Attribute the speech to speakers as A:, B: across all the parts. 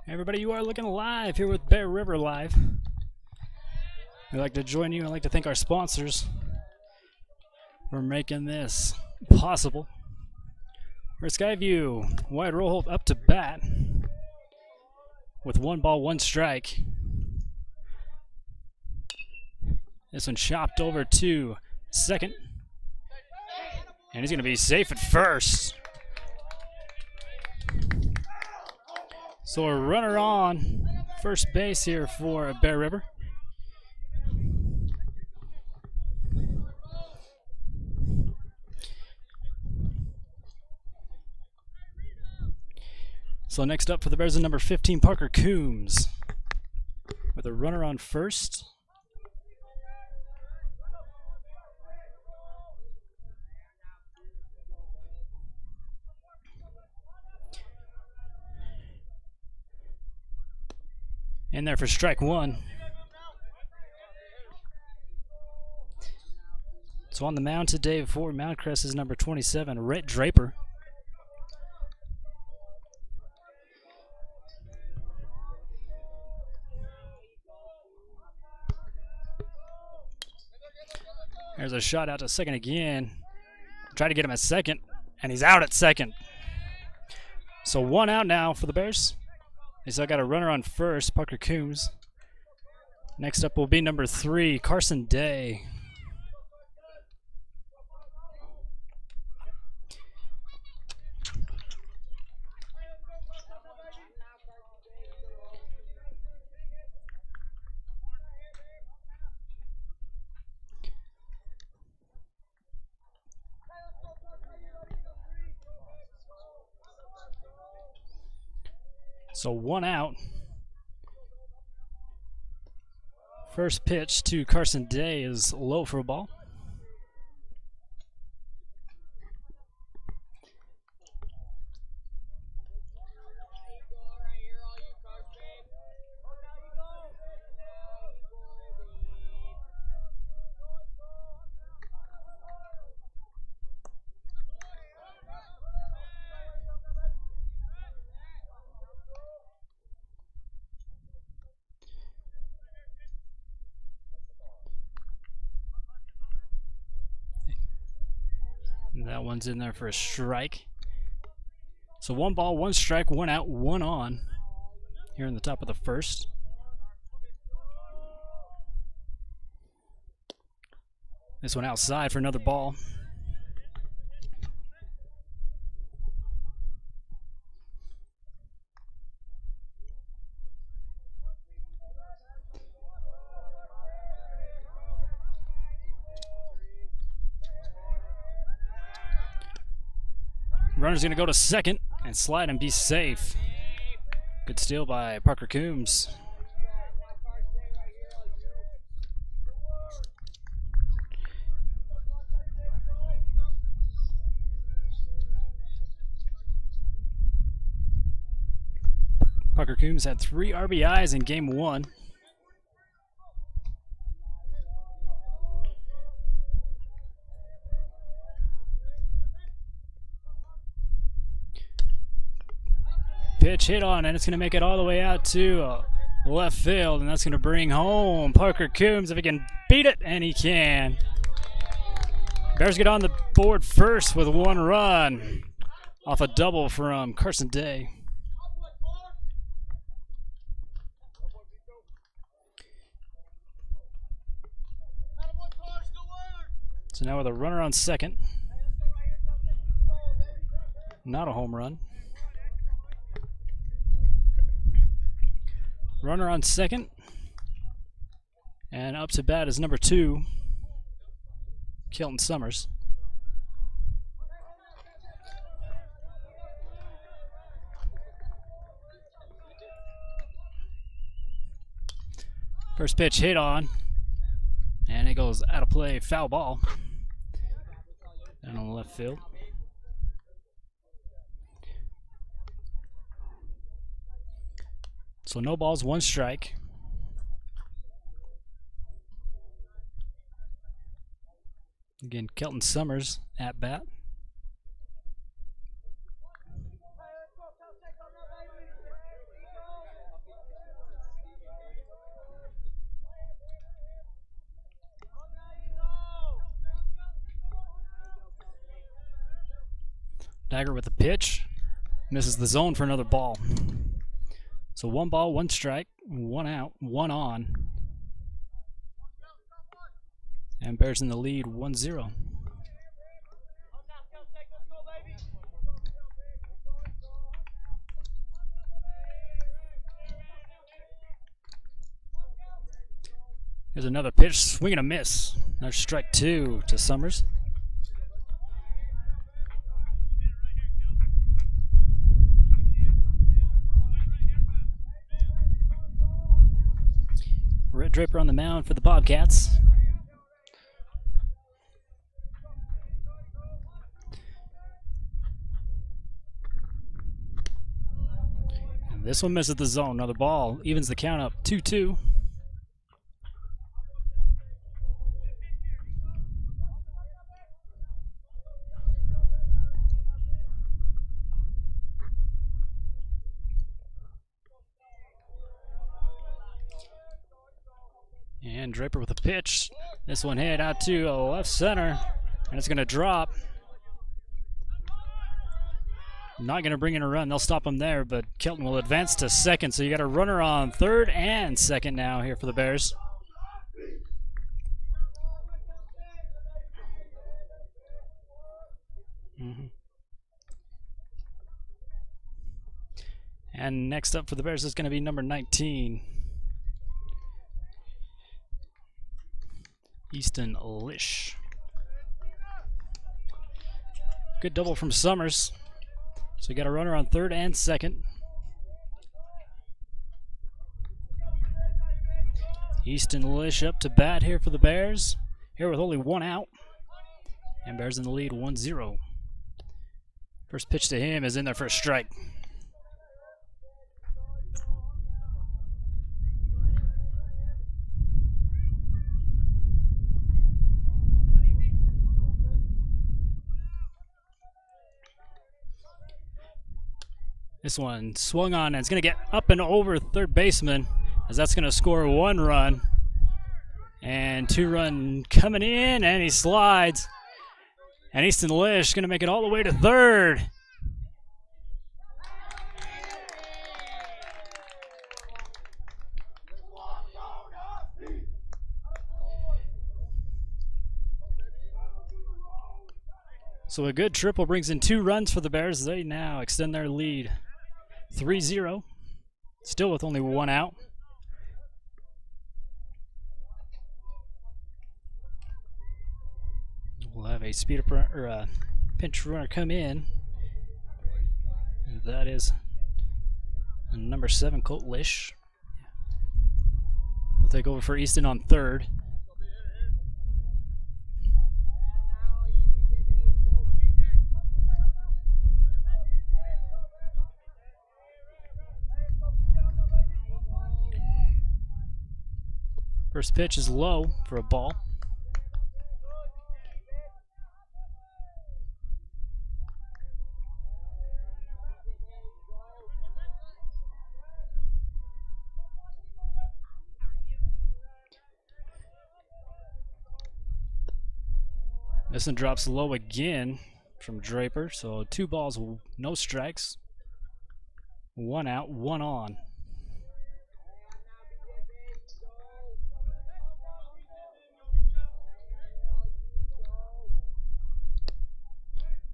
A: Everybody, you are looking live here with Bear River Live. We'd like to join you. I'd like to thank our sponsors for making this possible. We're Skyview, wide roll hold up to bat with 1 ball, 1 strike. This one chopped over to second, and he's going to be safe at first. So a runner on first base here for Bear River. So next up for the Bears is number 15, Parker Coombs, with a runner on first. In there for strike 1. So on the mound today for Mountcrest is number 27, Rhett Draper. There's a shot out to second again. Try to get him at second, and he's out at second. So 1 out now for the Bears. They still got a runner on first, Parker Coombs. Next up will be number 3, Carson Day. So 1 out. First pitch to Carson Day is low for a ball. That one's in there for a strike. So 1 ball, 1 strike, 1 out, 1 on here in the top of the first. This one outside for another ball. Runner's going to go to second and slide and be safe. Good steal by Parker Coombs. Parker Coombs had 3 RBIs in game 1. Pitch hit on, and it's going to make it all the way out to left field, and that's going to bring home Parker Coombs if he can beat it, and he can. Bears get on the board first with 1 run off a double from Carson Day. So now with a runner on second, not a home run. Runner on second, and up to bat is number 2, Kelton Summers. First pitch hit on, and it goes out of play, foul ball down on the left field. So no balls, 1 strike. Again, Kelton Summers at bat. Dagger with the pitch. Misses the zone for another ball. So 1 ball, 1 strike, 1 out, 1 on. And Bears in the lead 1-0. Here's another pitch, swing and a miss. Another strike 2 to Summers. Red Draper on the mound for the Bobcats. And this one misses the zone. Another ball evens the count up 2-2. And Draper with a pitch. This one hit out to left center, and it's going to drop. Not going to bring in a run. They'll stop him there, but Kelton will advance to second. So you got a runner on third and second now here for the Bears. And next up for the Bears is going to be number 19. Easton Lish. Good double from Summers. So you got a runner on third and second. Easton Lish up to bat here for the Bears. Here with only 1 out. And Bears in the lead 1-0. First pitch to him is in there for a strike. This one swung on, and it's going to get up and over third baseman, as that's going to score 1 run. And 2 run coming in, and he slides. And Easton Lish going to make it all the way to third. So a good triple brings in 2 runs for the Bears. They now extend their lead 3-0, still with only 1 out. We'll have a pinch runner come in, and that is number 7, Colt Lish. We'll take over for Easton on third. First pitch is low for a ball. This one drops low again from Draper, so 2 balls, no strikes. 1 out, 1 on.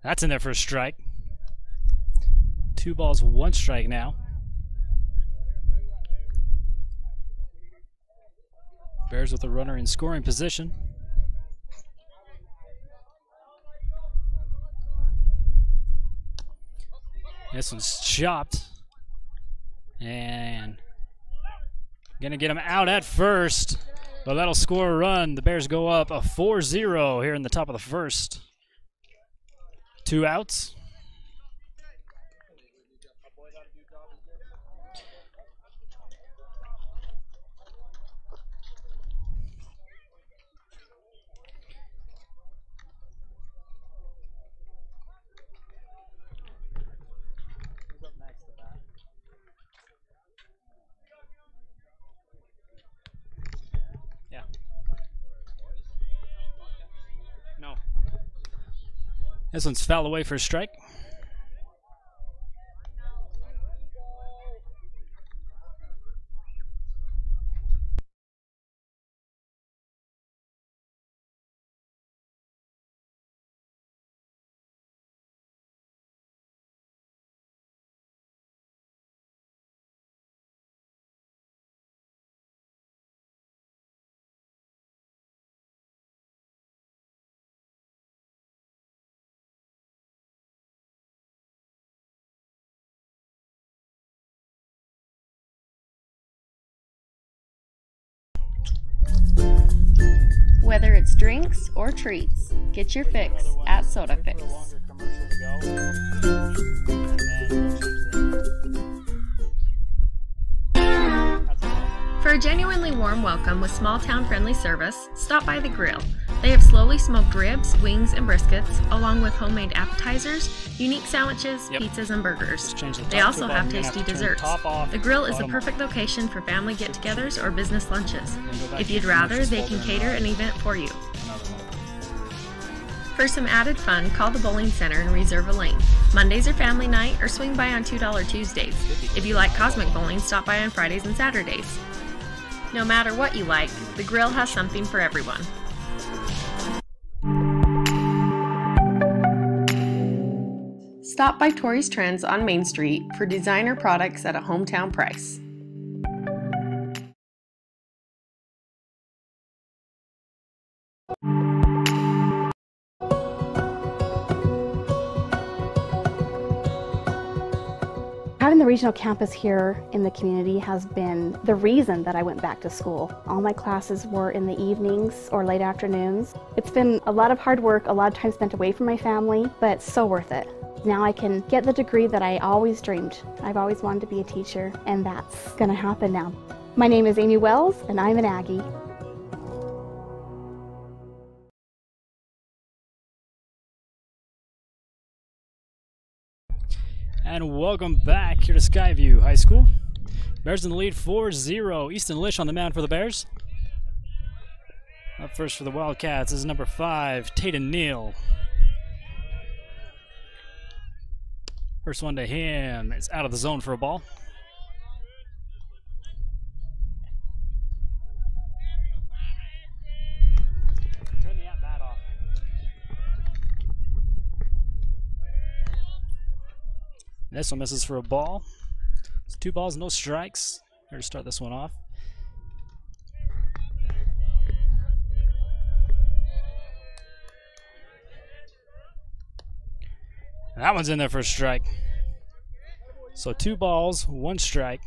A: That's in there for a strike. 2 balls, 1 strike now. Bears with a runner in scoring position. This one's chopped. And gonna get him out at first, but that'll score a run. The Bears go up a 4-0 here in the top of the first. 2 outs. Yeah. No. This one's foul away for a strike.
B: Whether it's drinks or treats, get your fix at Soda Fix. For a genuinely warm welcome with small town friendly service, stop by the grill. They have slowly smoked ribs, wings, and briskets, along with homemade appetizers, unique sandwiches, pizzas, and burgers. They also have tasty desserts. The grill is the perfect location for family get-togethers or business lunches. If you'd rather, they can cater an event for you. For some added fun, call the bowling center and reserve a lane. Mondays are family night, or swing by on $2 Tuesdays. If you like cosmic bowling, stop by on Fridays and Saturdays. No matter what you like, the grill has something for everyone. Stop by Tori's Trends on Main Street for designer products at a hometown price.
C: Having the regional campus here in the community has been the reason that I went back to school. All my classes were in the evenings or late afternoons. It's been a lot of hard work, a lot of time spent away from my family, but so worth it. Now I can get the degree that I always dreamed. I've always wanted to be a teacher, and that's going to happen now. My name is Amy Wells, and I'm an Aggie.
A: And welcome back here to Skyview High School. Bears in the lead 4-0. Easton Lish on the mound for the Bears. Up first for the Wildcats is number 5, Tatum Neal. First one to him. It's out of the zone for a ball. Turn the at-bat off. This one misses for a ball. It's 2 balls, no strikes. Here to start this one off. And that one's in there for a strike. So 2 balls, 1 strike.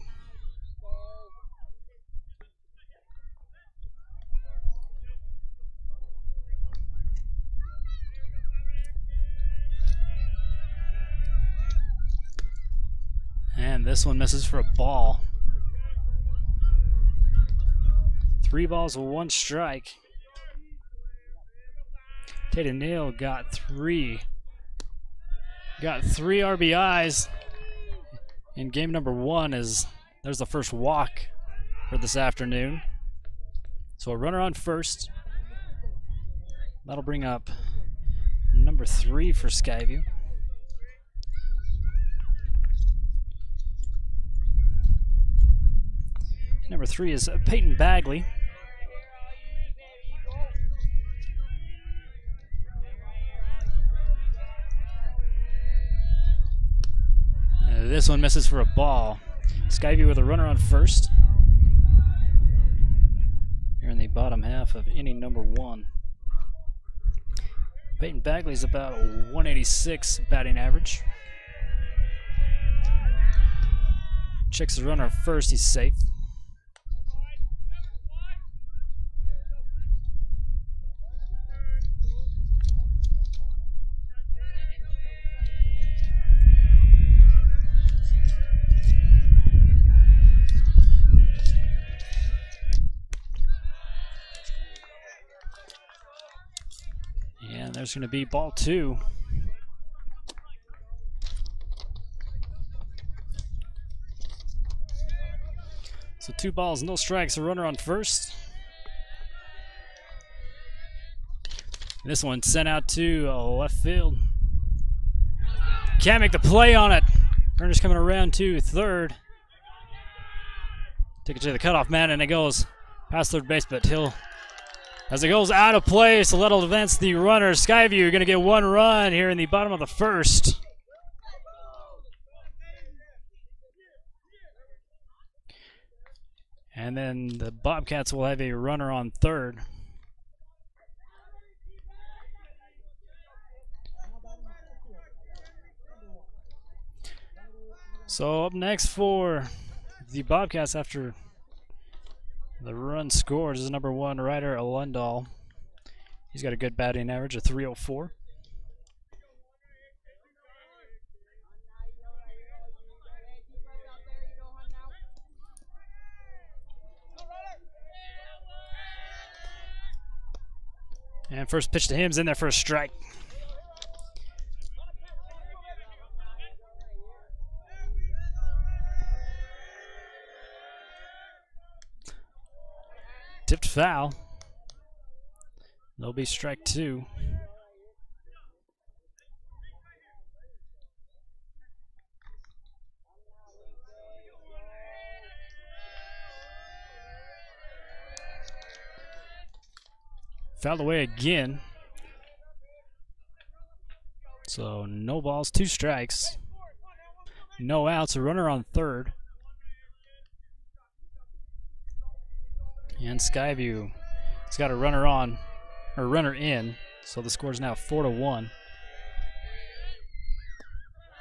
A: And this one misses for a ball. 3 balls, 1 strike. Tatum Neal got 3 RBIs in game number 1. There's the first walk for this afternoon. So a runner on first. That'll bring up number 3 for Skyview. Number 3 is Peyton Bagley. This one misses for a ball. Skyview with a runner on first. Here in the bottom half of inning number 1. Peyton Bagley's about a 186 batting average. Checks the runner first, he's safe. And there's going to be ball 2. So 2 balls, no strikes, a runner on first. This one sent out to left field. Can't make the play on it. Runner's coming around to third. Take it to the cutoff man, and it goes past third base, but as it goes out of play, so that'll advance the runner. Skyview going to get 1 run here in the bottom of the first. And then the Bobcats will have a runner on third. So up next for the Bobcats after The run scores is number 1, Ryder Lundahl. He's got a good batting average of 304. And first pitch to him's in there for a strike. Tipped foul. There'll be strike 2. Fouled away again. So no balls, 2 strikes. No outs, a runner on third. And Skyview, it's got a runner on, or runner in, so the score is now 4-1.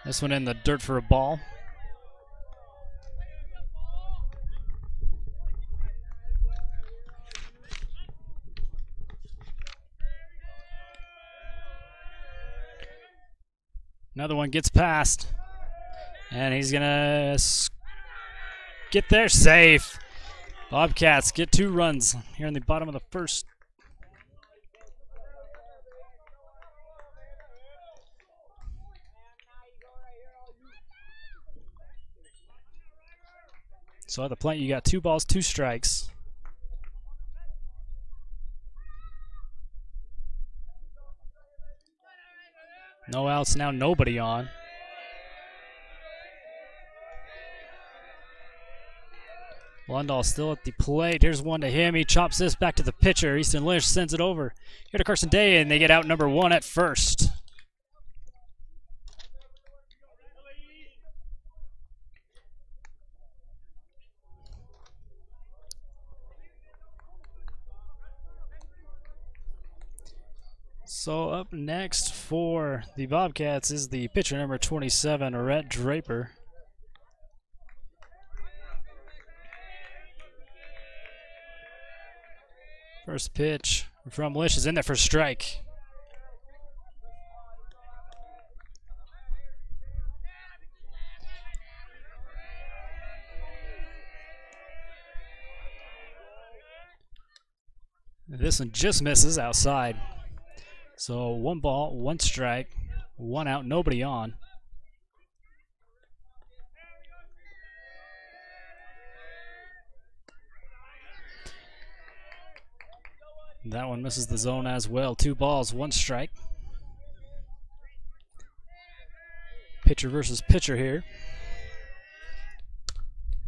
A: This one in the dirt for a ball. Another one gets past, and he's gonna get there safe. Bobcats get 2 runs here in the bottom of the first. So at the plate, you got 2 balls, 2 strikes. No outs now, nobody on. Lundahl still at the plate. Here's one to him. He chops this back to the pitcher. Easton Lynch sends it over here to Carson Day, and they get out number 1 at first. So up next for the Bobcats is the pitcher number 27, Rhett Draper. First pitch from Lish is in there for a strike. This one just misses outside. So 1 ball, 1 strike, 1 out, nobody on. That one misses the zone as well. 2 balls, 1 strike. Pitcher versus pitcher here.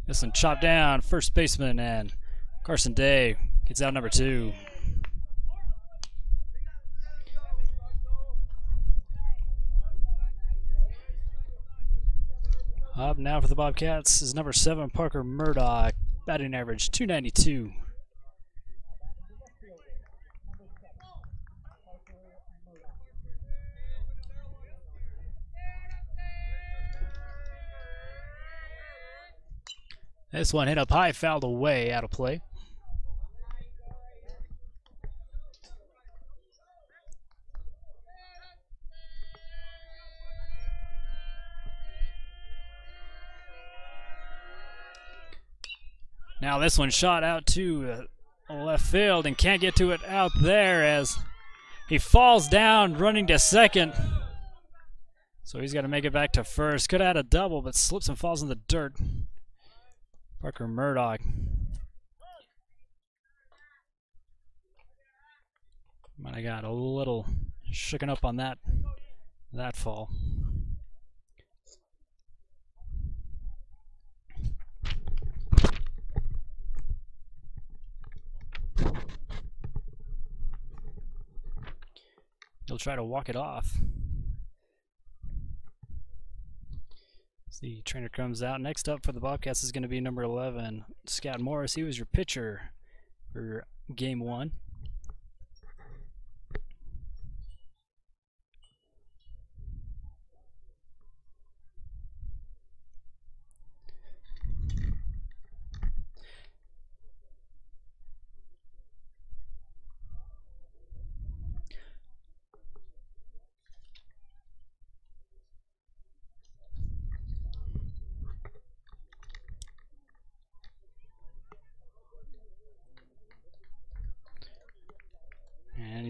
A: This one chopped down, first baseman, and Carson Day gets out number 2. Up now for the Bobcats is number 7, Parker Murdoch. Batting average, .292. This one hit up high, fouled away, out of play. Now this one shot out to left field and can't get to it out there as he falls down running to second. So he's got to make it back to first. Could have had a double, but slips and falls in the dirt. Parker Murdoch. Might have got a little shooken up on that fall. He'll try to walk it off. As the trainer comes out. Next up for the Bobcats is going to be number 11, Scott Morris. He was your pitcher for game 1.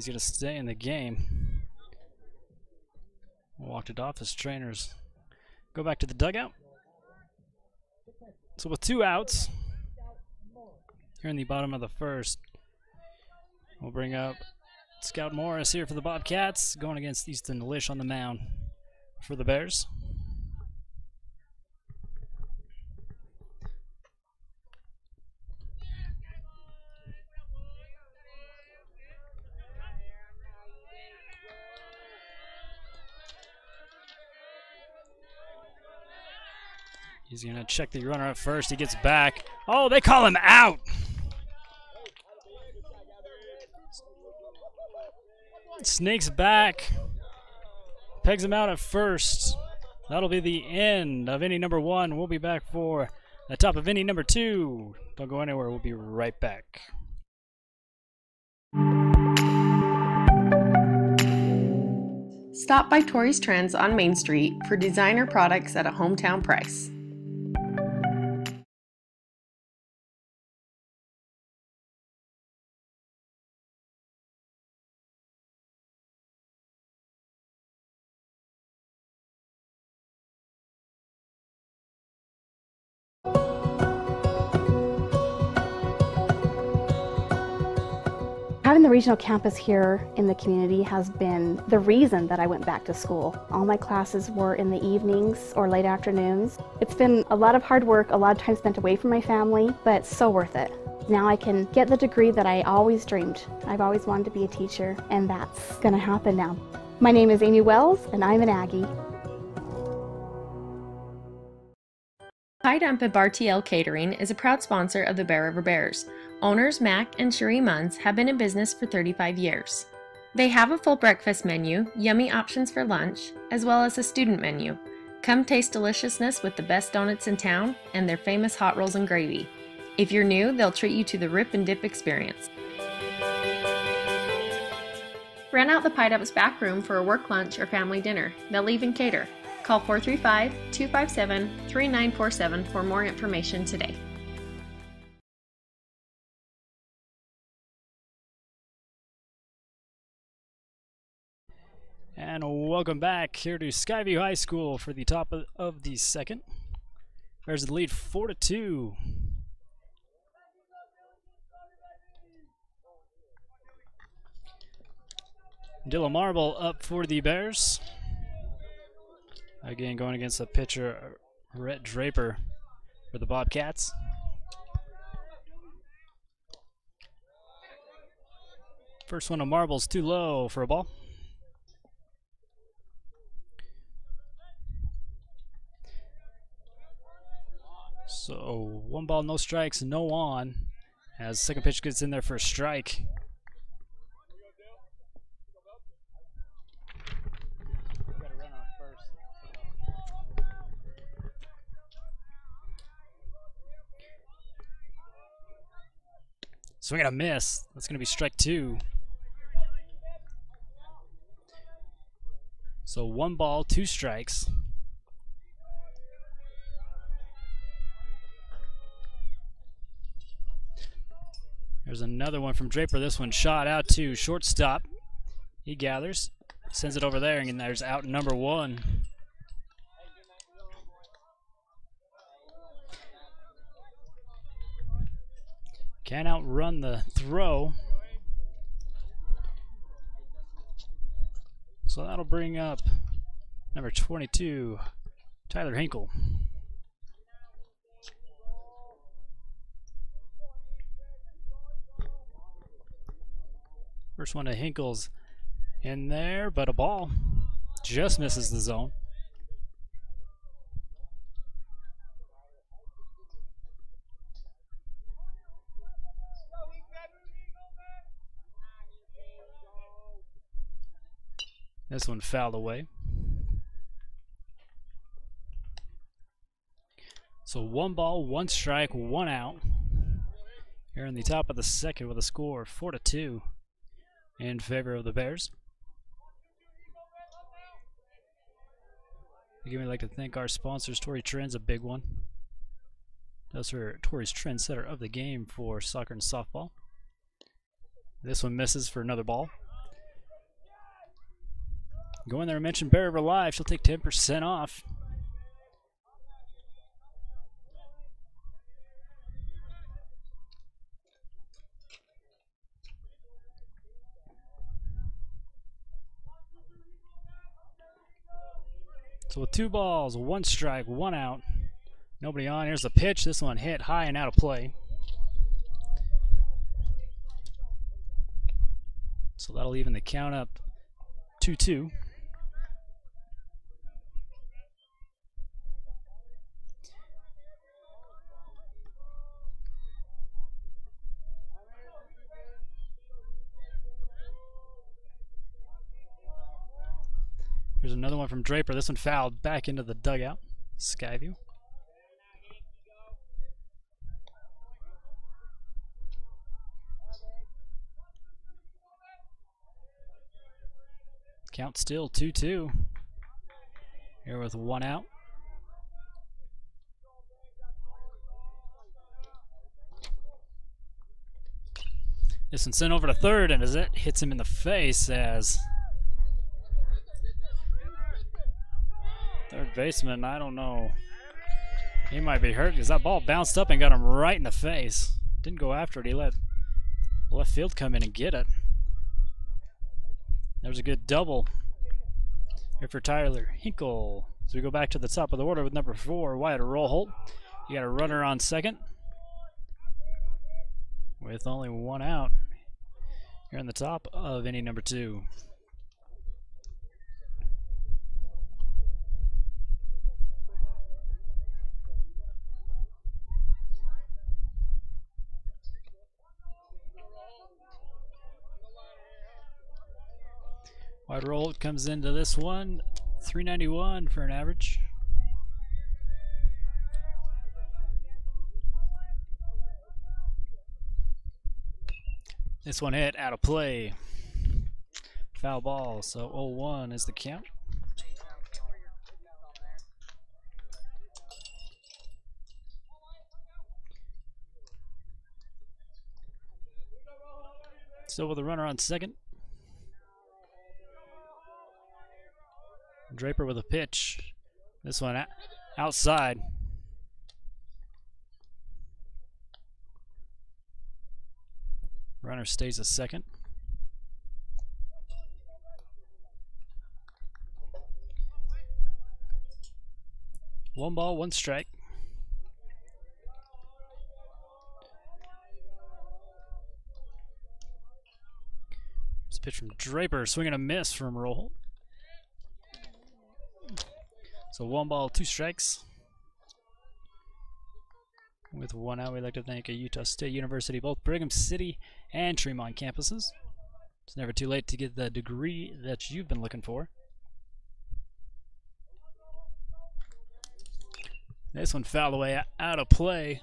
A: he's going to stay in the game. Walked it off his trainers. Go back to the dugout. So with 2 outs here in the bottom of the first, we'll bring up Scout Morris here for the Bobcats, going against Easton Lish on the mound for the Bears. He's going to check the runner at first. He gets back. Oh, they call him out. Snakes back. Pegs him out at first. That'll be the end of inning number 1. We'll be back for the top of inning number 2. Don't go anywhere. We'll be right back.
B: Stop by Tori's Trends on Main Street for designer products at a hometown price.
C: Having the regional campus here in the community has been the reason that I went back to school. All my classes were in the evenings or late afternoons. It's been a lot of hard work, a lot of time spent away from my family, but so worth it. Now I can get the degree that I always dreamed. I've always wanted to be a teacher, and that's going to happen now. My name is Amy Wells, and I'm an Aggie.
B: Pie Dump at Bar TL Catering is a proud sponsor of the Bear River Bears. Owners Mac and Cherie Munns have been in business for 35 years. They have a full breakfast menu, yummy options for lunch, as well as a student menu. Come taste deliciousness with the best donuts in town and their famous hot rolls and gravy. If you're new, they'll treat you to the Rip and Dip experience. Rent out the Pie Dump's back room for a work lunch or family dinner. They'll even cater. Call 435-257-3947 for more information today.
A: And welcome back here to Skyview High School for the top of the second. Bears the lead 4-2. Dylan Marble up for the Bears. Again, going against the pitcher, Rhett Draper for the Bobcats. First one of Marble's too low for a ball. So 1 ball, no strikes, no on, as second pitch gets in there for a strike. Swing and a miss. That's going to be strike 2. So 1 ball, 2 strikes. There's another one from Draper. This one shot out to shortstop. He gathers, sends it over there, and there's out number 1. Can't outrun the throw. So that'll bring up number 22, Tyler Hinkle. First one to Hinkle's in there, but a ball just misses the zone. This one fouled away. So 1 ball, 1 strike, 1 out. Here in the top of the second with a score of 4-2 in favor of the Bears. Again, we'd like to thank our sponsors. Tori Trends, a big one. That's for Tori's trendsetter of the game for soccer and softball. This one misses for another ball. Go in there and mention Bear River Live. She'll take 10% off. So with 2 balls, 1 strike, 1 out. Nobody on. Here's the pitch. This one hit high and out of play. So that'll even the count up 2-2. Here's another one from Draper. This one fouled back into the dugout. Skyview. Count still 2-2. Here with 1 out. This one sent over to third, and as it hits him in the face as third baseman, I don't know. He might be hurt because that ball bounced up and got him right in the face. Didn't go after it. He let left field come in and get it. There's a good double here for Tyler Hinkle. So we go back to the top of the order with number 4, Wyatt Rollholt. You got a runner on second with only 1 out. Here in the top of inning number 2. Wide roll comes into this one, 391 for an average. This one hit out of play. Foul ball, so 0-1 is the count. Still with a runner on second. Draper with a pitch. This one outside. Runner stays a second. One ball, 1 strike. This pitch from Draper, swinging a miss from Roll. So 1 ball, 2 strikes. With 1 out, we'd like to thank Utah State University, both Brigham City and Tremont campuses. It's never too late to get the degree that you've been looking for. This one fouled away out of play.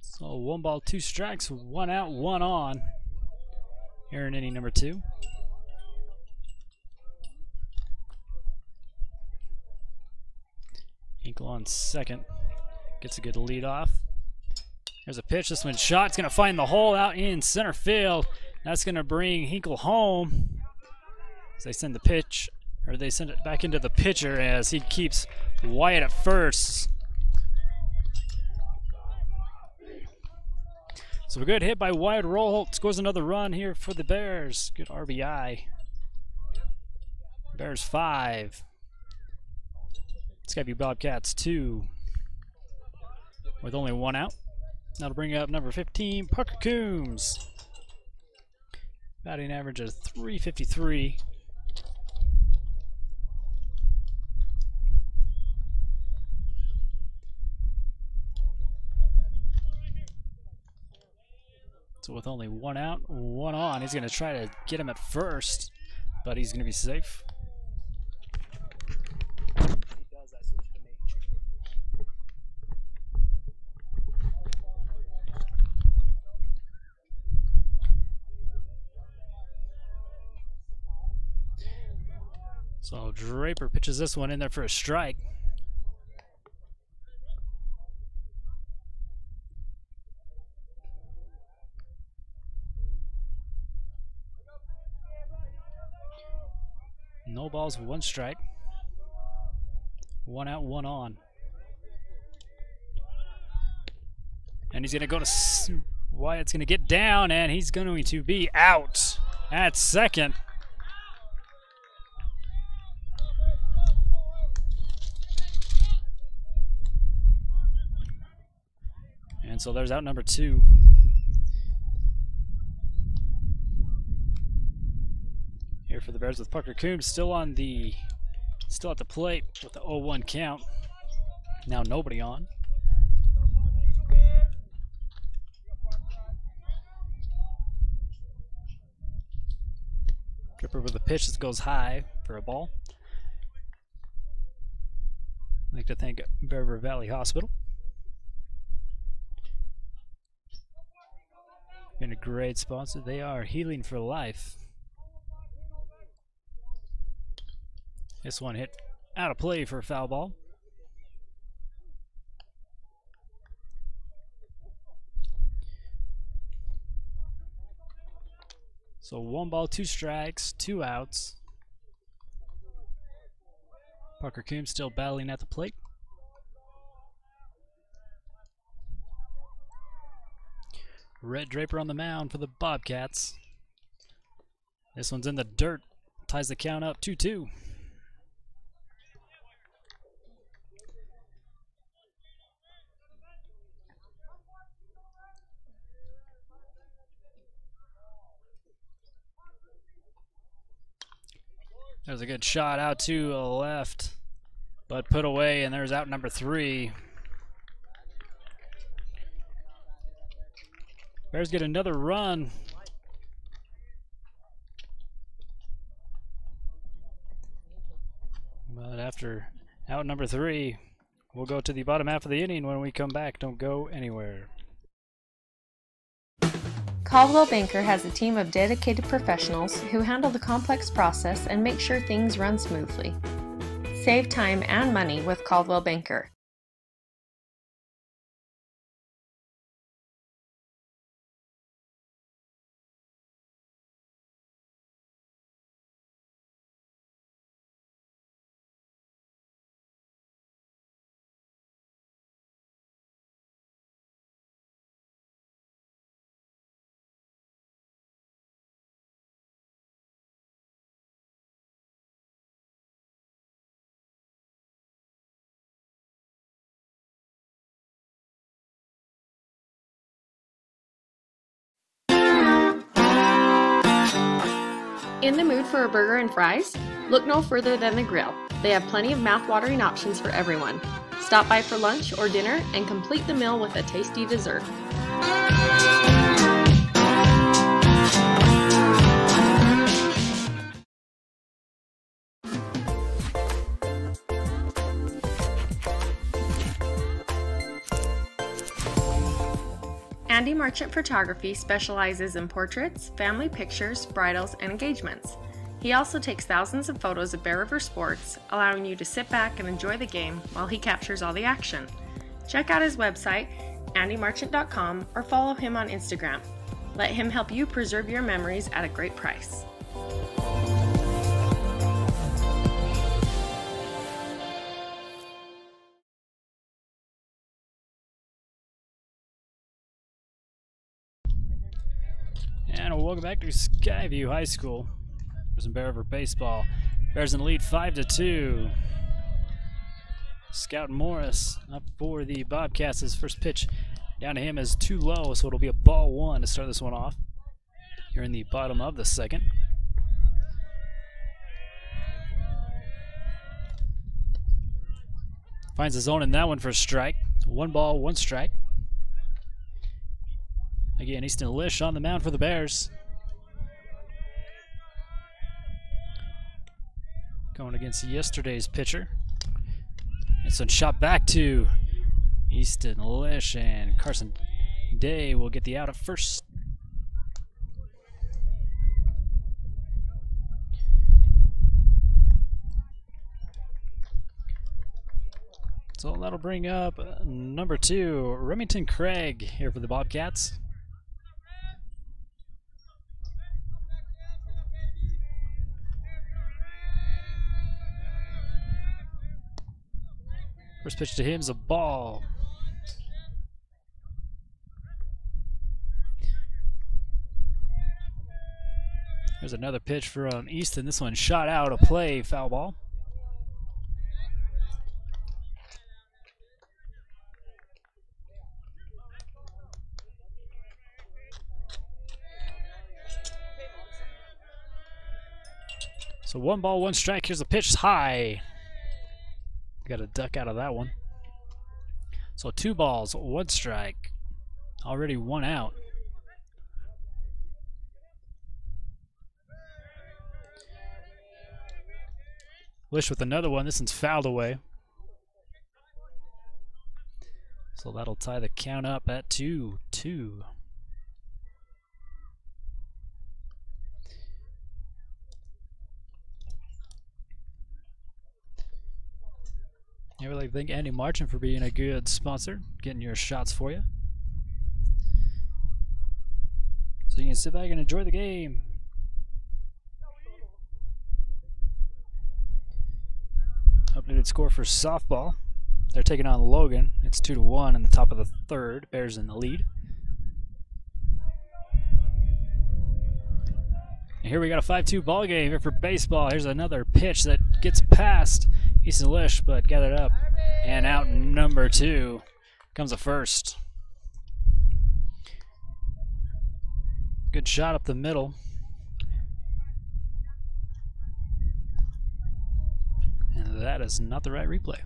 A: So 1 ball, 2 strikes, 1 out, 1 on. Here in inning number 2. Hinkle on second. Gets a good lead off. There's a pitch. This one's shot. It's going to find the hole out in center field. That's going to bring Hinkle home. As they send the pitch, or they send it back into the pitcher as he keeps Wyatt at first. So a good hit by Wyatt Rollholt. Scores another run here for the Bears. Good RBI. Bears 5. Skyview Bobcats 2. With only 1 out. That'll bring up number 15, Parker Coombs. Batting average of .353. So with only 1 out, 1 on, he's going to try to get him at first, but he's going to be safe. So Draper pitches this one in there for a strike. balls, 1 strike. 1 out, 1 on. And he's going to go to Wyatt's going to get down, and he's going to be out at second. And so there's out number 2. Here for the Bears with Parker Coombs still at the plate with the 0-1 count. Now nobody on. Tripper with a pitch that goes high for a ball. I'd like to thank Bear River Valley Hospital. Been a great sponsor. They are healing for life. This one hit out of play for a foul ball. So 1 ball, 2 strikes, 2 outs. Parker Coombs still battling at the plate. Rhett Draper on the mound for the Bobcats. This one's in the dirt. Ties the count up 2-2. There's a good shot out to the left, but put away, and there's out number 3. Bears get another run. But after out number 3, we'll go to the bottom half of the inning. When we come back, don't go anywhere.
B: Caldwell Banker has a team of dedicated professionals who handle the complex process and make sure things run smoothly. Save time and money with Caldwell Banker. In the mood for a burger and fries? Look no further than the Grill. They have plenty of mouth-watering options for everyone. Stop by for lunch or dinner and complete the meal with a tasty dessert. Andy Marchant Photography specializes in portraits, family pictures, bridals, and engagements. He also takes thousands of photos of Bear River sports, allowing you to sit back and enjoy the game while he captures all the action. Check out his website, andymarchant.com, or follow him on Instagram. Let him help you preserve your memories at a great price.
A: And welcome back to Skyview High School for some Bear River baseball. Bears in the lead 5-2. Scout Morris up for the Bobcats. His first pitch down to him is too low, so it'll be a ball 1 to start this one off. Here in the bottom of the second. Finds the zone in that one for a strike. 1 ball, 1 strike. Again, Easton Lish on the mound for the Bears. Going against yesterday's pitcher. It's a shot back to Easton Lish, and Carson Day will get the out at first. So that'll bring up number 2, Remington Craig here for the Bobcats. First pitch to him is a ball. There's another pitch from Easton. This one shot out of play, foul ball. So 1 ball, 1 strike. Here's a pitch high. Got to duck out of that one. So 2 balls, 1 strike. Already 1 out. Wish with another one. This one's fouled away. So that'll tie the count up at 2-2. I really thank Andy Marchand for being a good sponsor, getting your shots for you. So you can sit back and enjoy the game. Updated score for softball. They're taking on Logan. It's 2-1 in the top of the 3rd. Bears in the lead. And here we got a 5-2 ball game here for baseball. Here's another pitch that gets past Easton Lish, but gathered up. And out number 2 comes a first. Good shot up the middle. And that is not the right replay.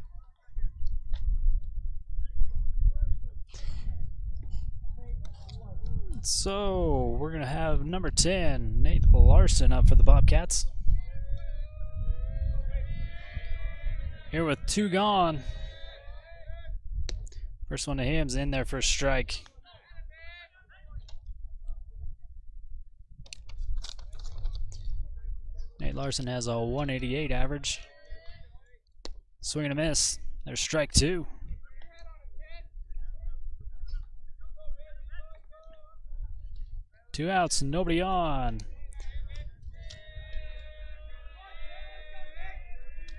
A: So we're going to have number 10, Nate Larson, up for the Bobcats. Here with 2 gone. First one to him's in there for a strike. Nate Larson has a 188 average. Swing and a miss. There's strike 2. Two outs, nobody on.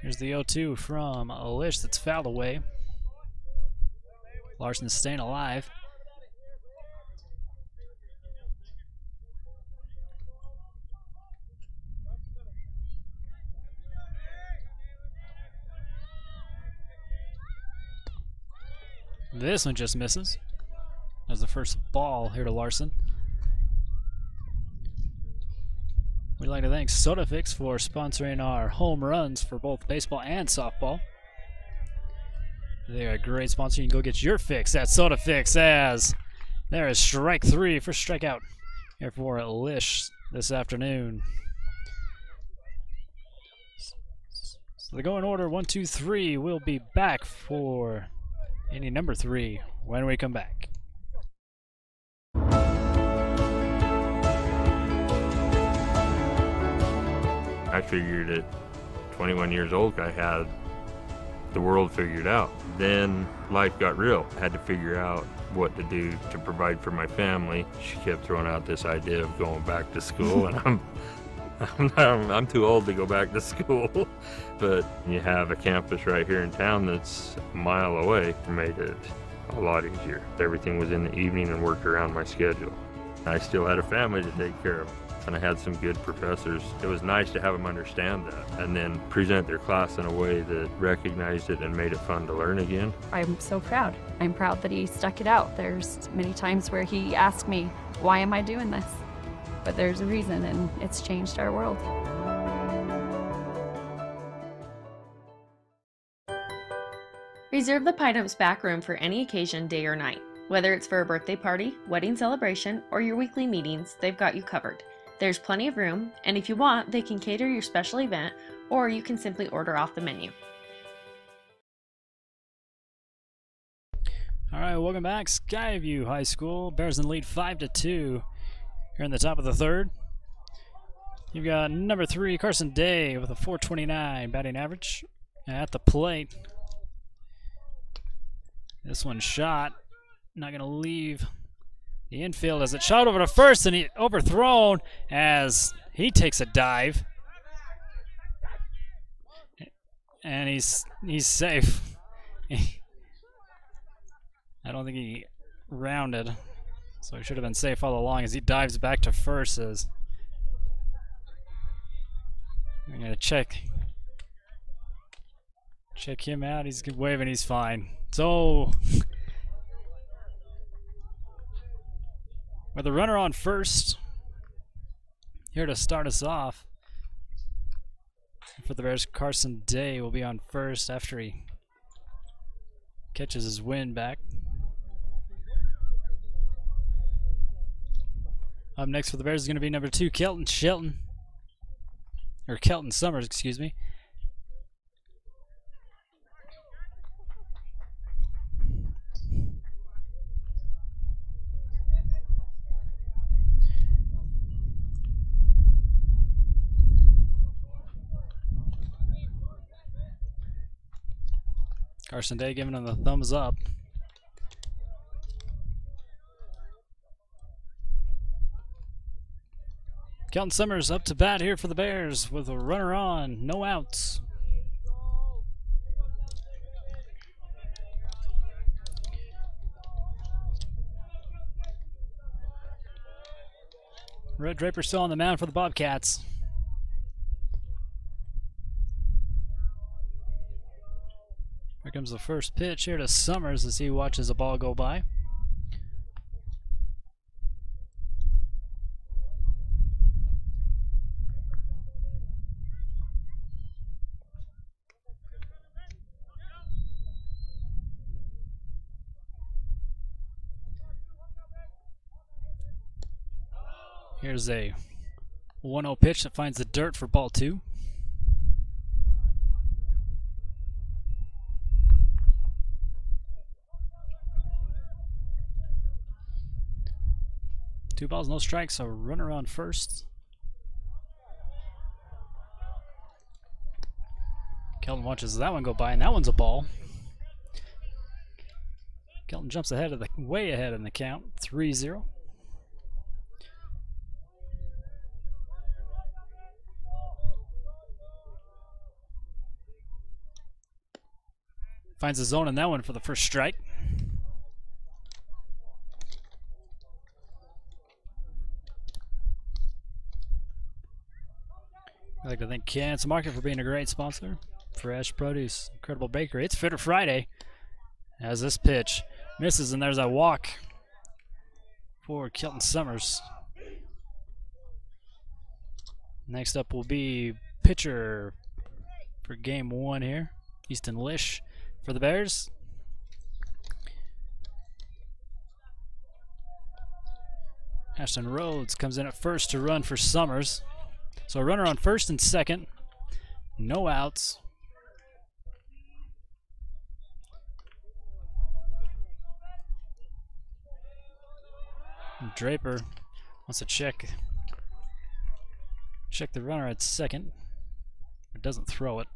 A: Here's the 0-2 from Lish that's fouled away. Larson's staying alive. This one just misses. That's the first ball here to Larson. We'd like to thank SodaFix for sponsoring our home runs for both baseball and softball. They're a great sponsor. You can go get your fix at SodaFix, as there is strike 3, first strikeout here for Lish this afternoon. So they go in order 1, 2, 3. We'll be back for inning number 3 when we come back.
D: I figured at 21 years old I had the world figured out. Then life got real. I had to figure out what to do to provide for my family. She kept throwing out this idea of going back to school, and I'm too old to go back to school. But you have a campus right here in town that's a mile away. It made it a lot easier. Everything was in the evening and worked around my schedule. I still had a family to take care of, and I had some good professors. It was nice to have them understand that and then present their class in a way that recognized it and made it fun to learn again.
E: I'm so proud. I'm proud that he stuck it out. There's many times where he asked me, why am I doing this? But there's a reason, and it's changed our world.
B: Reserve the Pineap's back room for any occasion, day or night. Whether it's for a birthday party, wedding celebration, or your weekly meetings, they've got you covered. There's plenty of room, and if you want, they can cater your special event, or you can simply order off the menu.
A: All right, welcome back. Skyview High School. Bears in the lead 5-2 here in the top of the 3rd. You've got number 3, Carson Day, with a .429 batting average at the plate. This one shot. Not going to leave the infield as it shot over to first, and he overthrown as he takes a dive. And he's safe. I don't think he rounded, so he should have been safe all along as he dives back to first. As I'm gonna check him out. He's waving. He's fine. So with the runner on first, here to start us off for the Bears, Carson Day will be on first after he catches his wind back. Up next for the Bears is going to be number 2, Kelton Summers, excuse me. Carson Day giving him the thumbs up. Kelton Summers up to bat here for the Bears with a runner on, no outs. Red Draper still on the mound for the Bobcats. Here comes the first pitch here to Summers as he watches a ball go by. Here's a 1-0 pitch that finds the dirt for ball 2. Two balls, no strikes, a runner on first. Kelton watches that one go by, and that one's a ball. Kelton jumps way ahead in the count, 3-0. Finds the zone in that one for the first strike. I'd like to thank Kansas Market for being a great sponsor. Fresh produce, incredible bakery. It's Fitter Friday as this pitch misses, and there's a walk for Kelton Summers. Next up will be pitcher for game 1 here, Easton Lish for the Bears. Ashton Rhodes comes in at first to run for Summers. So a runner on first and second, no outs. And Draper wants to check the runner at second, but doesn't throw it.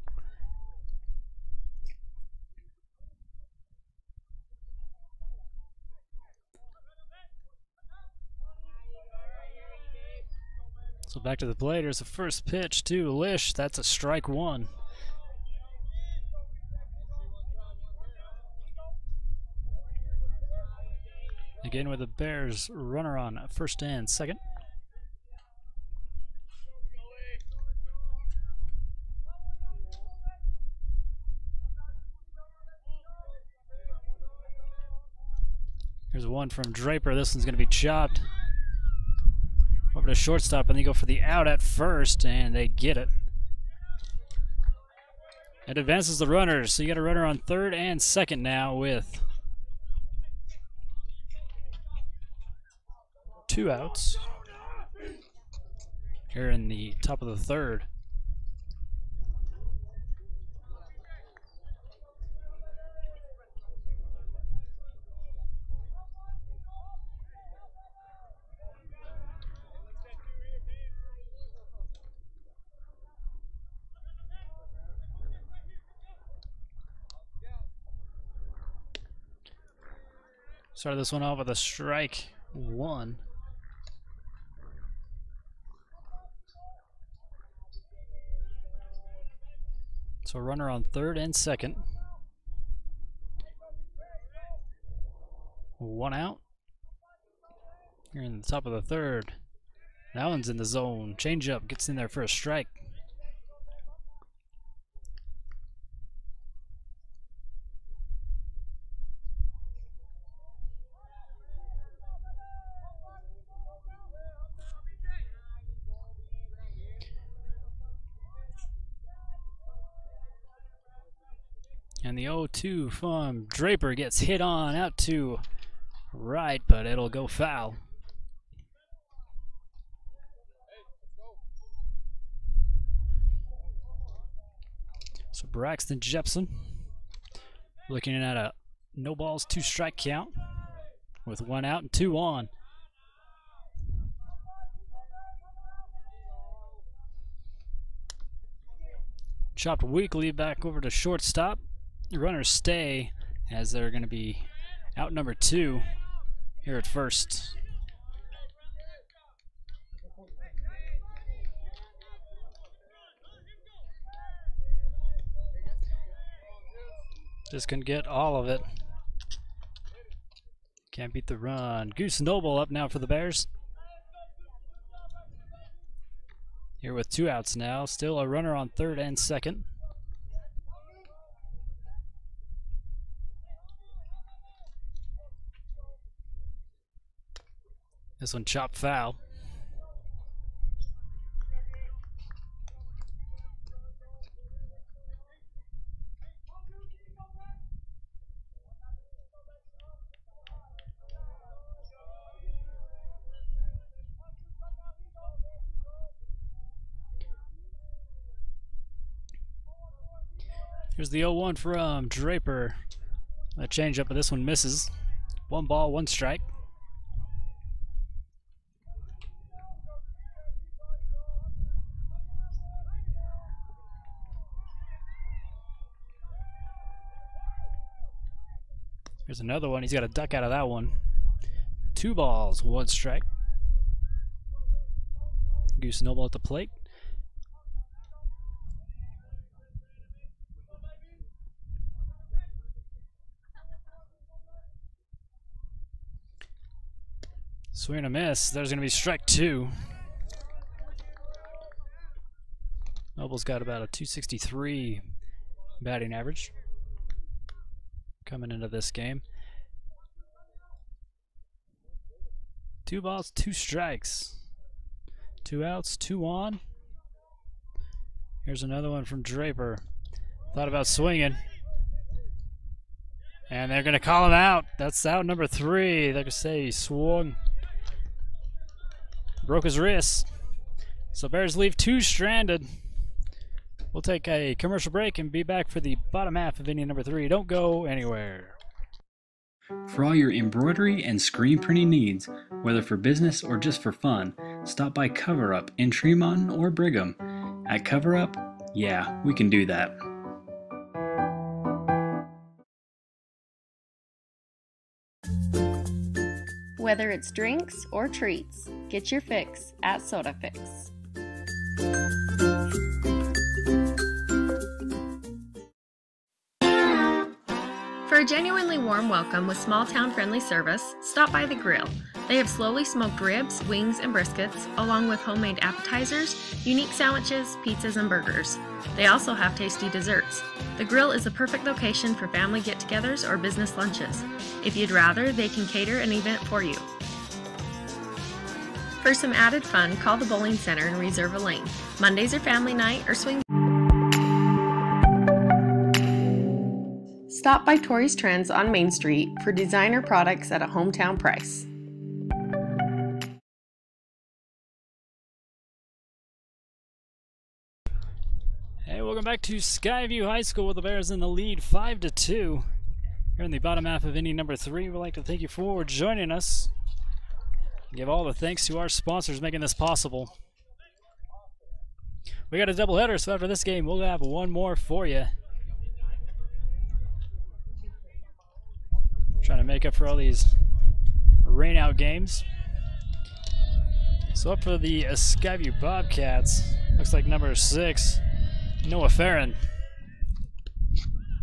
A: So back to the plate. Here's the first pitch to Lish. That's a strike 1. Again with the Bears runner on first and second. Here's one from Draper. This one's going to be chopped over to shortstop, and they go for the out at first, and they get it. It advances the runners, so you got a runner on third and second now with 2 outs here in the top of the third. Started this one off with a strike 1. So runner on third and second. One out. Here in the top of the third. That one's in the zone. Change up. Gets in there for a strike. And the 0-2 from Draper gets hit on out to right, but it'll go foul. So Braxton Jepson looking at a no balls, 2 strike count with 1 out and 2 on. Chopped weakly back over to shortstop. Runners stay as they're going to be out number 2 here at first. Just can get all of it. Can't beat the run. Goose Noble up now for the Bears. Here with 2 outs now. Still a runner on third and second. This one chopped foul. Here's the 0-1 from Draper. A changeup, but this one misses. 1 ball, 1 strike. Here's another one. He's got a duck out of that one. 2 balls, 1 strike. Goose Noble at the plate. Swing and a miss. There's going to be strike 2. Noble's got about a 263 batting average coming into this game. 2 balls, 2 strikes. 2 outs, 2 on. Here's another one from Draper. Thought about swinging. And they're going to call him out. That's out number 3. They're going to say he swung. Broke his wrist. So Bears leave 2 stranded. We'll take a commercial break and be back for the bottom half of inning number 3. Don't go anywhere.
F: For all your embroidery and screen printing needs, whether for business or just for fun, stop by Cover Up in Tremont or Brigham. At Cover Up, yeah, we can do that.
B: Whether it's drinks or treats, get your fix at Soda Fix. For a genuinely warm welcome with small town friendly service, stop by the grill. They have slowly smoked ribs, wings, and briskets, along with homemade appetizers, unique sandwiches, pizzas, and burgers. They also have tasty desserts. The grill is a perfect location for family get-togethers or business lunches. If you'd rather, they can cater an event for you. For some added fun, call the bowling center and reserve a lane. Mondays are family night or swing. Stop by Tori's Trends on Main Street for designer products at a hometown price.
A: Hey, welcome back to Skyview High School with the Bears in the lead 5-2. Here in the bottom half of inning number 3, we'd like to thank you for joining us. Give all the thanks to our sponsors making this possible. We got a doubleheader, so after this game, we'll have one more for you. Trying to make up for all these rainout games. So up for the Skyview Bobcats, looks like number 6, Noah Farron.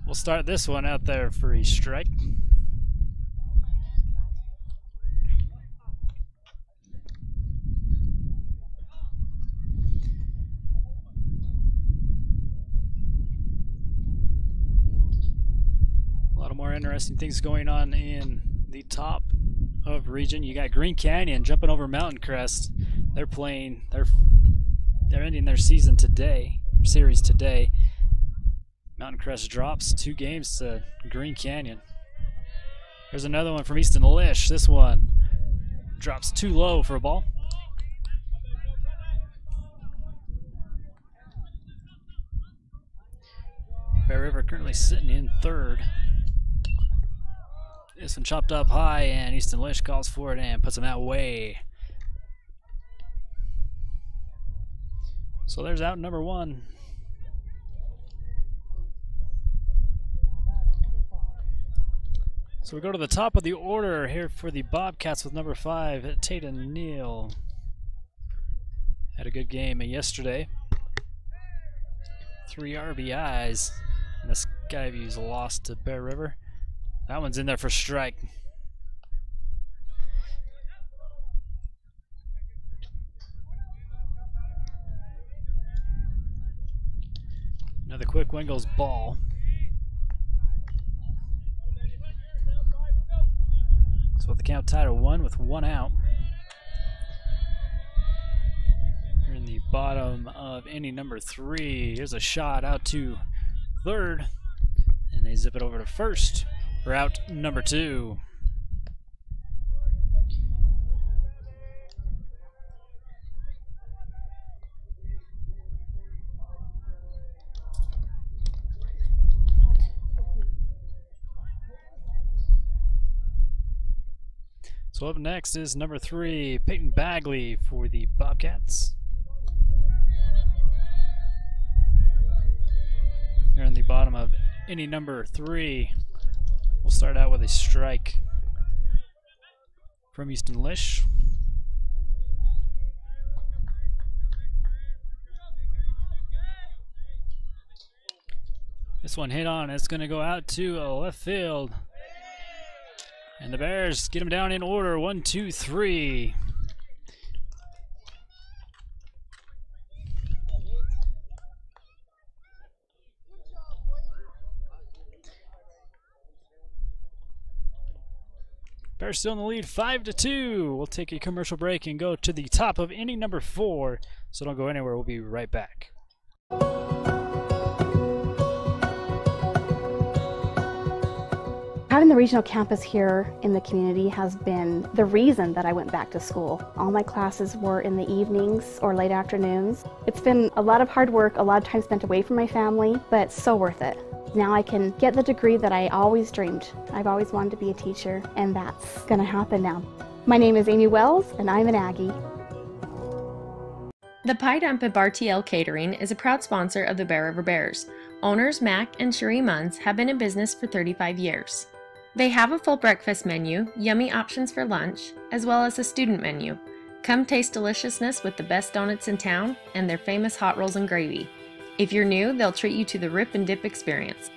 A: We'll start this one out there for a strike. interesting things going on in the top of region. You got Green Canyon jumping over Mountain Crest. They're playing. They're ending their season today. Series today. Mountain Crest drops 2 games to Green Canyon. There's another one from Easton Lish. This one drops too low for a ball. Bear River currently sitting in 3rd. This one chopped up high, and Easton Lish calls for it and puts him that way. So there's out number 1. So we go to the top of the order here for the Bobcats with number 5, Tatum Neal. Had a good game yesterday. 3 RBIs. And the Skyview's lost to Bear River. That one's in there for strike. Another quick Wingles ball. So with the count tied at 1 with 1 out. Here in the bottom of inning number 3. Here's a shot out to 3rd. And they zip it over to 1st for out number 2. So up next is number 3, Peyton Bagley for the Bobcats. Here in the bottom of inning number 3, we'll start out with a strike from Easton Lish. This one hit on, it's going to go out to left field. And the Bears get him down in order, 1, 2, 3. Bears still in the lead, 5-2. We'll take a commercial break and go to the top of inning number 4. So don't go anywhere, we'll be right back.
C: Having the regional campus here in the community has been the reason that I went back to school. All my classes were in the evenings or late afternoons. It's been a lot of hard work, a lot of time spent away from my family, but so worth it. Now I can get the degree that I always dreamed. I've always wanted to be a teacher, and that's going to happen now. My name is Amy Wells, and I'm an Aggie.
B: The Pie Dump at Bar TL Catering is a proud sponsor of the Bear River Bears. Owners Mac and Cherie Munns have been in business for 35 years. They have a full breakfast menu, yummy options for lunch, as well as a student menu. Come taste deliciousness with the best donuts in town and their famous hot rolls and gravy. If you're new, they'll treat you to the Rip and Dip experience.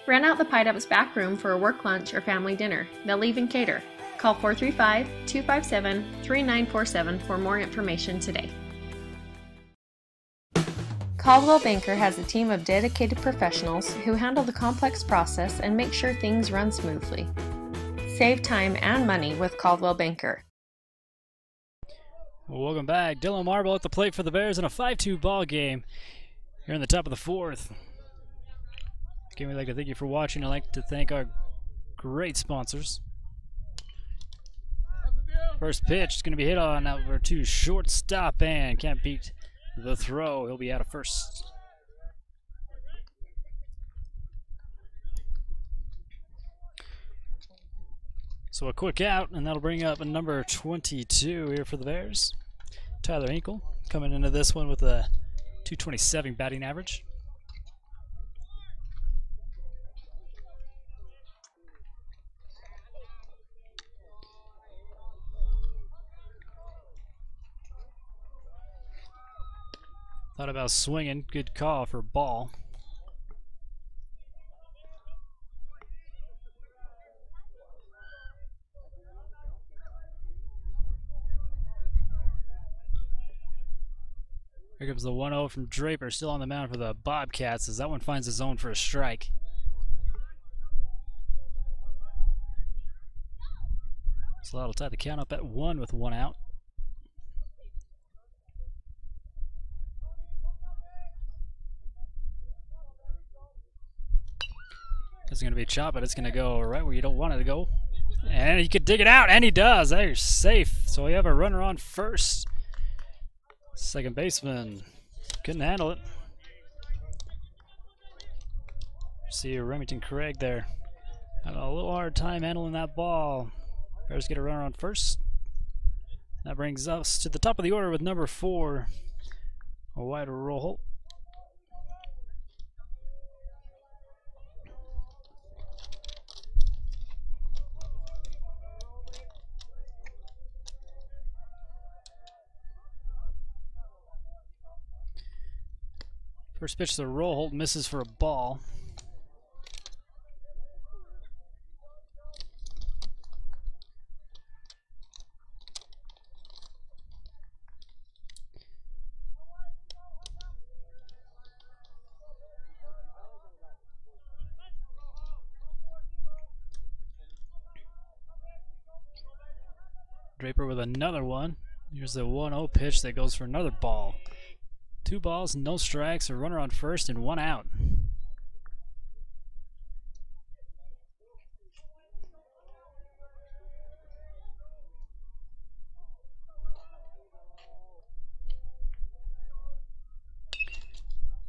B: Rent out the Pie Dump's back room for a work lunch or family dinner. They'll even cater. Call 435-257-3947 for more information today. Caldwell Banker has a team of dedicated professionals who handle the complex process and make sure things run smoothly. Save time and money with Caldwell Banker.
A: Well, welcome back. Dylan Marble at the plate for the Bears in a 5-2 ball game here in the top of the 4th. Again, we'd like to thank you for watching. I'd like to thank our great sponsors. First pitch is going to be hit on over to shortstop and can't beat the throw. He'll be out of first. So a quick out, and that'll bring up a number 22 here for the Bears. Tyler Hinkle coming into this one with a .227 batting average. Thought about swinging. Good call for ball. Here comes the 1-0 from Draper, still on the mound for the Bobcats as that one finds the zone for a strike. So that'll tie the count up at 1 with 1 out. It's going to be a chop, but it's going to go right where you don't want it to go. And he could dig it out, and he does. They're safe. So we have a runner on first. Second baseman couldn't handle it. See Remington Craig there. Having a little hard time handling that ball. Bears get a runner on first. That brings us to the top of the order with number 4, a wide roll. First pitch to Roll misses for a ball. Draper with another one. Here's the 1-0 pitch that goes for another ball. 2 balls, no strikes, a runner on first, and 1 out.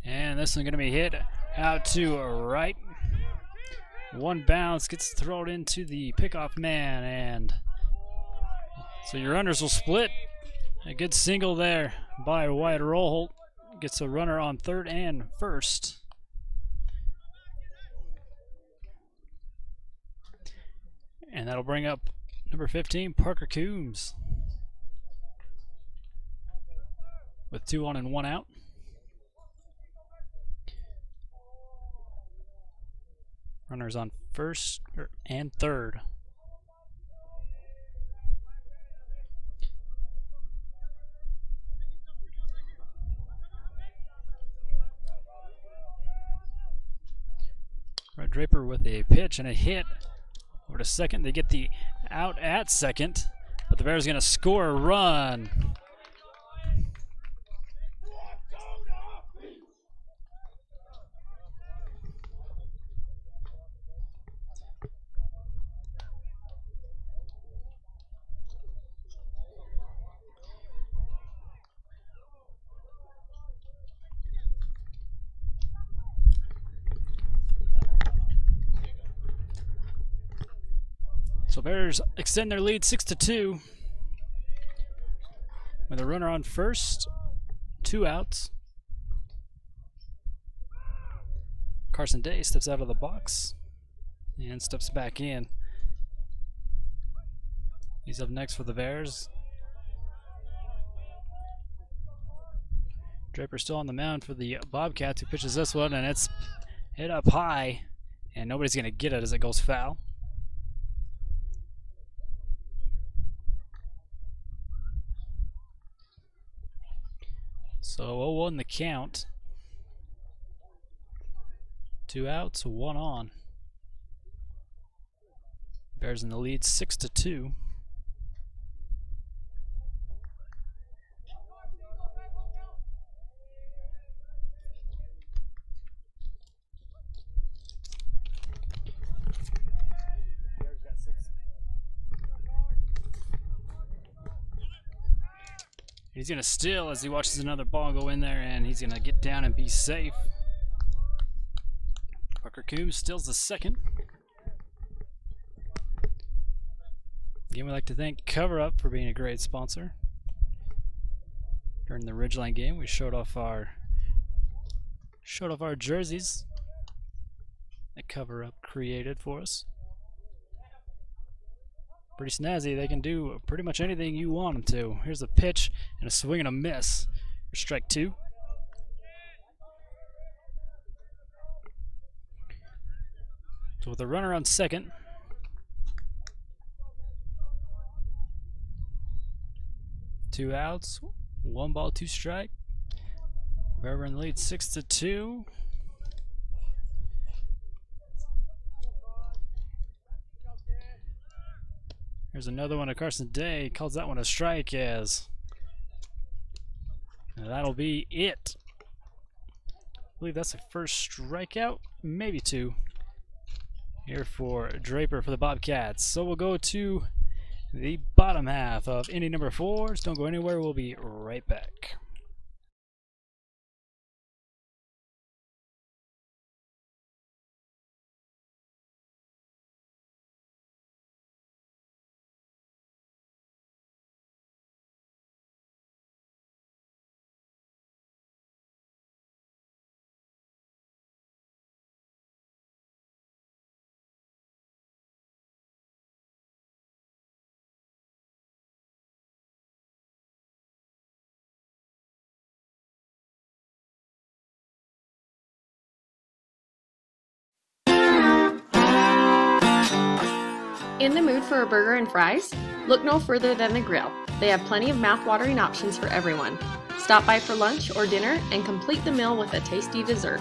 A: And this one's going to be hit out to right. One bounce gets thrown into the pickoff man, and so your runners will split. A good single there by Wyatt Rollholt. Gets a runner on third and first. And that'll bring up number 15, Parker Coombs. With 2 on and 1 out. Runners on first and third. Red Draper with a pitch and a hit over to second. They get the out at second, but the Bears are going to score a run. So Bears extend their lead 6-2 with a runner on first, 2 outs. Carson Day steps out of the box and steps back in. He's up next for the Bears. Draper still on the mound for the Bobcats, who pitches this one, and it's hit up high, and nobody's going to get it as it goes foul. So 0-1 the count. 2 outs, 1 on. Bears in the lead 6-2. He's going to steal as he watches another ball go in there, and he's going to get down and be safe. Parker Coombs steals the second. Again, we'd like to thank Cover Up for being a great sponsor. During the Ridgeline game, we showed off our jerseys that Cover Up created for us. Pretty snazzy. They can do pretty much anything you want them to. Here's a pitch and a swing and a miss for strike 2. So with a runner on second, 2 outs, 1 ball, 2 strike. Bear River in the lead 6-2. Here's another one of Carson Day. Calls that one a strike as. And that'll be it. I believe that's the first strikeout, maybe two, here for Draper for the Bobcats. So we'll go to the bottom half of inning number 4. Don't go anywhere. We'll be right back.
B: In the mood for a burger and fries? Look no further than the Grill. They have plenty of mouth-watering options for everyone. Stop by for lunch or dinner and complete the meal with a tasty dessert.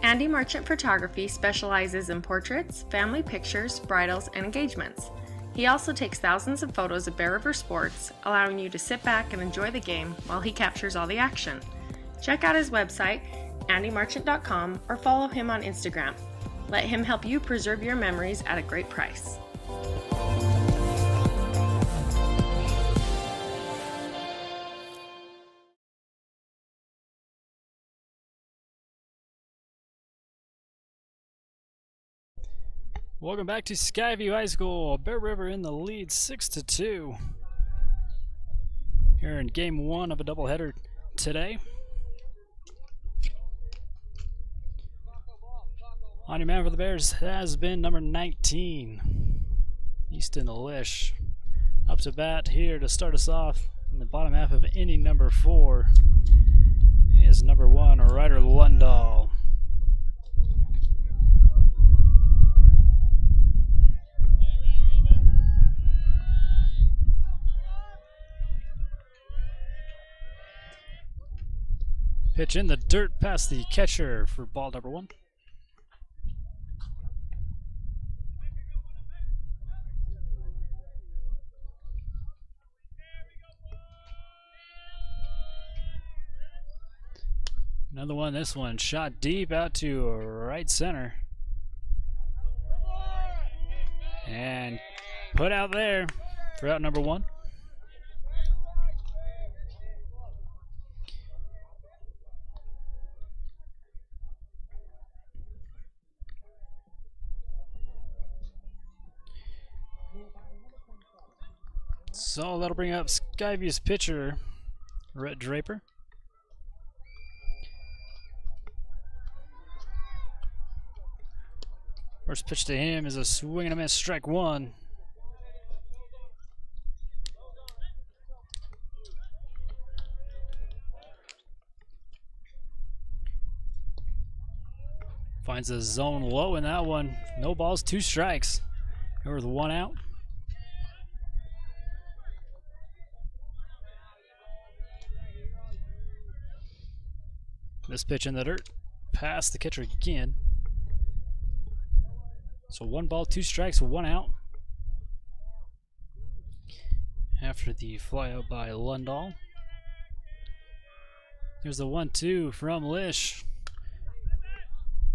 B: Andy Merchant Photography specializes in portraits, family pictures, bridals, and engagements. He also takes thousands of photos of Bear River sports, allowing you to sit back and enjoy the game while he captures all the action. Check out his website, andymerchant.com, or follow him on Instagram. Let him help you preserve your memories at a great price.
A: Welcome back to Skyview High School. Bear River in the lead 6-2. Here in game 1 of a doubleheader today. On your man for the Bears has been number 19, Easton Lish. Up to bat here to start us off in the bottom half of inning number 4 is number 1, Ryder Lundahl. Pitch in the dirt past the catcher for ball number 1. Another one, this one shot deep out to right center. And put out there for out number 1. So that'll bring up Skyview's pitcher, Rhett Draper. First pitch to him is a swing and a miss, strike 1. Finds the zone low in that one. No balls, 2 strikes. Here with 1 out. This pitch in the dirt, past the catcher again. So 1 ball, 2 strikes, 1 out. After the flyout by Lundahl. Here's the 1-2 from Lish.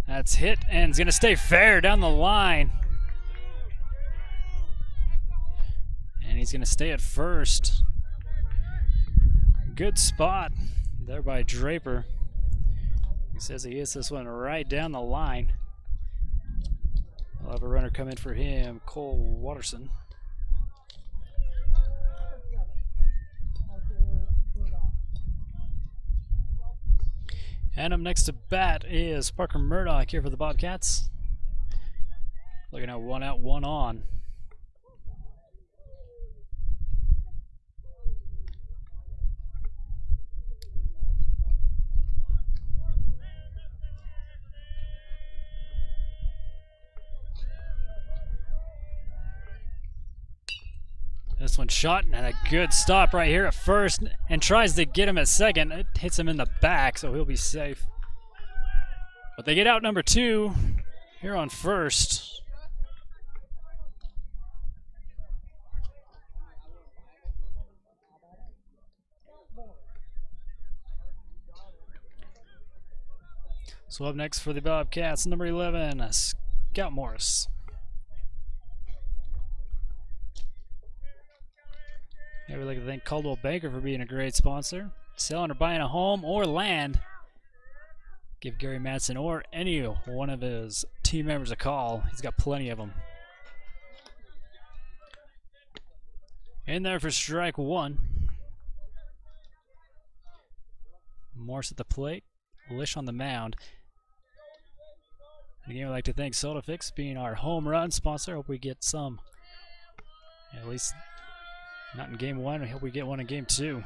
A: That's hit and it's going to stay fair down the line. And he's going to stay at first. Good spot there by Draper. He says he hits this one right down the line. We'll have a runner come in for him, Cole Watterson. And up next to bat is Parker Murdoch here for the Bobcats. Looking at 1 out, 1 on. This one shot and a good stop right here at first, and tries to get him at second. It hits him in the back, so he'll be safe. But they get out number 2 here on first. So up next for the Bobcats, number 11, Scout Morris. Yeah, we'd like to thank Caldwell Banker for being a great sponsor. Selling or buying a home or land, give Gary Madsen or any one of his team members a call. He's got plenty of them. In there for strike 1. Morse at the plate, Lish on the mound. Again, we'd like to thank SodaFix being our home run sponsor. Hope we get some, at least not in game 1. I hope we get one in game 2.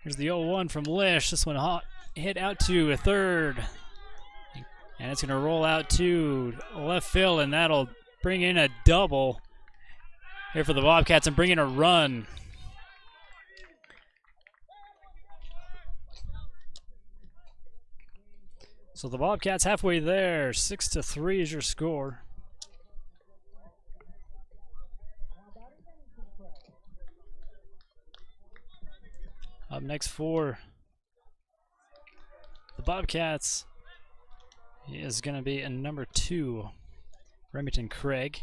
A: Here's the 0-1 from Lish. This one hot, hit out to a third. And it's going to roll out to left field, and that'll bring in a double here for the Bobcats and bring in a run. So the Bobcats halfway there. 6-3 is your score. Up next for the Bobcats is going to be in number 2, Remington Craig.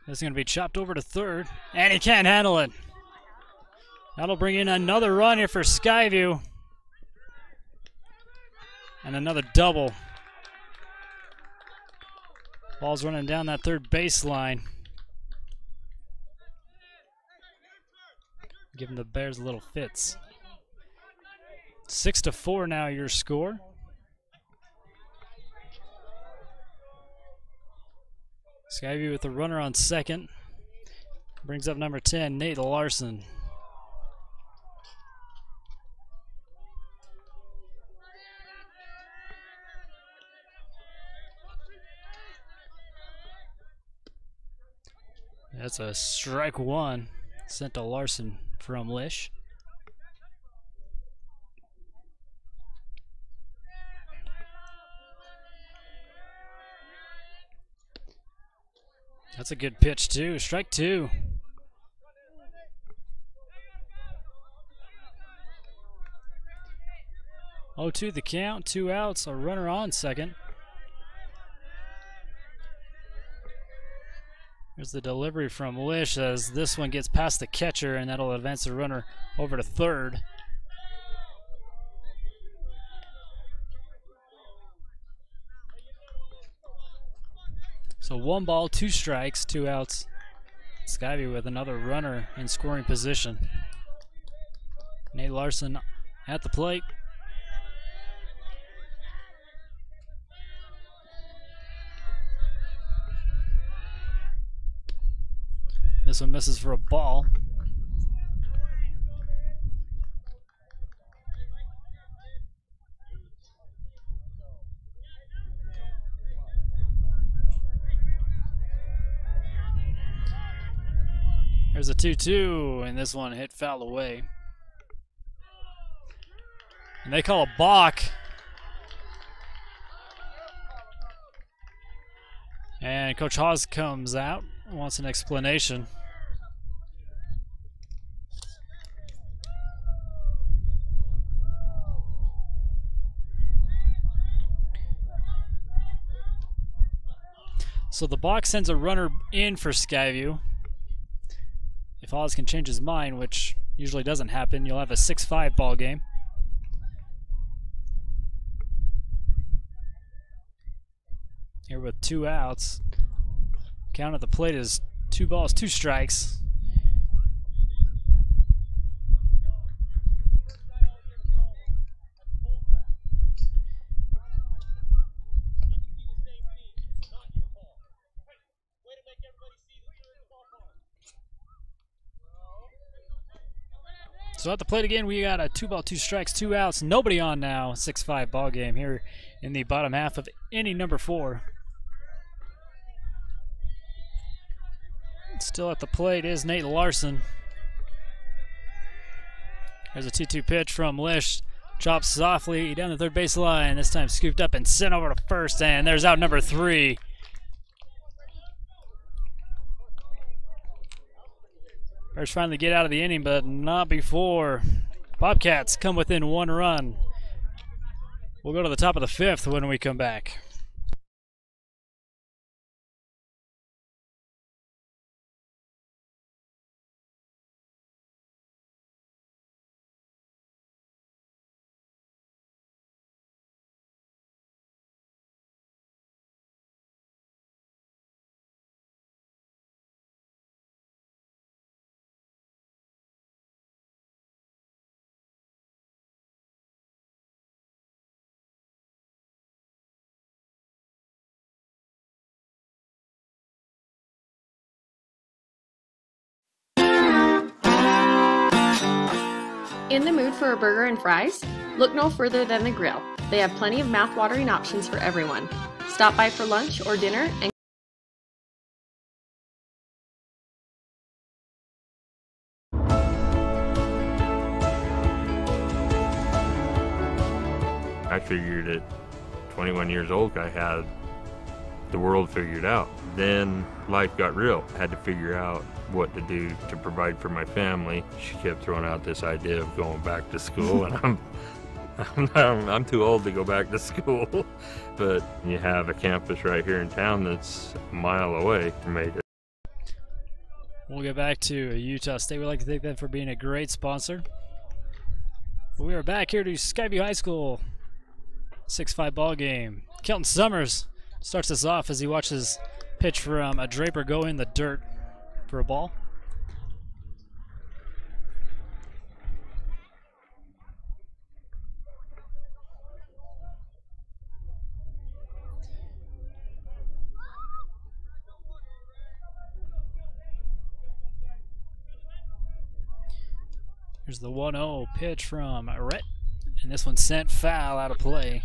A: This is going to be chopped over to third, and he can't handle it. That'll bring in another run here for Skyview. And another double. Ball's running down that third baseline. Giving the Bears a little fits. 6-4 now your score. Skyview with the runner on second. Brings up number 10, Nate Larson. That's a strike 1 sent to Larson from Lish. That's a good pitch too. Strike 2. Oh, 2 the count, 2 outs, a runner on second. Here's the delivery from Lish as this one gets past the catcher, and that'll advance the runner over to third. So 1 ball, 2 strikes, 2 outs. Skyview with another runner in scoring position. Nate Larson at the plate. This one misses for a ball. There's a 2-2, and this one hit foul away. And they call a balk. And Coach Hawes comes out and wants an explanation. So the balk sends a runner in for Skyview. If Hawes can change his mind, which usually doesn't happen, you'll have a 6-5 ball game. Here with 2 outs. Count at the plate is 2 balls, 2 strikes. So at the plate again, we got a 2-ball, 2 strikes, 2 outs, nobody on now. 6-5 ball game here in the bottom half of inning number 4. Still at the plate is Nate Larson. There's a 2-2 pitch from Lish. Chops softly down the third base line. This time scooped up and sent over to first, and there's out number 3. Bears finally get out of the inning, but not before Bobcats come within 1 run. We'll go to the top of the 5th when we come back.
B: In the mood for a burger and fries? Look no further than the Grill. They have plenty of mouth-watering options for everyone. Stop by for lunch or dinner and
D: I figured at 21 years old I had the world figured out. Then life got real. I had to figure out what to do to provide for my family. She kept throwing out this idea of going back to school, and I'm too old to go back to school. But you have a campus right here in town that's a mile away. Made it.
A: We'll get back to Utah State. We'd like to thank them for being a great sponsor. We are back here to Skyview High School. 6-5 ball game. Kelton Summers starts us off as he watches pitch from a Draper go in the dirt for a ball. Here's the 1-0 pitch from Rhett, and this one sent foul out of play.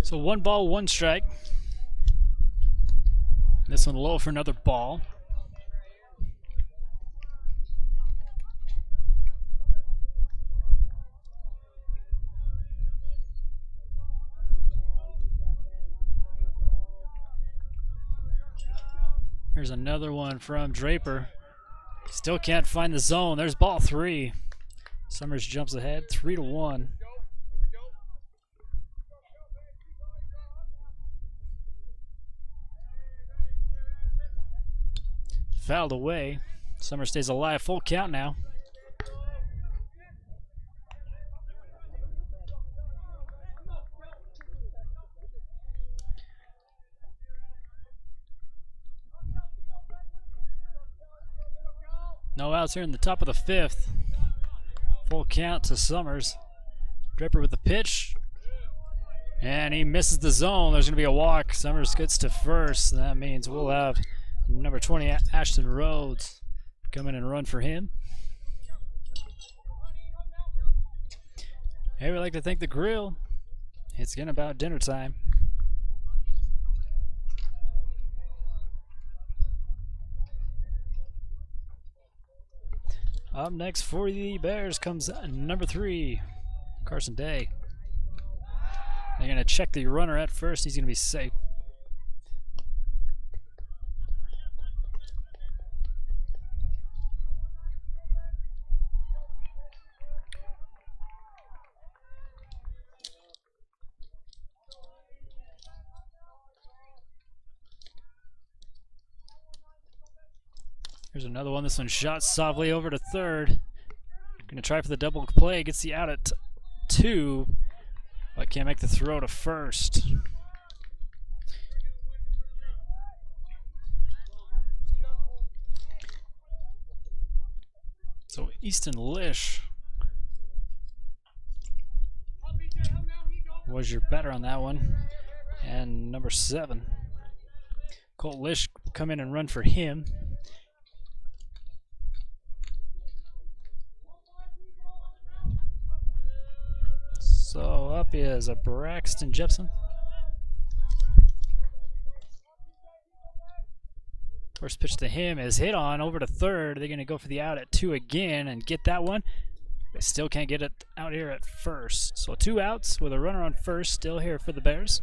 A: So 1 ball, 1 strike. This one low for another ball. Here's another one from Draper. Still can't find the zone. There's ball 3. Summers jumps ahead, 3-1. Fouled away. Summers stays alive. Full count now. No outs here in the top of the 5th. Full count to Summers. Draper with the pitch. And he misses the zone. There's going to be a walk. Summers gets to first. That means we'll have number 20, Ashton Rhodes, come in and run for him. Hey, we'd like to thank the Grill. It's getting about dinner time. Up next for the Bears comes number 3, Carson Day. They're going to check the runner at first. He's going to be safe. Here's another one. This one shot softly over to third. Going to try for the double play. Gets the out at 2, but can't make the throw to first. So Easton Lish was your better on that one. And number 7. Colt Lish come in and run for him. So up is a Braxton Jepson. First pitch to him is hit on over to third. They're going to go for the out at 2 again and get that one. They still can't get it out here at first. So 2 outs with a runner on first still here for the Bears.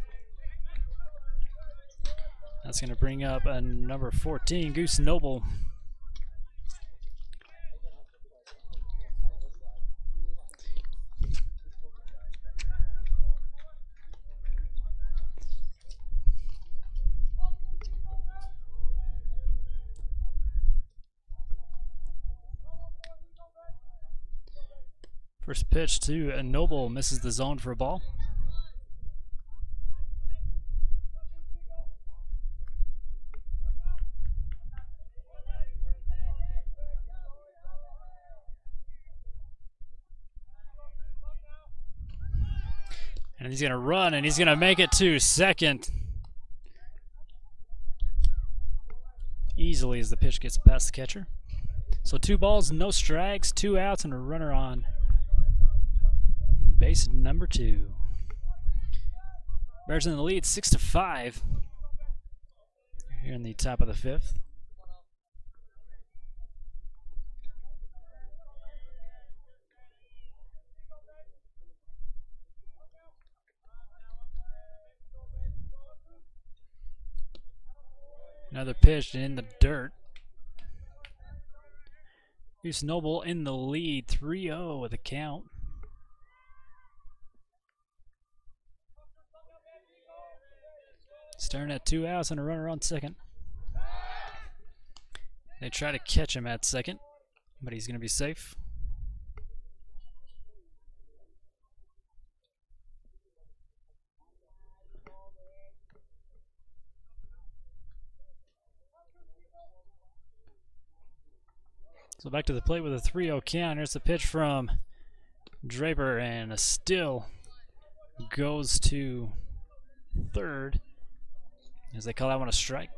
A: That's going to bring up a number 14, Goose Noble. First pitch to a Noble, misses the zone for a ball. And he's going to run, and he's going to make it to second. Easily as the pitch gets past the catcher. So 2 balls, no strikes, 2 outs, and a runner on base number 2. Bears in the lead 6-5 here in the top of the 5th. Another pitch in the dirt. Goose Noble in the lead, 3-0 with a count. Staring at 2 outs and a runner on second. They try to catch him at second, but he's going to be safe. So back to the plate with a 3-0 count. Here's the pitch from Draper, and a still goes to third as they call that one a strike.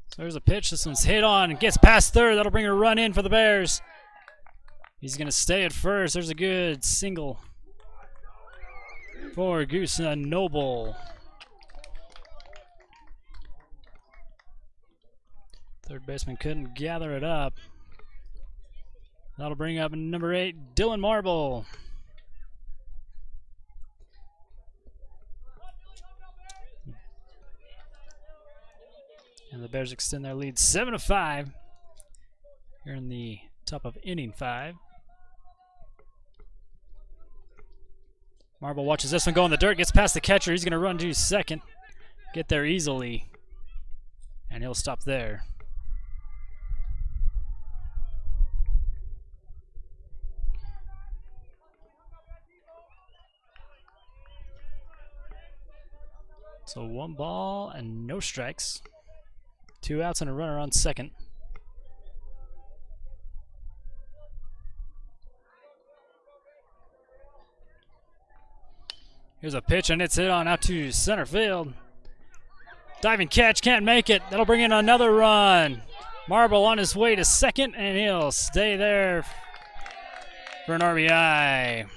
A: So there's a pitch. This one's hit on and gets past third. That'll bring a run in for the Bears. He's going to stay at first. There's a good single for Goose Noble. Third baseman couldn't gather it up. That'll bring up number 8, Dylan Marble. And the Bears extend their lead 7-5 here in the top of inning 5. Marble watches this one go in the dirt, gets past the catcher. He's going to run to second, get there easily, and he'll stop there. So 1 ball and no strikes. 2 outs and a runner on second. Here's a pitch, and it's hit on out to center field. Diving catch, can't make it. That'll bring in another run. Marble on his way to second, and he'll stay there for an RBI.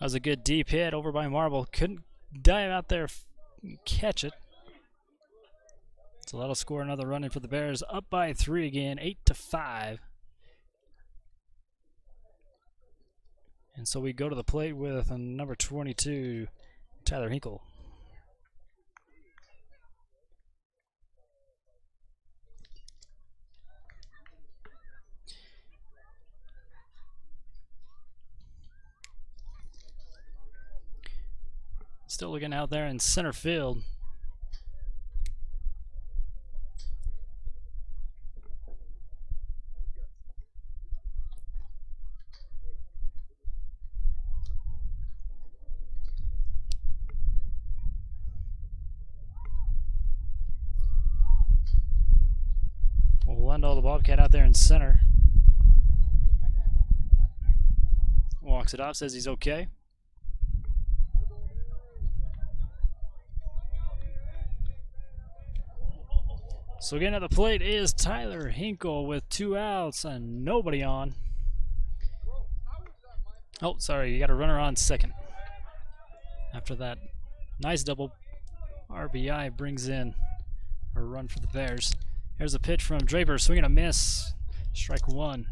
A: That was a good deep hit over by Marble. Couldn't dive out there and catch it. So that'll score another run in for the Bears. Up by 3 again, 8-5. And so we go to the plate with number 22, Tyler Hinkle. Still looking out there in center field. Bobcat out there in center. Walks it off, says he's okay. So getting at the plate is Tyler Hinkle with 2 outs and nobody on. Oh, sorry, you got a runner on second. After that nice double, RBI brings in a run for the Bears. Here's a pitch from Draper, swing and a miss. Strike 1.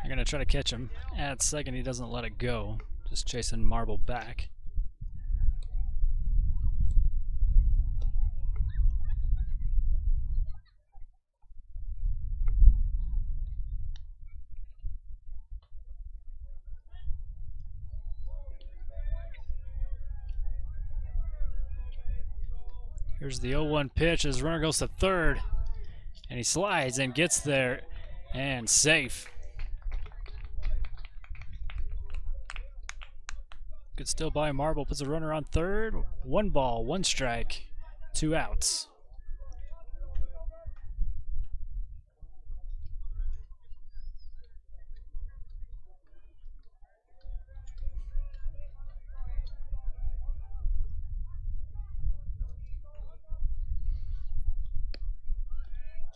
A: They're going to try to catch him at second. He doesn't let it go. Just chasing Marble back. Here's the 0-1 pitch as runner goes to third. And he slides and gets there and safe. Good still by Marble, puts a runner on third. 1 ball, 1 strike, 2 outs.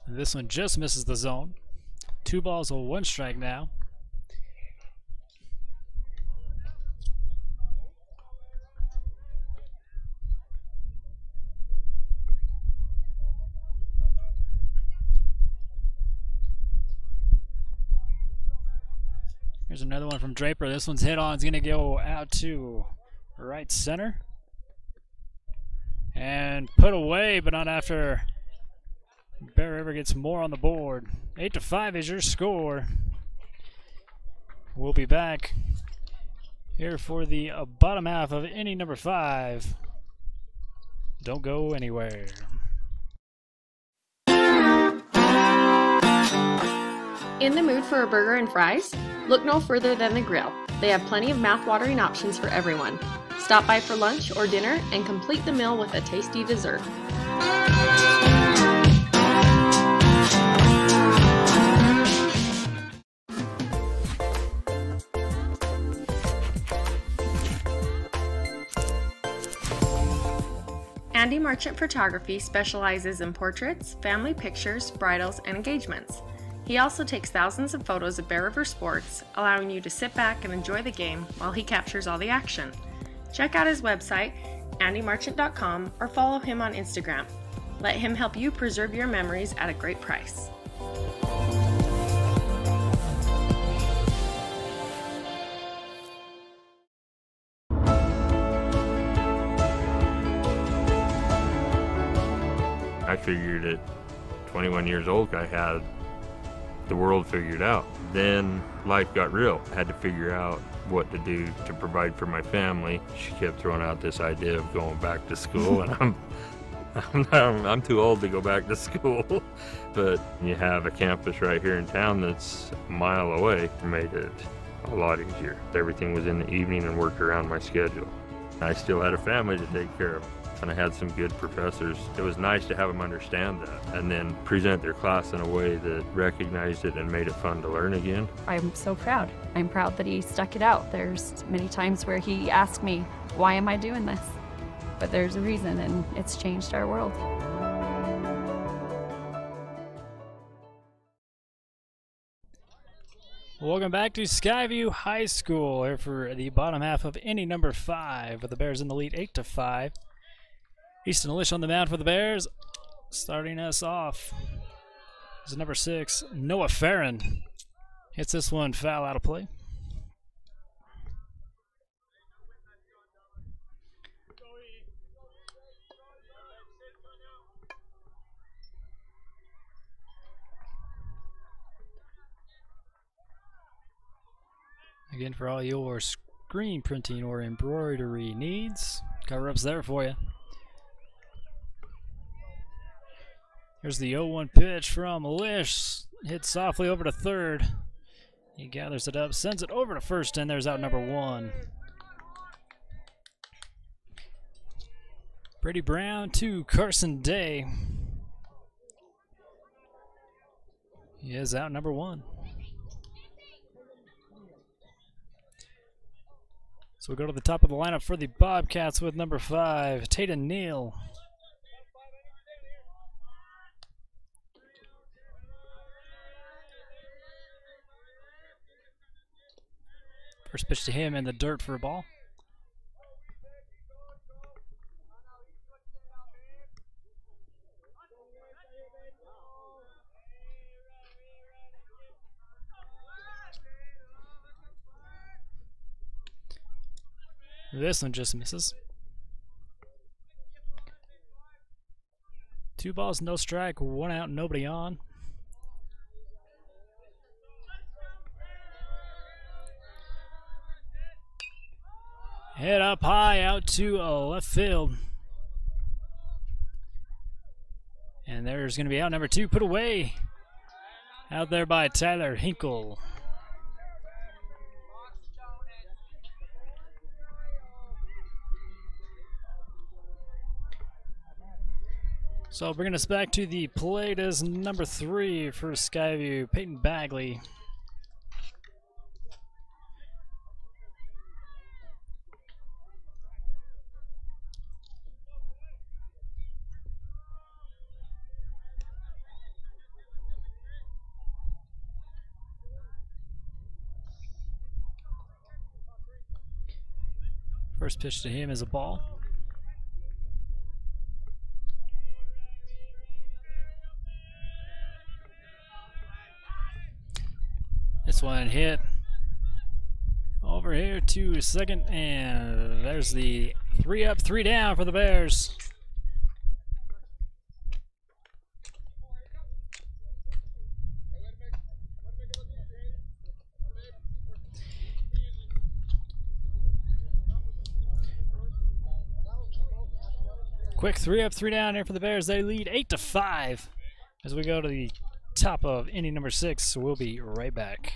A: And this one just misses the zone. 2 balls, 1 strike now. Here's another one from Draper. This one's hit on. It's going to go out to right center. And put away, but not after Bear River gets more on the board. 8-5 is your score. We'll be back here for the bottom half of inning number 5. Don't go anywhere.
B: In the mood for a burger and fries? Look no further than the Grill. They have plenty of mouth-watering options for everyone. Stop by for lunch or dinner and complete the meal with a tasty dessert. Andy Merchant Photography specializes in portraits, family pictures, bridals, and engagements. He also takes thousands of photos of Bear River sports, allowing you to sit back and enjoy the game while he captures all the action. Check out his website, andymarchant.com, or follow him on Instagram. Let him help you preserve your memories at a great price.
D: I figured at 21 years old I had the world figured out. Then life got real. I had to figure out what to do to provide for my family. She kept throwing out this idea of going back to school, and I'm too old to go back to school. But you have a campus right here in town that's a mile away. It made it a lot easier. Everything was in the evening and worked around my schedule. I still had a family to take care of, and I had some good professors. It was nice to have them understand that and then present their class in a way that recognized it and made it fun to learn again.
E: I'm so proud. I'm proud that he stuck it out. There's many times where he asked me, why am I doing this? But there's a reason, and it's changed our world.
A: Welcome back to Skyview High School here for the bottom half of inning number 5 with the Bears in the lead 8-5. Easton Lish on the mound for the Bears. Starting us off is number 6, Noah Farron. Hits this one foul out of play. Again, for all your screen printing or embroidery needs, cover-up's there for you. Here's the 0-1 pitch from Lish. Hit softly over to third. He gathers it up, sends it over to first, and there's out number 1. Brady Brown to Carson Day. He is out number 1. So we go to the top of the lineup for the Bobcats with number 5, Tatum Neal. First pitch to him in the dirt for a ball. This one just misses. 2 balls, no strike, 1 out, nobody on. Head up high out to left field. And there's going to be out number 2, put away. Out there by Tyler Hinkle. So bringing us back to the plate is number 3 for Skyview, Peyton Bagley. First pitch to him is a ball. This one hit over here to second, and there's the 3 up, 3 down for the Bears. Quick 3 up, 3 down here for the Bears. They lead 8-5 as we go to the top of inning number 6. So we'll be right back.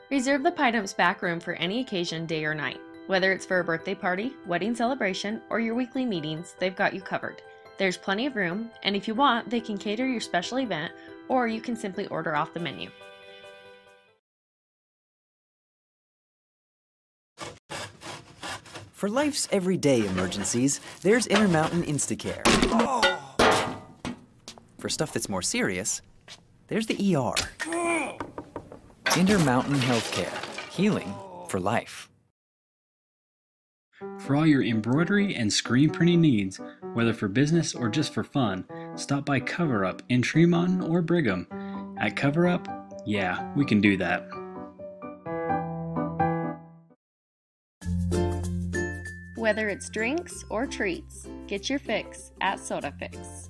B: Reserve the Pineap's back room for any occasion, day or night. Whether it's for a birthday party, wedding celebration, or your weekly meetings, they've got you covered. There's plenty of room, and if you want, they can cater your special event, or you can simply order off the menu.
G: For life's everyday emergencies, there's Intermountain Instacare. For stuff that's more serious, there's the ER. Intermountain Healthcare. Healing for life.
F: For all your embroidery and screen printing needs, whether for business or just for fun, stop by Cover Up in Tremont or Brigham. At Cover Up, yeah, we can do that.
B: Whether it's drinks or treats, get your fix at Soda Fix.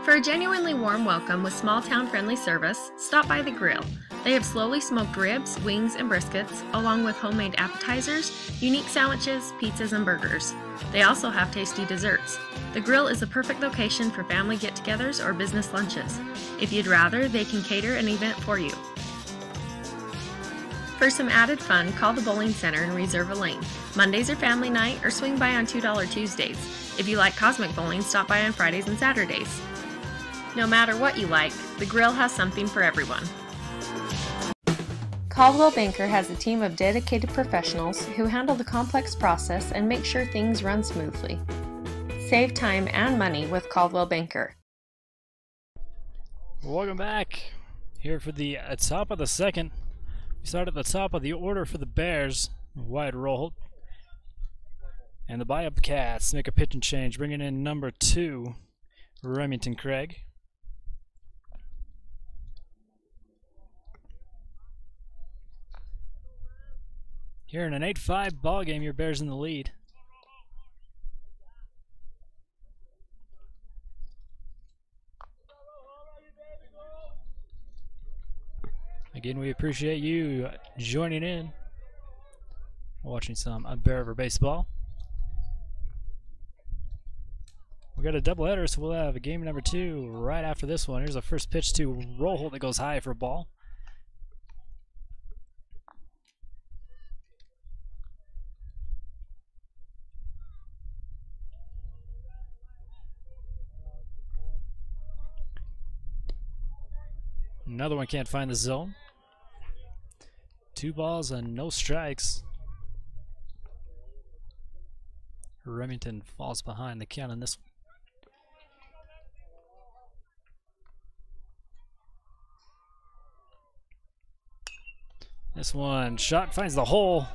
B: For a genuinely warm welcome with small town friendly service, stop by the grill. They have slowly smoked ribs, wings, and briskets, along with homemade appetizers, unique sandwiches, pizzas, and burgers. They also have tasty desserts. The grill is a perfect location for family get-togethers or business lunches. If you'd rather, they can cater an event for you. For some added fun, call the bowling center and reserve a lane. Mondays are family night, or swing by on $2 Tuesdays. If you like cosmic bowling, stop by on Fridays and Saturdays. No matter what you like, the grill has something for everyone. Caldwell Banker has a team of dedicated professionals who handle the complex process and make sure things run smoothly. Save time and money with Caldwell Banker.
A: Welcome back here for the top of the second. We start at the top of the order for the Bears. Wide roll. And the Bobcats make a pitch and change, bringing in number 2, Remington Craig. Here in an 8-5 ball game, your Bears in the lead. Again, we appreciate you joining in. Watching some Bear River baseball. We got a doubleheader, so we'll have a game number 2 right after this one. Here's a first pitch to Rollholt that goes high for a ball. Another one can't find the zone. 2 balls and no strikes. Remington falls behind the count on this one. This one shot finds the hole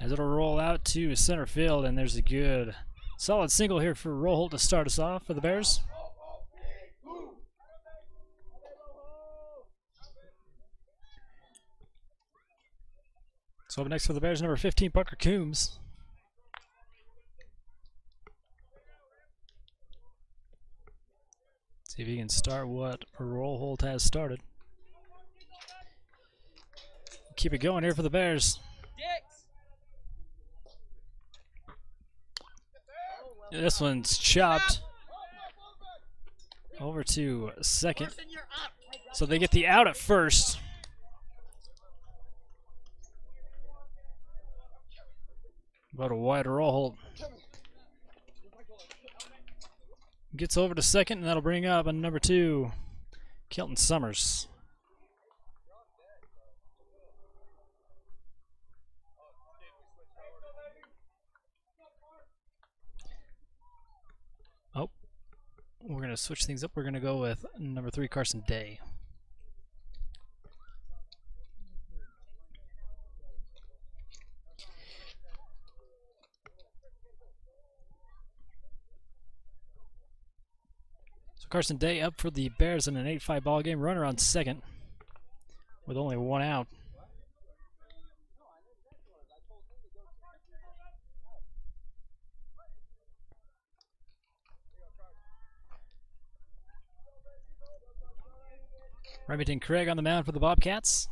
A: as it'll roll out to center field, and there's a good solid single here for Rollholt to start us off for the Bears. So up next for the Bears, number 15, Parker Coombs. See if he can start what Rollholt has started. Keep it going here for the Bears. This one's chopped over to second. So they get the out at first. About a wide Rollholt. Gets over to second, and that'll bring up a number 2, Kelton Summers. Oh, we're going to switch things up. We're going to go with number 3, Carson Day. Carson Day up for the Bears in an 8-5 ball game. Runner on second with only 1 out. Remington Craig on the mound for the Bobcats.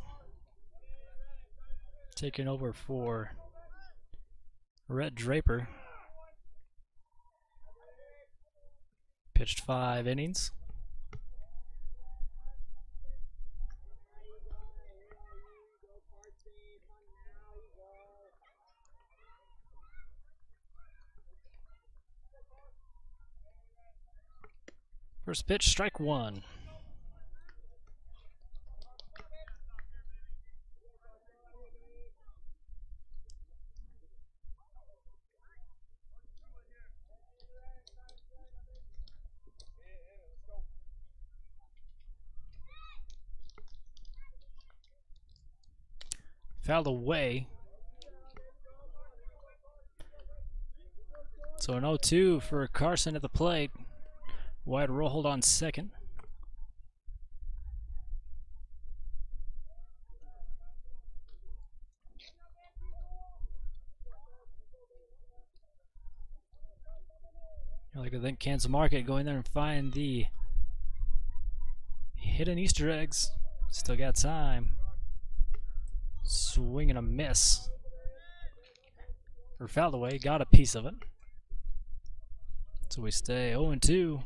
A: Taking over for Rhett Draper. Pitched 5 innings. First pitch, strike 1. Fouled away. So an 0-2 for Carson at the plate. Wide Rollholt on second. I like to think Kansas Market going there and find the hidden Easter eggs. Still got time. Swing and a miss. Or fouled away, got a piece of it. So we stay 0-2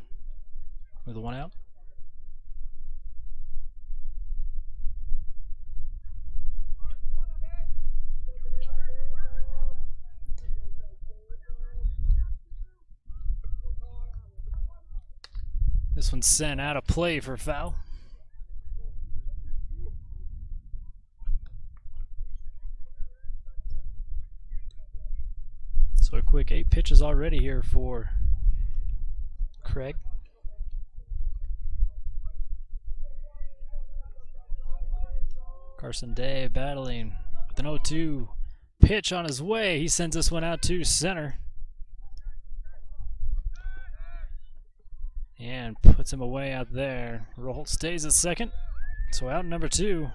A: with 1 out. This one's sent out of play for foul. So a quick 8 pitches already here for Craig. Carson Day battling with an 0-2 pitch on his way. He sends this one out to center. And puts him away out there. Rollholt stays at second. So out number 2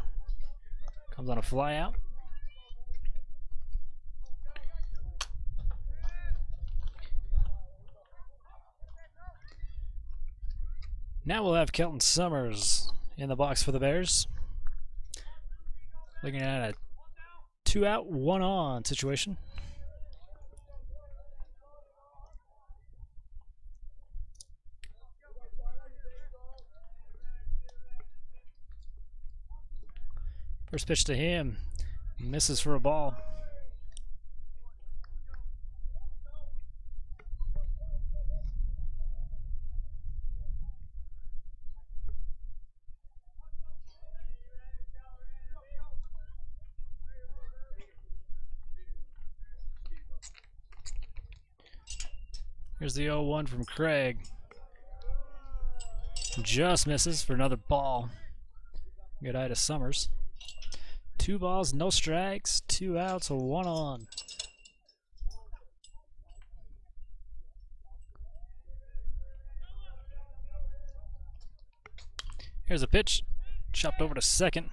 A: comes on a fly out. Now we'll have Kelton Summers in the box for the Bears. Looking at a 2 out, 1 on situation. First pitch to him, misses for a ball. Here's the 0-1 from Craig. Just misses for another ball. Good eye to Summers. 2 balls, no strikes, 2 outs, 1 on. Here's a pitch, chopped over to second.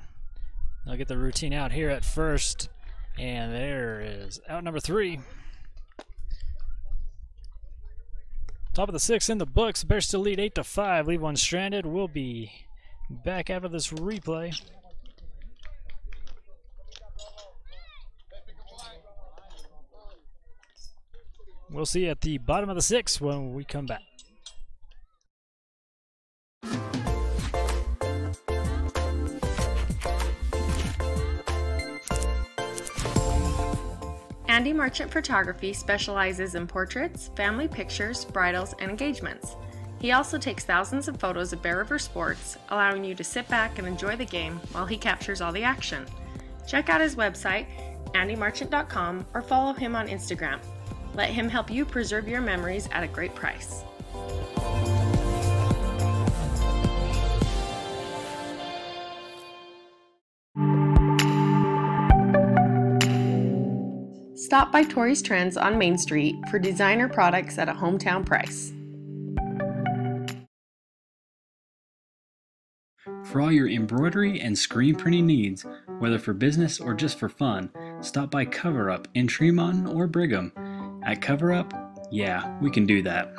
A: They'll get the routine out here at first, and there is out number 3. Top of the 6th in the books. Bears still lead 8-5. Leave one stranded. We'll be back after this replay. We'll see you at the bottom of the 6th when we come back.
B: Andy Merchant Photography specializes in portraits, family pictures, bridals, and engagements. He also takes thousands of photos of Bear River sports, allowing you to sit back and enjoy the game while he captures all the action. Check out his website, andymerchant.com, or follow him on Instagram. Let him help you preserve your memories at a great price. Stop by Tori's Trends on Main Street for designer products at a hometown price.
F: For all your embroidery and screen printing needs, whether for business or just for fun, stop by Cover Up in Tremont or Brigham. At Cover Up, yeah, we can do that.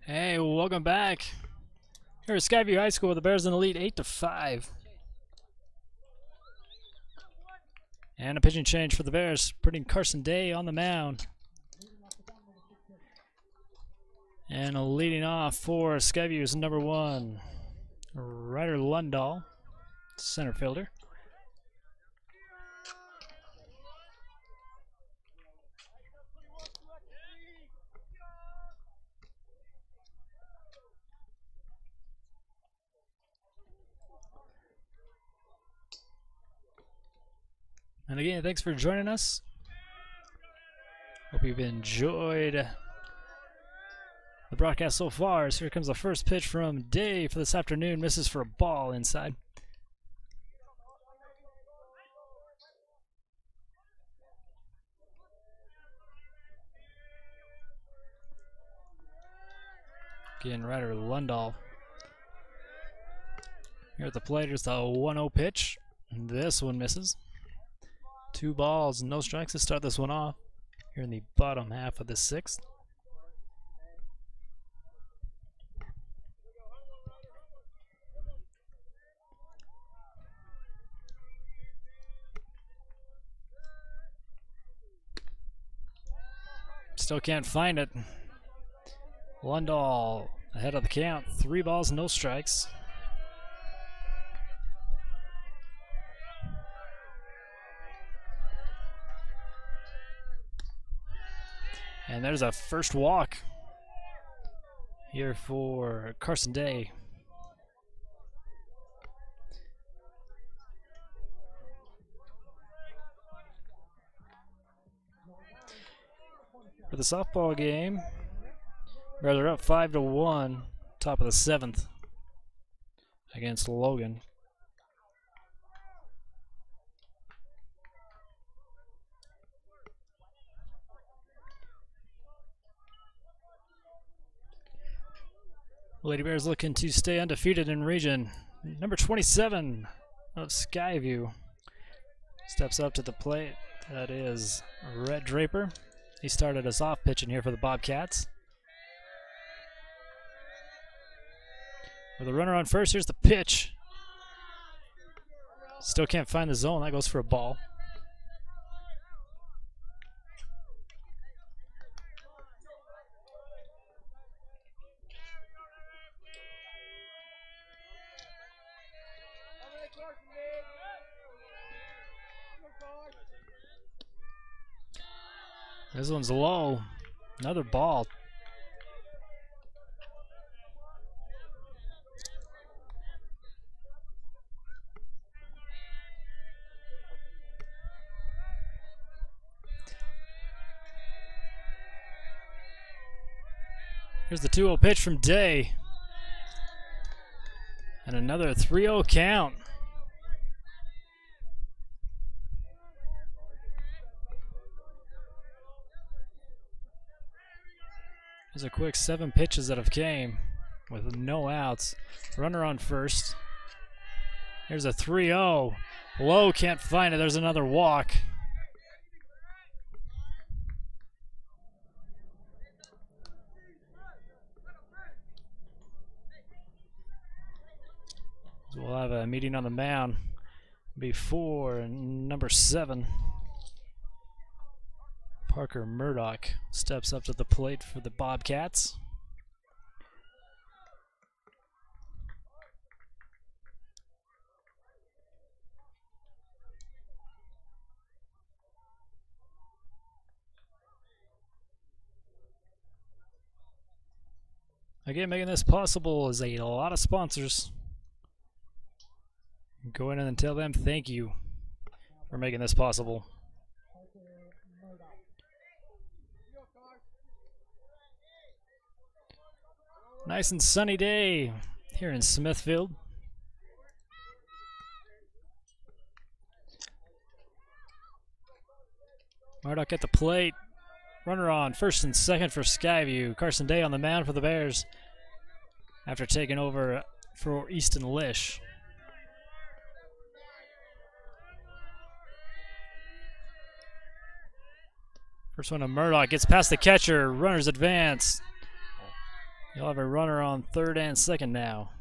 A: Hey, welcome back. Here at Skyview High School, the Bears in the lead 8-5. And a pitching change for the Bears, putting Carson Day on the mound. And leading off for Skyview is number 1, Ryder Lundahl, center fielder. And again, thanks for joining us. Hope you've enjoyed the broadcast so far. As here comes the first pitch from Day for this afternoon. Misses for a ball inside. Again, Ryder Lundahl. Here at the plate, here's the 1-0 pitch. This one misses. 2 balls, no strikes to start this one off. Here in the bottom half of the 6th. Still can't find it. Lundahl ahead of the count. 3 balls, no strikes. And there's a first walk here for Carson Day. For the softball game. Bears are up 5-1, top of the 7th against Logan. Lady Bears looking to stay undefeated in region. Number 27 of Skyview steps up to the plate. That is Rhett Draper. He started us off pitching here for the Bobcats. With a runner on first, here's the pitch. Still can't find the zone. That goes for a ball. This one's low. Another ball. Here's the 2-0 pitch from Day. And another 3-0 count. There's a quick 7 pitches that have came with no outs. Runner on first. Here's a 3-0. Low, can't find it. There's another walk. So we'll have a meeting on the mound before number 7. Parker Murdoch steps up to the plate for the Bobcats. Again, making this possible is a lot of sponsors. Go in and tell them thank you for making this possible. Nice and sunny day here in Smithfield. Murdoch at the plate. Runner on first and second for Skyview. Carson Day on the mound for the Bears after taking over for Easton Lish. First one to Murdoch, gets past the catcher, runners advance. You'll have a runner on third and second now.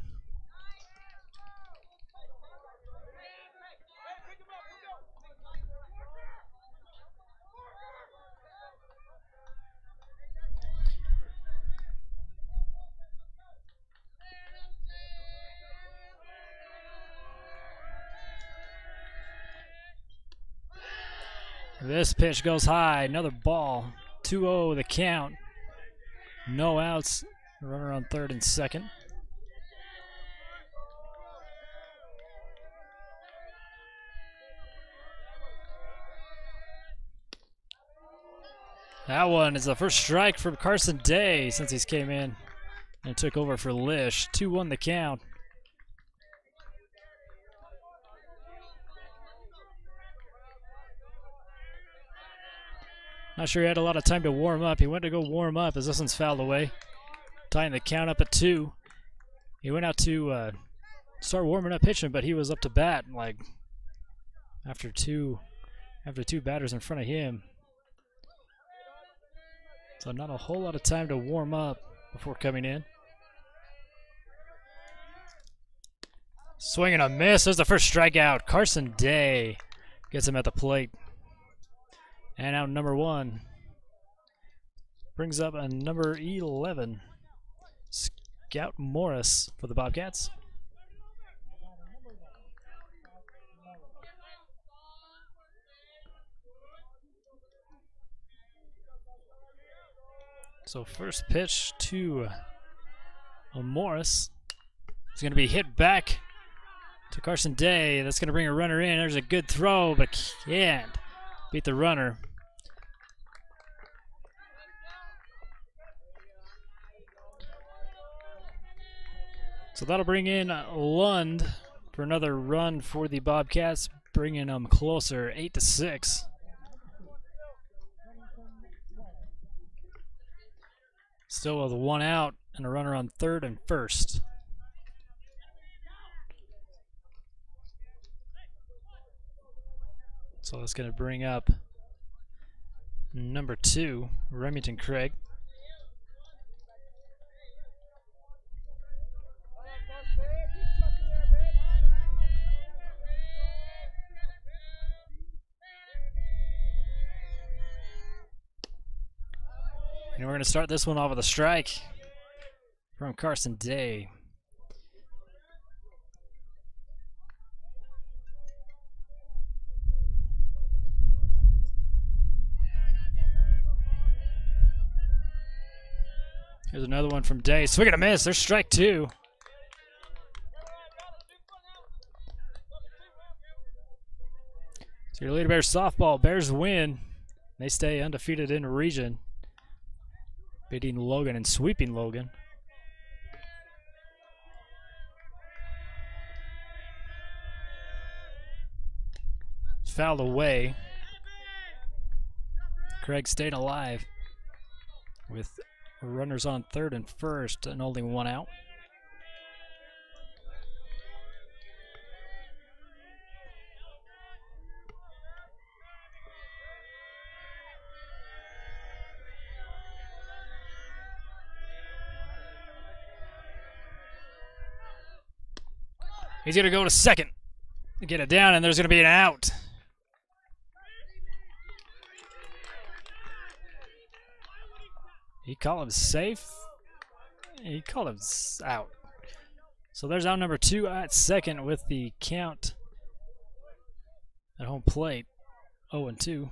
A: This pitch goes high, another ball. 2-0 the count. No outs. Runner on third and second. That one is the first strike from Carson Day since he's came in and took over for Lish. 2-1 the count. Not sure he had a lot of time to warm up. He went to go warm up as this one's fouled away, tying the count up at 2. He went out to start warming up pitching, but he was up to bat like after two batters in front of him. So not a whole lot of time to warm up before coming in. Swing and a miss. There's the first strikeout. Carson Day gets him at the plate. And out number 1. Brings up a number 11. Scout Morris for the Bobcats. So first pitch to Morris. It's going to be hit back to Carson Day. That's going to bring a runner in. There's a good throw, but can't beat the runner. So that'll bring in Lund for another run for the Bobcats, bringing them closer, 8-6. Still with one out and a runner on third and first. So that's going to bring up number 2, Remington Craig. And we're going to start this one off with a strike from Carson Day. Here's another one from Day. Swing and a miss. There's strike 2. So your Lady Bears softball. Bears win. They stay undefeated in region, beating Logan and sweeping Logan. Fouled away. Craig stayed alive with runners on third and first and only one out. He's going to go to second to get it down, and there's going to be an out. He called him safe. He called him out. So there's out number 2 at second with the count at home plate, 0-2.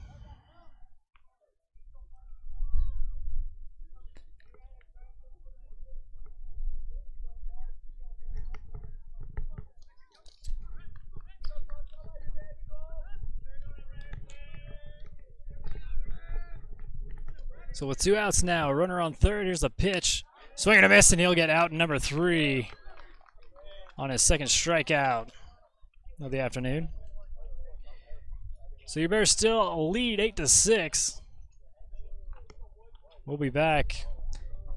A: So with 2 outs now, runner on third, here's a pitch. Swing and a miss, and he'll get out number 3 on his second strikeout of the afternoon. So your Bears still lead 8-6. We'll be back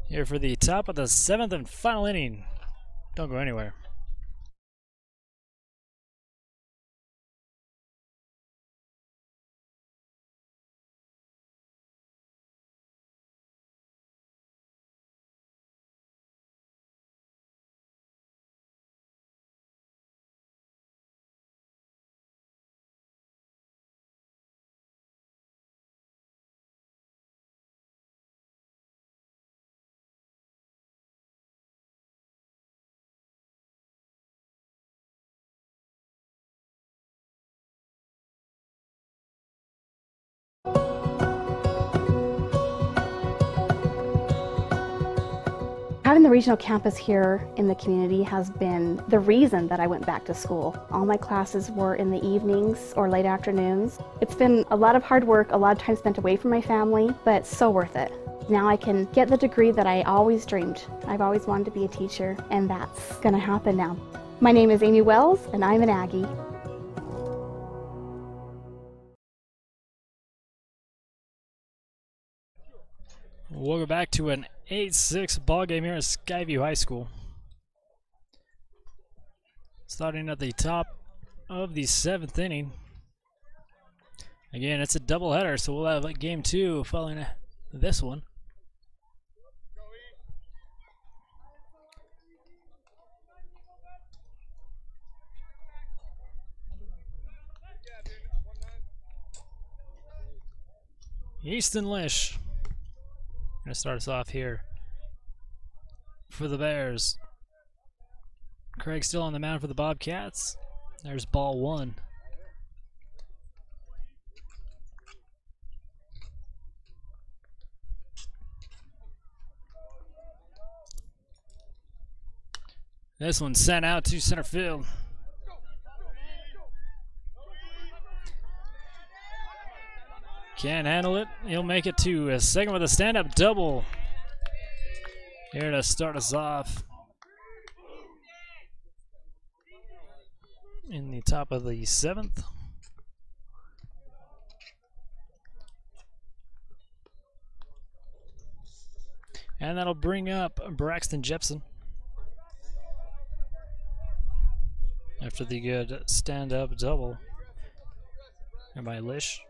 A: here for the top of the 7th and final inning. Don't go anywhere.
C: Having the regional campus here in the community has been the reason that I went back to school. All my classes were in the evenings or late afternoons. It's been a lot of hard work, a lot of time spent away from my family, but so worth it. Now I can get the degree that I always dreamed. I've always wanted to be a teacher, and that's going to happen now. My name is Amy Wells, and I'm an Aggie.
A: We'll go back to an 8-6 ball game here at Skyview High School. Starting at the top of the 7th inning. Again, it's a doubleheader, so we'll have game 2 following this one. Easton Lish going to start us off here for the Bears. Craig still on the mound for the Bobcats. There's ball 1. This one's sent out to center field. Can't handle it. He'll make it to a second with a stand-up double. Here to start us off. in the top of the 7th. And that'll bring up Braxton Jepson after the good stand-up double by Lish.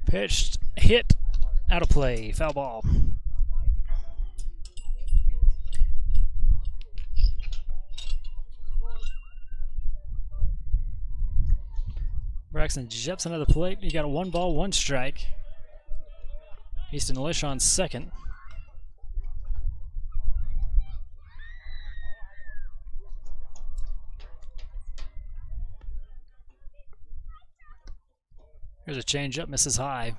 A: Pitched, hit, out of play, foul ball. Braxton Jepson at the plate. You got a 1 ball, 1 strike. Easton Lish on second. Here's a changeup, misses high.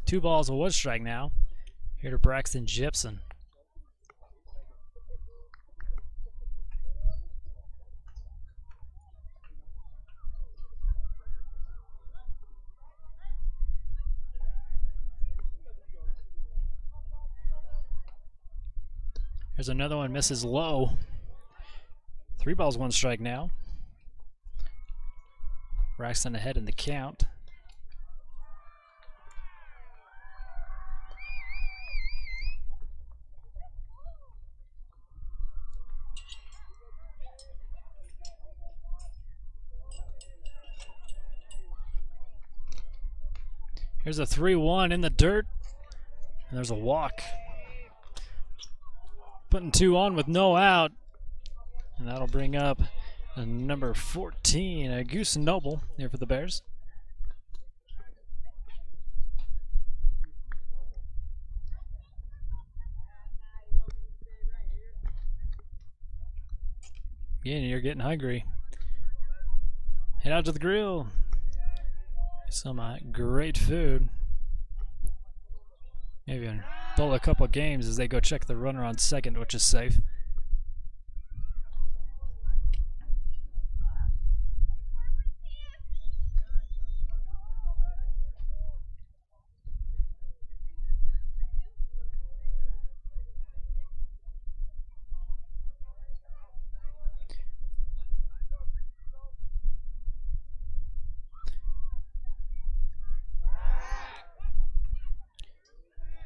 A: 2 balls, 1 strike now. Here to Braxton Jepson. Here's another one, misses low. 3 balls, 1 strike now. Braxton ahead in the count. Here's a 3-1 in the dirt, and there's a walk. Putting 2 on with no out, and that'll bring up number 14, Goose Noble, here for the Bears. Yeah, you're getting hungry. Head out to the grill. Some great food. Maybe bowl a couple games as they go check the runner on second, which is safe.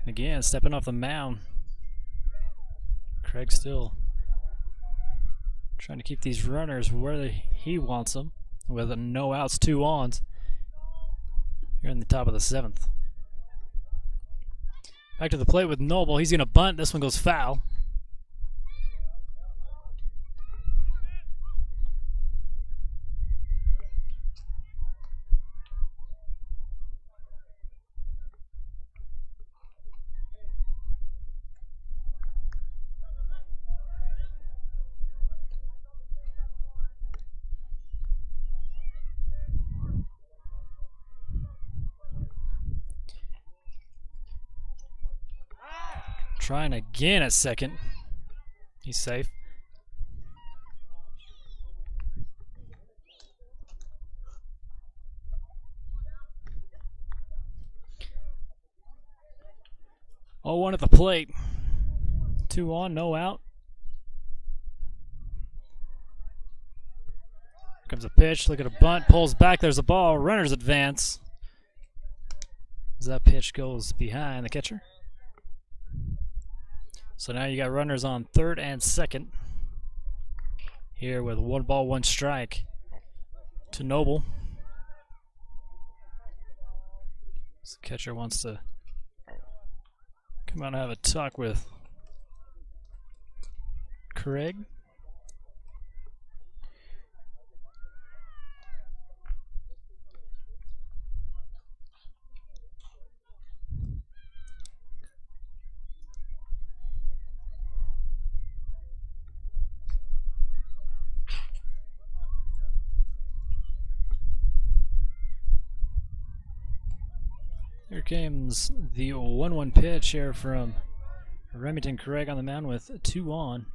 A: Again, stepping off the mound. Craig still trying to keep these runners where he wants them, with no outs, 2 ons. Here in the top of the 7th. Back to the plate with Noble. He's going to bunt. This one goes foul. Trying again at second. He's safe. Oh, 1 at the plate. 2 on, no out. Here comes a pitch. Look at a bunt. Pulls back. There's a ball. Runners advance. As that pitch goes behind the catcher. So now you got runners on third and second. Here with 1 ball, 1 strike to Noble. So the catcher wants to come out and have a talk with Craig. comes the 1-1 pitch here from Remington Craig on the mound with 2 on.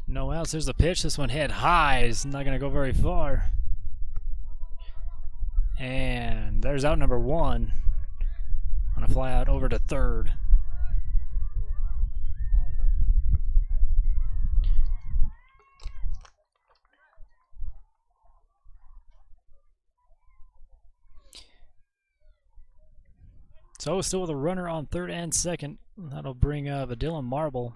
A: No outs. There's the pitch. This one hit high. It's not going to go very far. And there's out number 1 on a fly out over to third. So still with a runner on third and second. That'll bring up a Dylan Marble.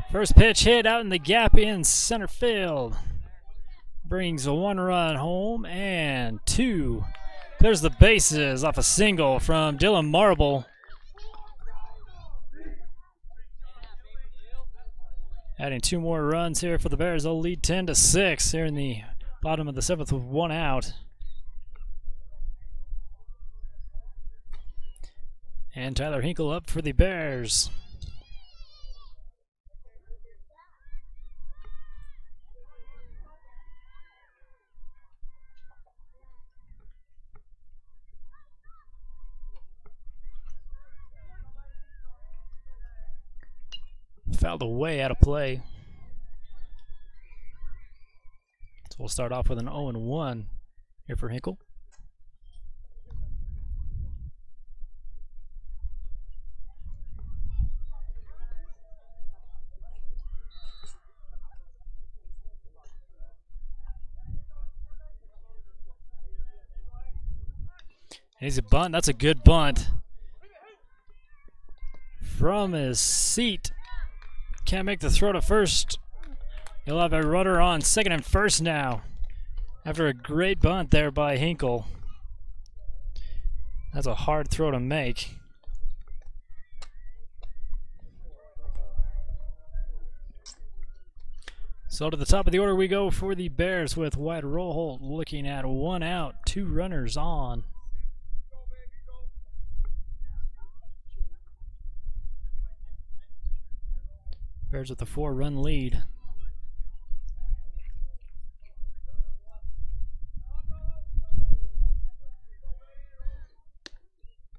A: First pitch hit out in the gap in center field. Brings a 1 run home and 2. Clears the bases off a single from Dylan Marble. Adding 2 more runs here for the Bears. They'll lead 10-6 here in the bottom of the 7th with 1 out. And Tyler Hinkle up for the Bears. Fouled away, out of play. So we'll start off with an 0-1 here for Hinkle. He's a bunt. That's a good bunt. From his seat. Can't make the throw to first. He'll have a runner on second and first now. After a great bunt there by Hinkle. That's a hard throw to make. So to the top of the order we go for the Bears with Wyatt Roholt looking at 1 out, 2 runners on. Bears with a 4-run lead.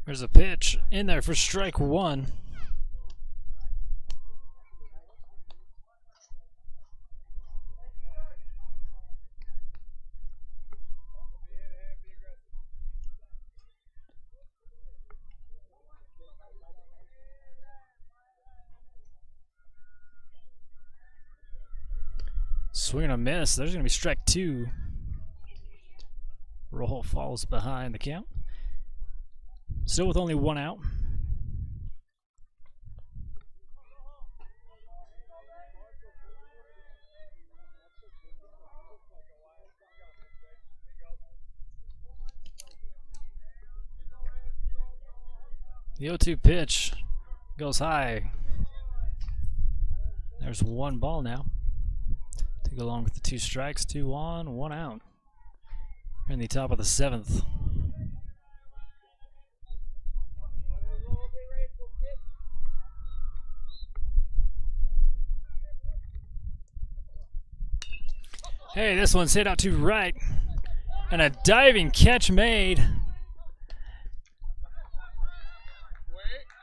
A: There's a pitch in there for strike 1. Swing and a miss. There's going to be strike 2. Roll falls behind the count. Still with only 1 out. The 0-2 pitch goes high. There's 1 ball now. To go along with the 2 strikes, 2 on, 1 out. We're in the top of the 7th. Hey, this one's hit out to right. And a diving catch made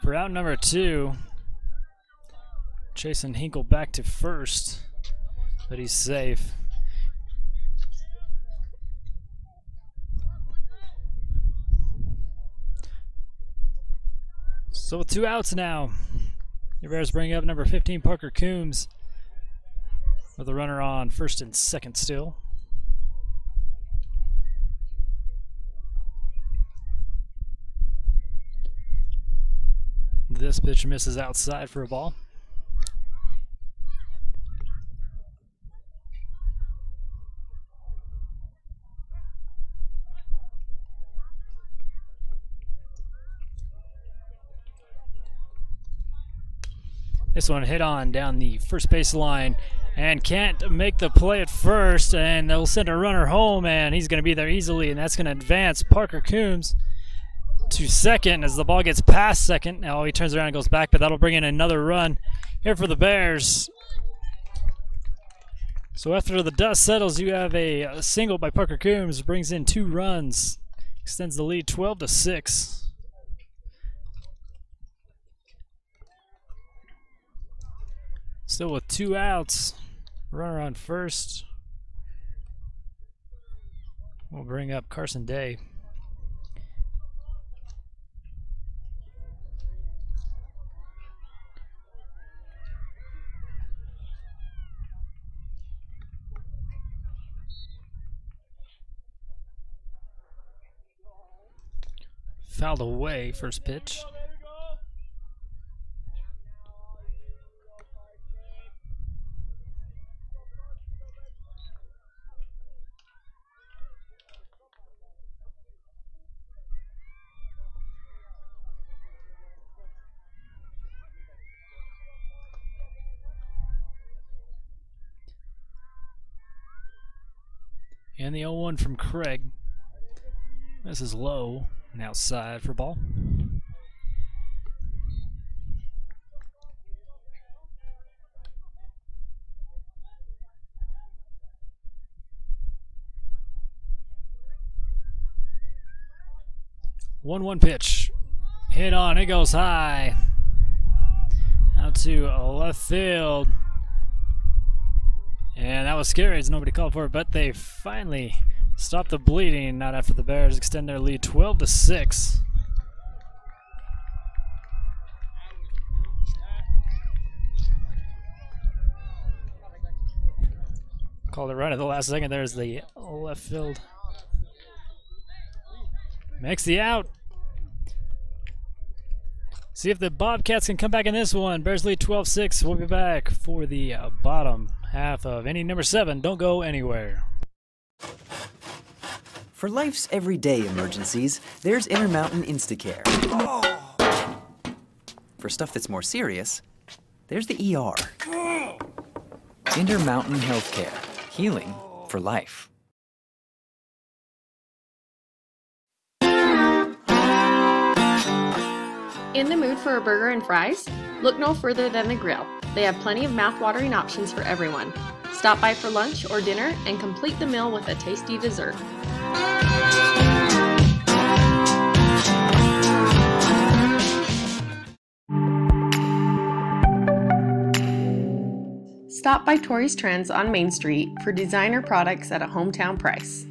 A: for out number 2. Chasing Hinkle back to first. But he's safe. So with 2 outs now, the Bears bring up number 15, Parker Coombs, with a runner on first and second still. This pitch misses outside for a ball. This one hit on down the first base line and can't make the play at first, and they'll send a runner home, and he's going to be there easily, and that's going to advance Parker Coombs to second as the ball gets past second. Now he turns around and goes back, but that'll bring in another run here for the Bears. So after the dust settles, you have a single by Parker Coombs, brings in 2 runs, extends the lead 12-6. Still with 2 outs, runner on first. We'll bring up Carson Day. Fouled away, first pitch. And the 0-1 from Craig. This is low and outside for ball. One pitch. Hit on, it goes high. Out to left field. And that was scary as nobody called for it, but they finally stopped the bleeding, not after the Bears extend their lead 12-6. Called it right at the last second. There's the left field. Makes the out. See if the Bobcats can come back in this one. Bears lead 12-6. We'll be back for the bottom half of inning number 7. Don't go anywhere.
G: For life's everyday emergencies, there's Intermountain Instacare. For stuff that's more serious, there's the ER. Intermountain Healthcare. Healing for life.
B: In the mood for a burger and fries? Look no further than the Grill. They have plenty of mouth-watering options for everyone. Stop by for lunch or dinner and complete the meal with a tasty dessert. Stop by Tori's Trends on Main Street for designer products at a hometown price.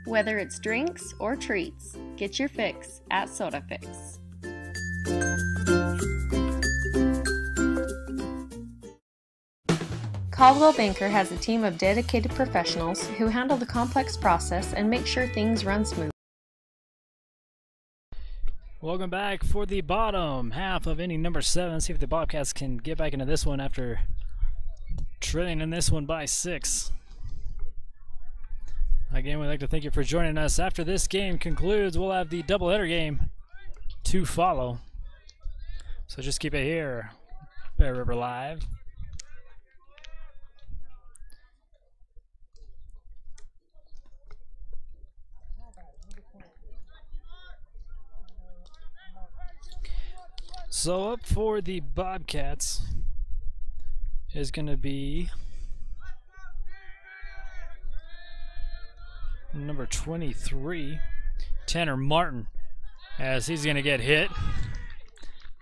B: Whether it's drinks or treats, get your fix at Soda Fix. Caldwell Banker has a team of dedicated professionals who handle the complex process and make sure things run smooth.
A: Welcome back for the bottom half of inning number 7. See if the Bobcats can get back into this one after trailing in this one by 6. Again, we'd like to thank you for joining us. After this game concludes, we'll have the doubleheader game to follow. So just keep it here, Bear River Live. So up for the Bobcats is going to be number 23, Tanner Martin, as he's going to get hit.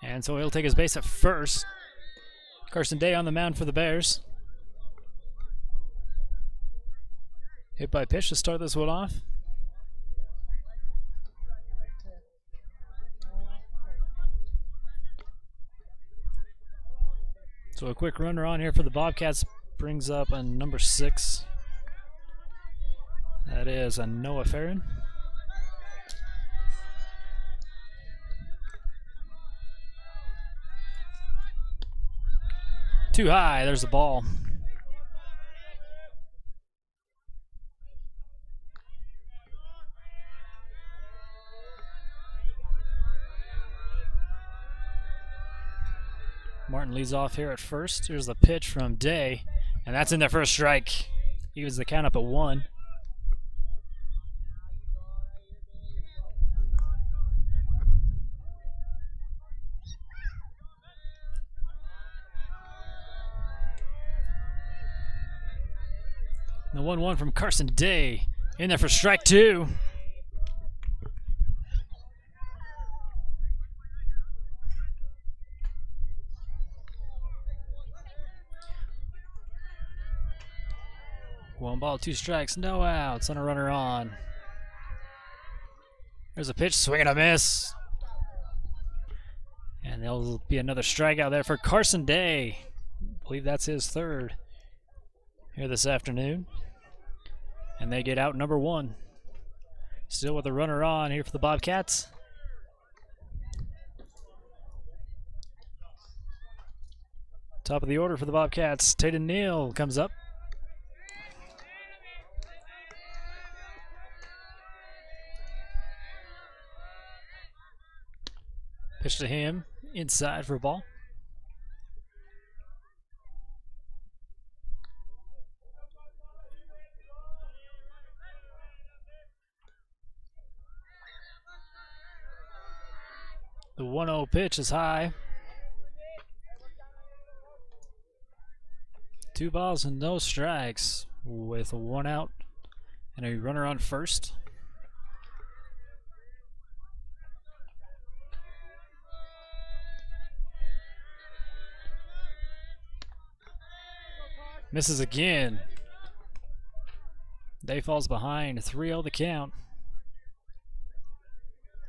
A: And so he'll take his base at first. Carson Day on the mound for the Bears. Hit by pitch to start this one off. So a quick runner on here for the Bobcats brings up a number 6. That is a Noah Farron. Too high, there's the ball. Martin leads off here at first. Here's the pitch from Day, and that's in there for a strike. Evens the count up at 1. The 1-1 from Carson Day. In there for strike 2. One ball, 2 strikes, no outs, and a runner on. There's a pitch, swing and a miss. And there'll be another strikeout there for Carson Day. I believe that's his 3rd here this afternoon. And they get out number 1. Still with a runner on here for the Bobcats. Top of the order for the Bobcats, Tatum Neal comes up. Pitch to him, inside for a ball. The 1-0 pitch is high. 2 balls and no strikes with 1 out and a runner on first. Misses again. Day falls behind. 3-0 the count.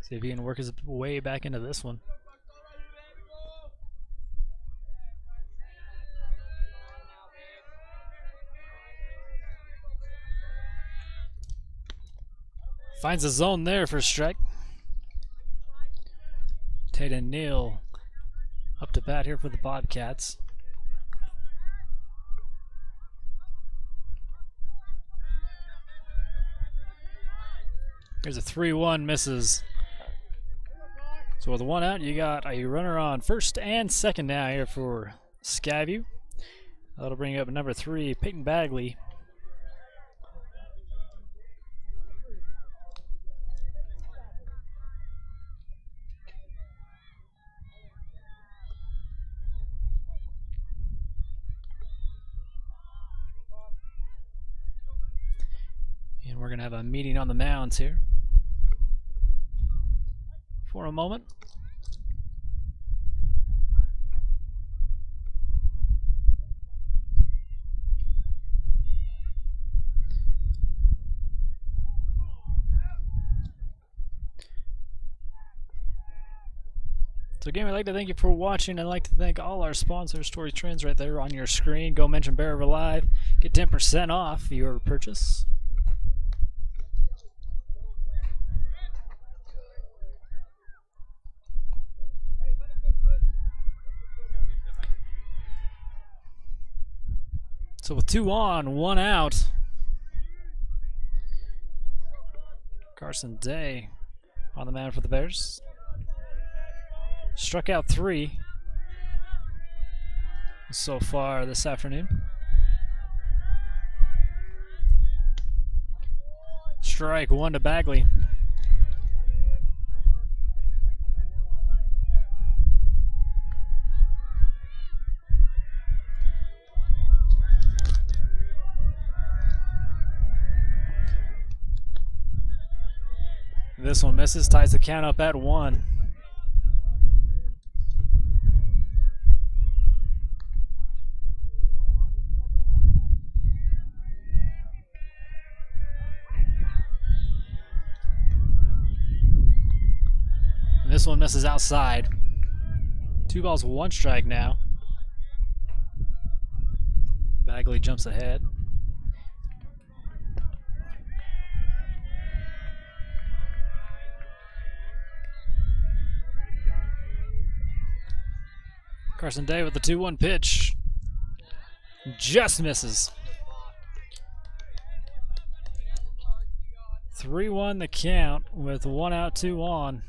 A: See if he can work his way back into this one. Finds a zone there for a strike. Tatum Neal up to bat here for the Bobcats. Here's a 3-1, misses. So with 1 out, you got a runner on first and second now here for Skyview. That'll bring up number 3, Peyton Bagley. And we're going to have a meeting on the mounds here for a moment. So again, we'd like to thank you for watching. I'd like to thank all our sponsors, Story Trends, right there on your screen. Go mention Bear River Live. Get 10% off your purchase. So with 2 on, 1 out, Carson Day on the mound for the Bears. Struck out 3 so far this afternoon. Strike 1 to Bagley. This one misses, ties the count up at 1. This one misses outside. 2 balls, 1 strike now. Bagley jumps ahead. Carson Day with the 2-1 pitch. Just misses. 3-1 the count with 1 out, 2 on.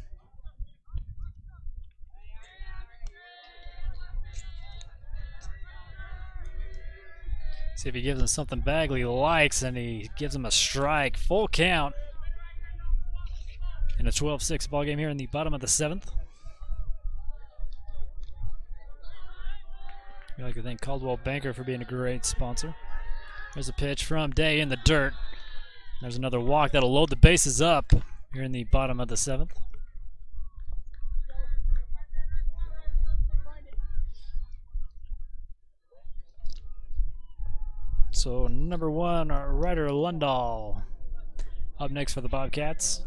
A: See if he gives him something Bagley likes, and he gives him a strike. Full count in a 12-6 ball game here in the bottom of the 7th. I'd like to thank Caldwell Banker for being a great sponsor. There's a pitch from Day in the dirt. There's another walk that'll load the bases up here in the bottom of the 7th. So number 1, Ryder Lundahl, up next for the Bobcats.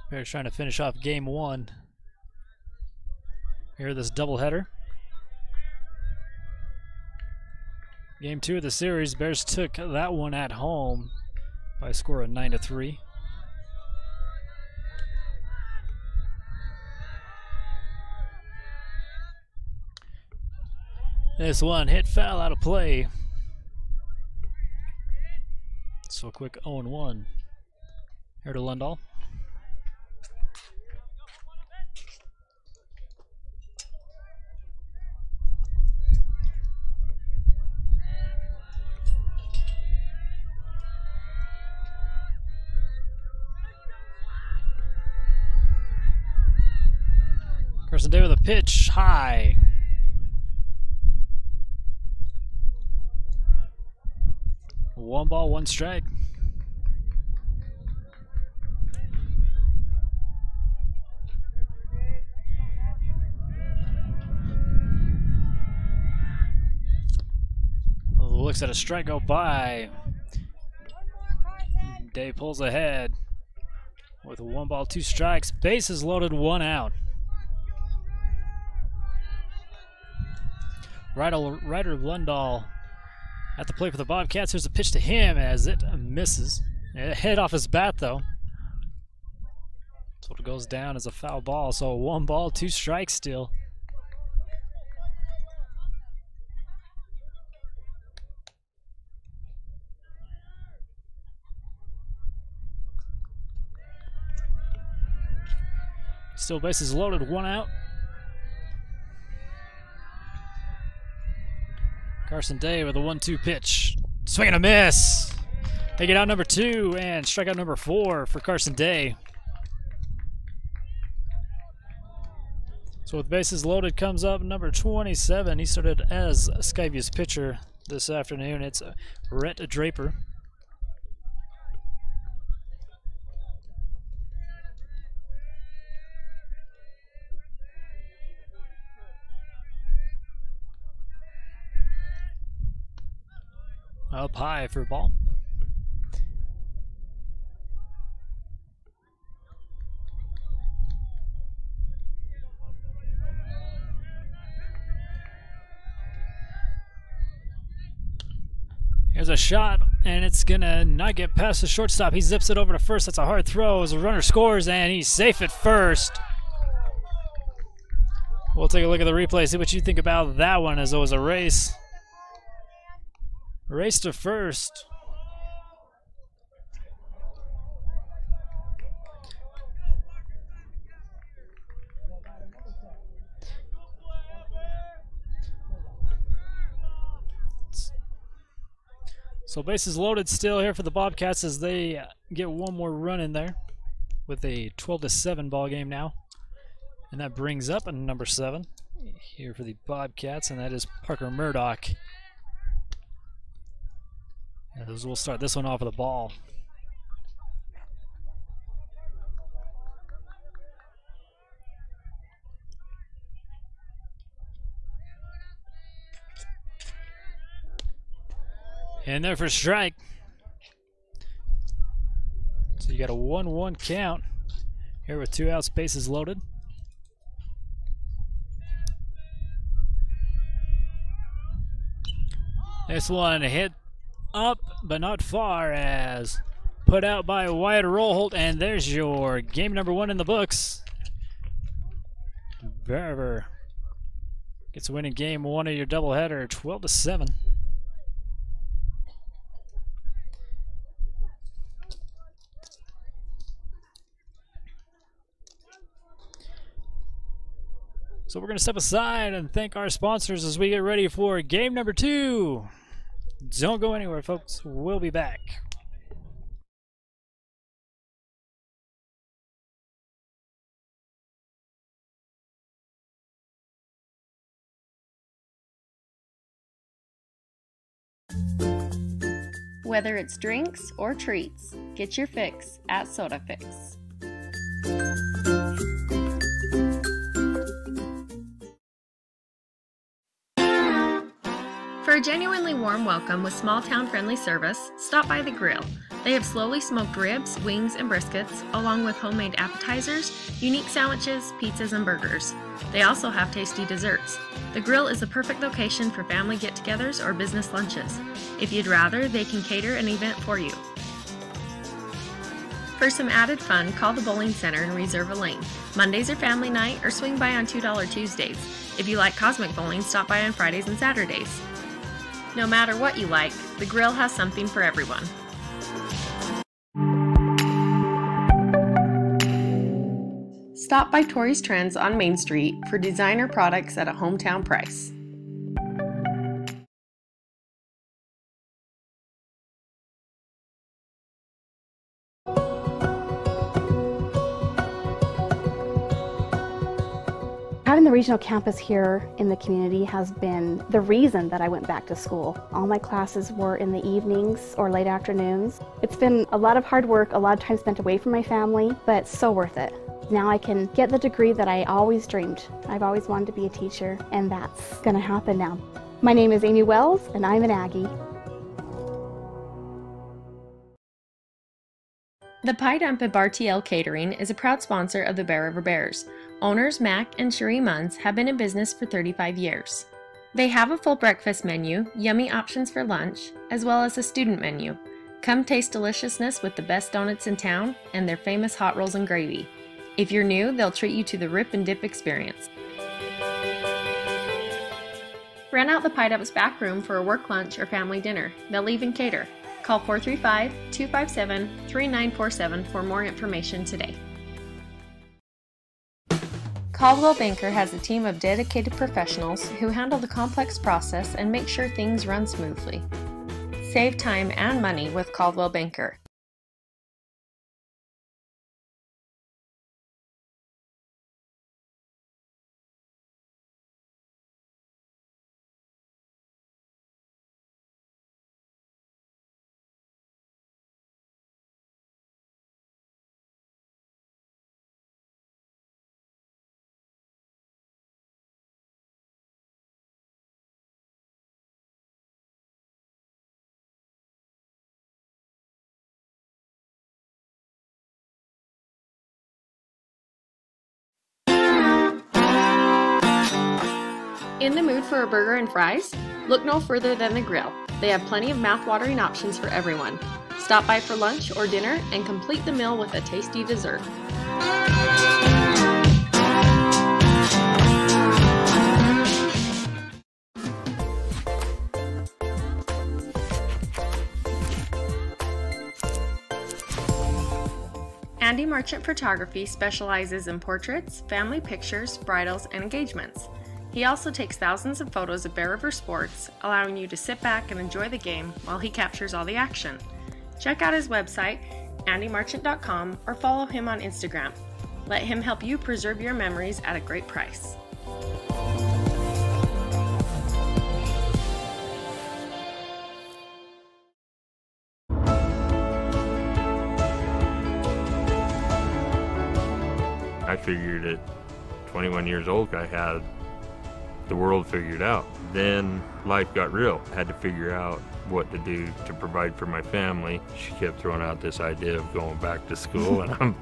A: Bears trying to finish off game 1 here, this doubleheader. Game 2 of the series, Bears took that one at home by a score of 9-3. This one hit foul out of play. So a quick 0-1 here to Lundahl. Carson Day with a pitch high. One ball, one strike. Looks at a strike go by. Day pulls ahead with 1 ball, 2 strikes. Bases loaded, 1 out. Ryder Lundahl at the plate for the Bobcats. There's a pitch to him as it misses. It hit off his bat though. So it goes down as a foul ball. So 1 ball, 2 strikes still. Still bases loaded, 1 out. Carson Day with a 1-2 pitch. Swing and a miss. They get out number 2 and strikeout number 4 for Carson Day. So with bases loaded comes up number 27. He started as Skyview's pitcher this afternoon. It's Rhett Draper. Up high for a ball. Here's a shot, and it's gonna not get past the shortstop. He zips it over to first. That's a hard throw as a runner scores, and he's safe at first. We'll take a look at the replay, see what you think about that one, as it was a race. Race to first. So bases loaded still here for the Bobcats as they get 1 more run in there with a 12-7 ball game now. And that brings up a number 7 here for the Bobcats, and that is Parker Murdoch. As we'll start this one off with a ball. And there for strike. So you got a 1-1 count here with 2 outs, bases loaded. This one hit up, but not far, as put out by Wyatt Rollholt, and there's your game number 1 in the books. Verver gets a win in game 1 of your doubleheader, 12-7. So we're going to step aside and thank our sponsors as we get ready for game number 2. Don't go anywhere, folks. We'll be back.
B: Whether it's drinks or treats, get your fix at Soda Fix. For a genuinely warm welcome with small town friendly service, stop by the grill. They have slowly smoked ribs, wings, and briskets, along with homemade appetizers, unique sandwiches, pizzas, and burgers. They also have tasty desserts. The grill is the perfect location for family get-togethers or business lunches. If you'd rather, they can cater an event for you. For some added fun, call the bowling center and reserve a lane. Mondays are family night, or swing by on $2 Tuesdays. If you like cosmic bowling, stop by on Fridays and Saturdays. No matter what you like, the grill has something for everyone. Stop by Tori's Trends on Main Street for designer products at a hometown price.
C: Having the regional campus here in the community has been the reason that I went back to school. All my classes were in the evenings or late afternoons. It's been a lot of hard work, a lot of time spent away from my family, but so worth it. Now I can get the degree that I always dreamed. I've always wanted to be a teacher, and that's going to happen now. My name is Amy Wells, and I'm an Aggie.
B: The Pie Dump at Bar TL Catering is a proud sponsor of the Bear River Bears. Owners Mac and Cherie Munns have been in business for 35 years. They have a full breakfast menu, yummy options for lunch, as well as a student menu. Come taste deliciousness with the best donuts in town and their famous hot rolls and gravy. If you're new, they'll treat you to the Rip and Dip experience. Rent out the Pie Dump's back room for a work lunch or family dinner. They'll even cater. Call 435-257-3947 for more information today. Caldwell Banker has a team of dedicated professionals who handle the complex process and make sure things run smoothly. Save time and money with Caldwell Banker. In the mood for a burger and fries? Look no further than the grill. They have plenty of mouth-watering options for everyone. Stop by for lunch or dinner and complete the meal with a tasty dessert. Andy Marchant Photography specializes in portraits, family pictures, bridals, and engagements. He also takes thousands of photos of Bear River sports, allowing you to sit back and enjoy the game while he captures all the action. Check out his website, andymarchant.com, or follow him on Instagram. Let him help you preserve your memories at a great price.
D: I figured at 21 years old I had the world figured out. Then life got real. I had to figure out what to do to provide for my family. She kept throwing out this idea of going back to school, and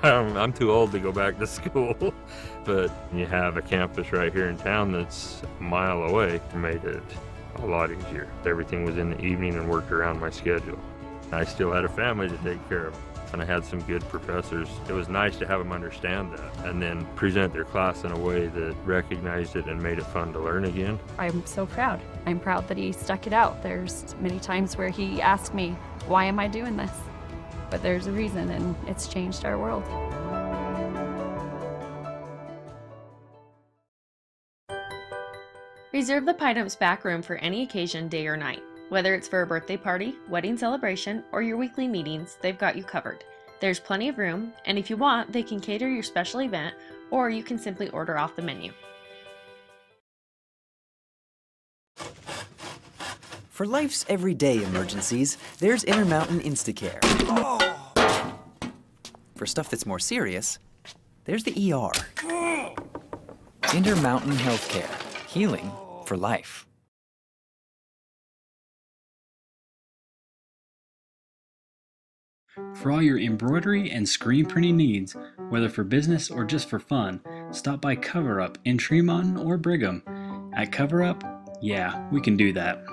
D: I'm too old to go back to school. But you have a campus right here in town that's a mile away. It made it a lot easier. Everything was in the evening and worked around my schedule. I still had a family to take care of, and I had some good professors. It was nice to have them understand that and then present their class in a way that recognized it and made it fun to learn again.
E: I'm so proud. I'm proud that he stuck it out. There's many times where he asked me, why am I doing this? But there's a reason, and it's changed our world.
B: Reserve the Pie Dump's back room for any occasion, day or night. Whether it's for a birthday party, wedding celebration, or your weekly meetings, they've got you covered. There's plenty of room, and if you want, they can cater your special event, or you can simply order off the menu.
G: For life's everyday emergencies, there's Intermountain Instacare. For stuff that's more serious, there's the ER. Intermountain Healthcare. Healing for life.
F: For all your embroidery and screen printing needs, whether for business or just for fun, stop by Cover Up in Tremont or Brigham. At Cover Up, yeah, we can do that.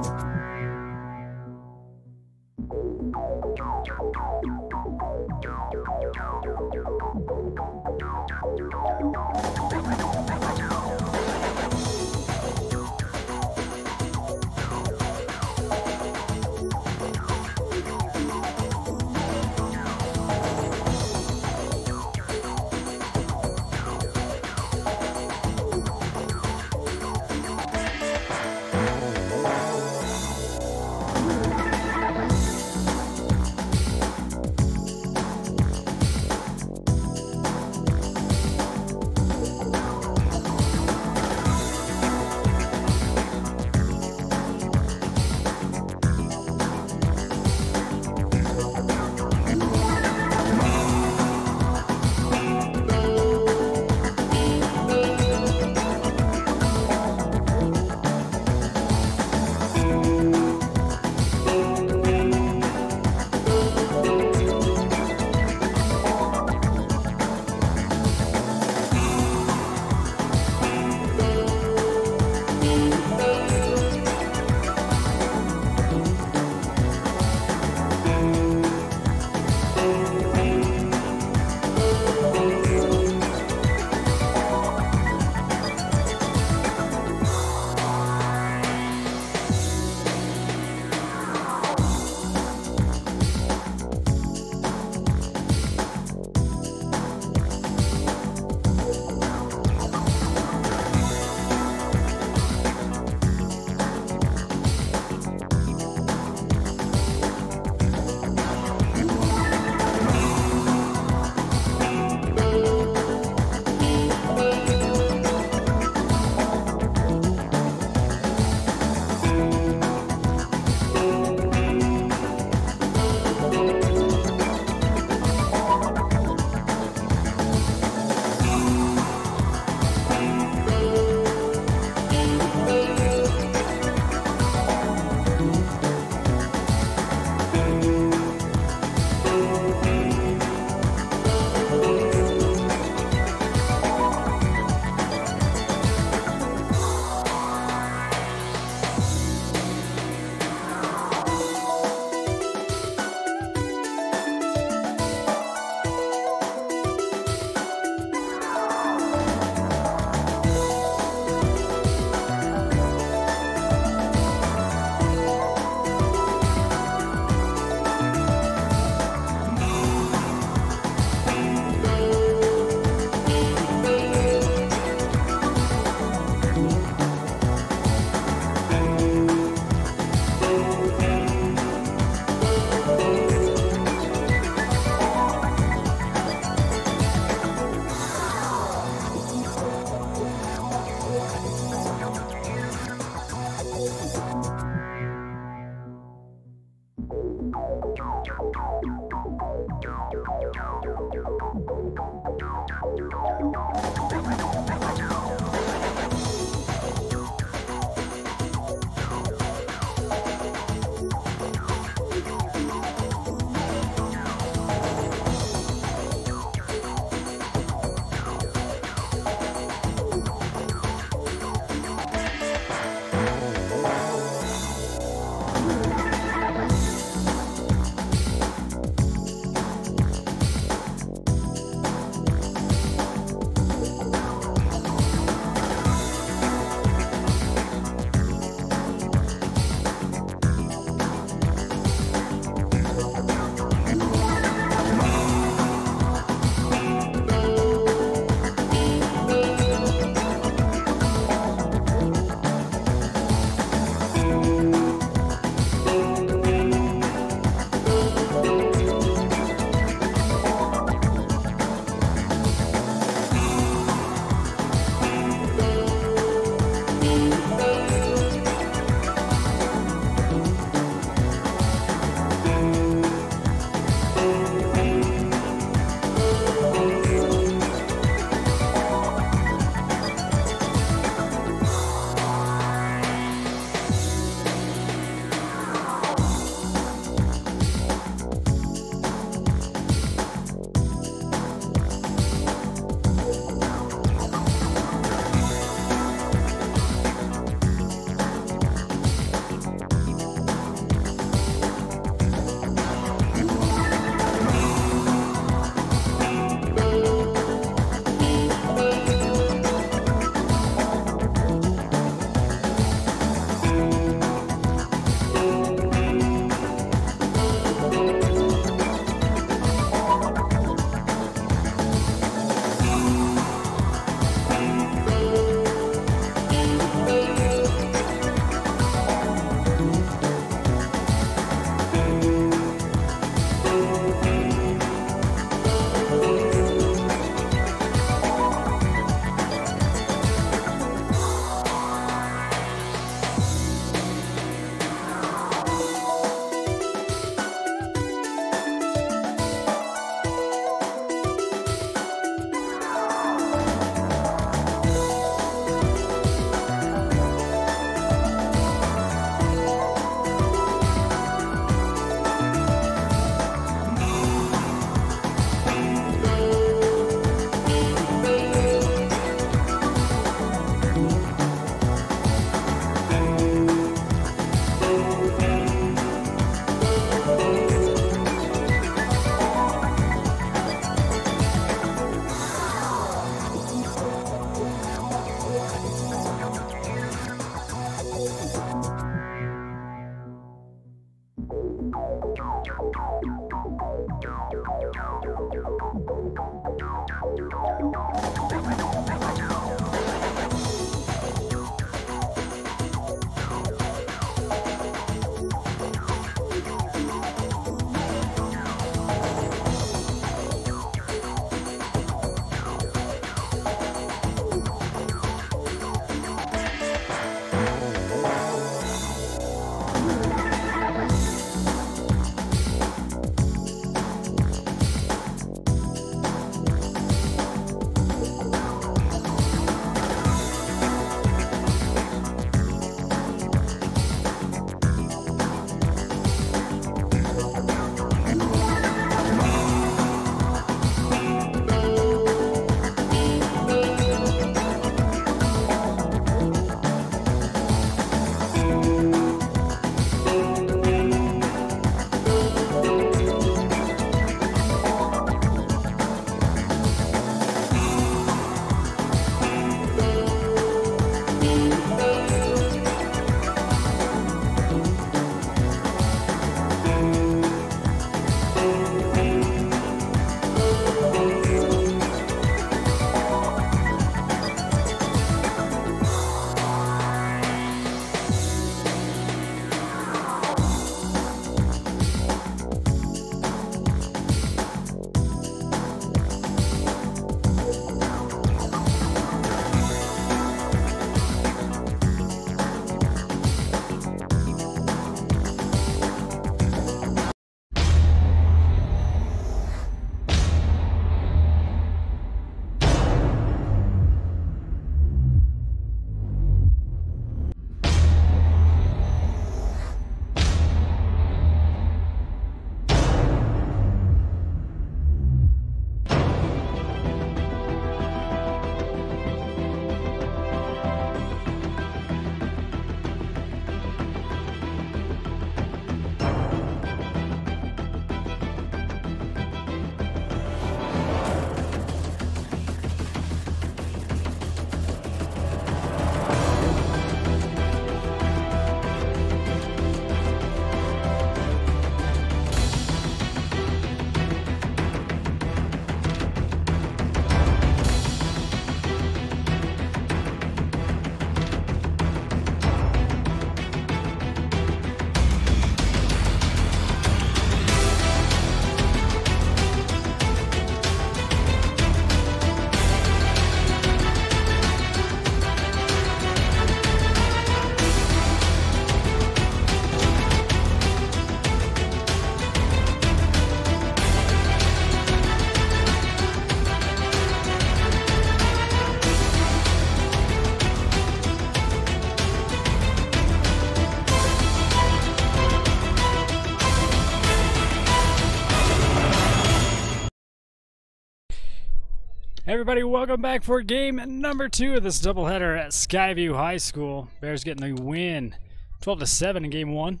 A: Everybody, welcome back for game number 2 of this doubleheader at Skyview High School. Bears getting the win 12-7 in game 1.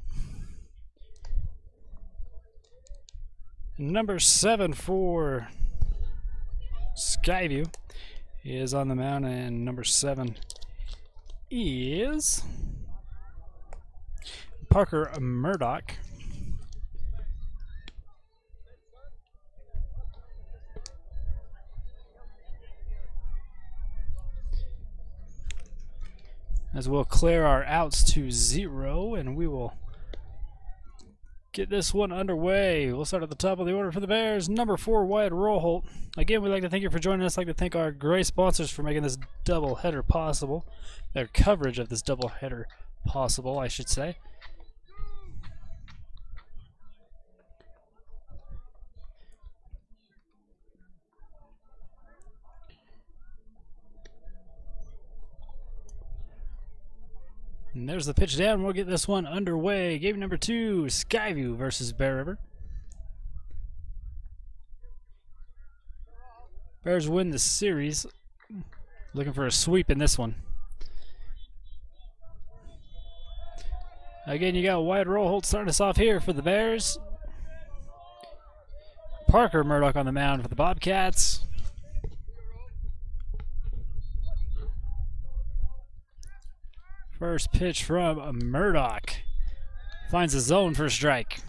A: Number 7 for Skyview is on the mound, and number 7 is Parker Murdoch. As we'll clear our outs to 0, and we will get this one underway. We'll start at the top of the order for the Bears. Number 4, Wyatt Roholt. Again, we'd like to thank you for joining us. I'd like to thank our great sponsors for making this doubleheader possible. Their coverage of this doubleheader possible, I should say. And there's the pitch down. We'll get this one underway. Game number 2, Skyview versus Bear River. Bears win the series. Looking for a sweep in this one. Again, you got Wyatt Roholt starting us off here for the Bears. Parker Murdoch on the mound for the Bobcats. First pitch from Murdoch. Finds the zone for a strike.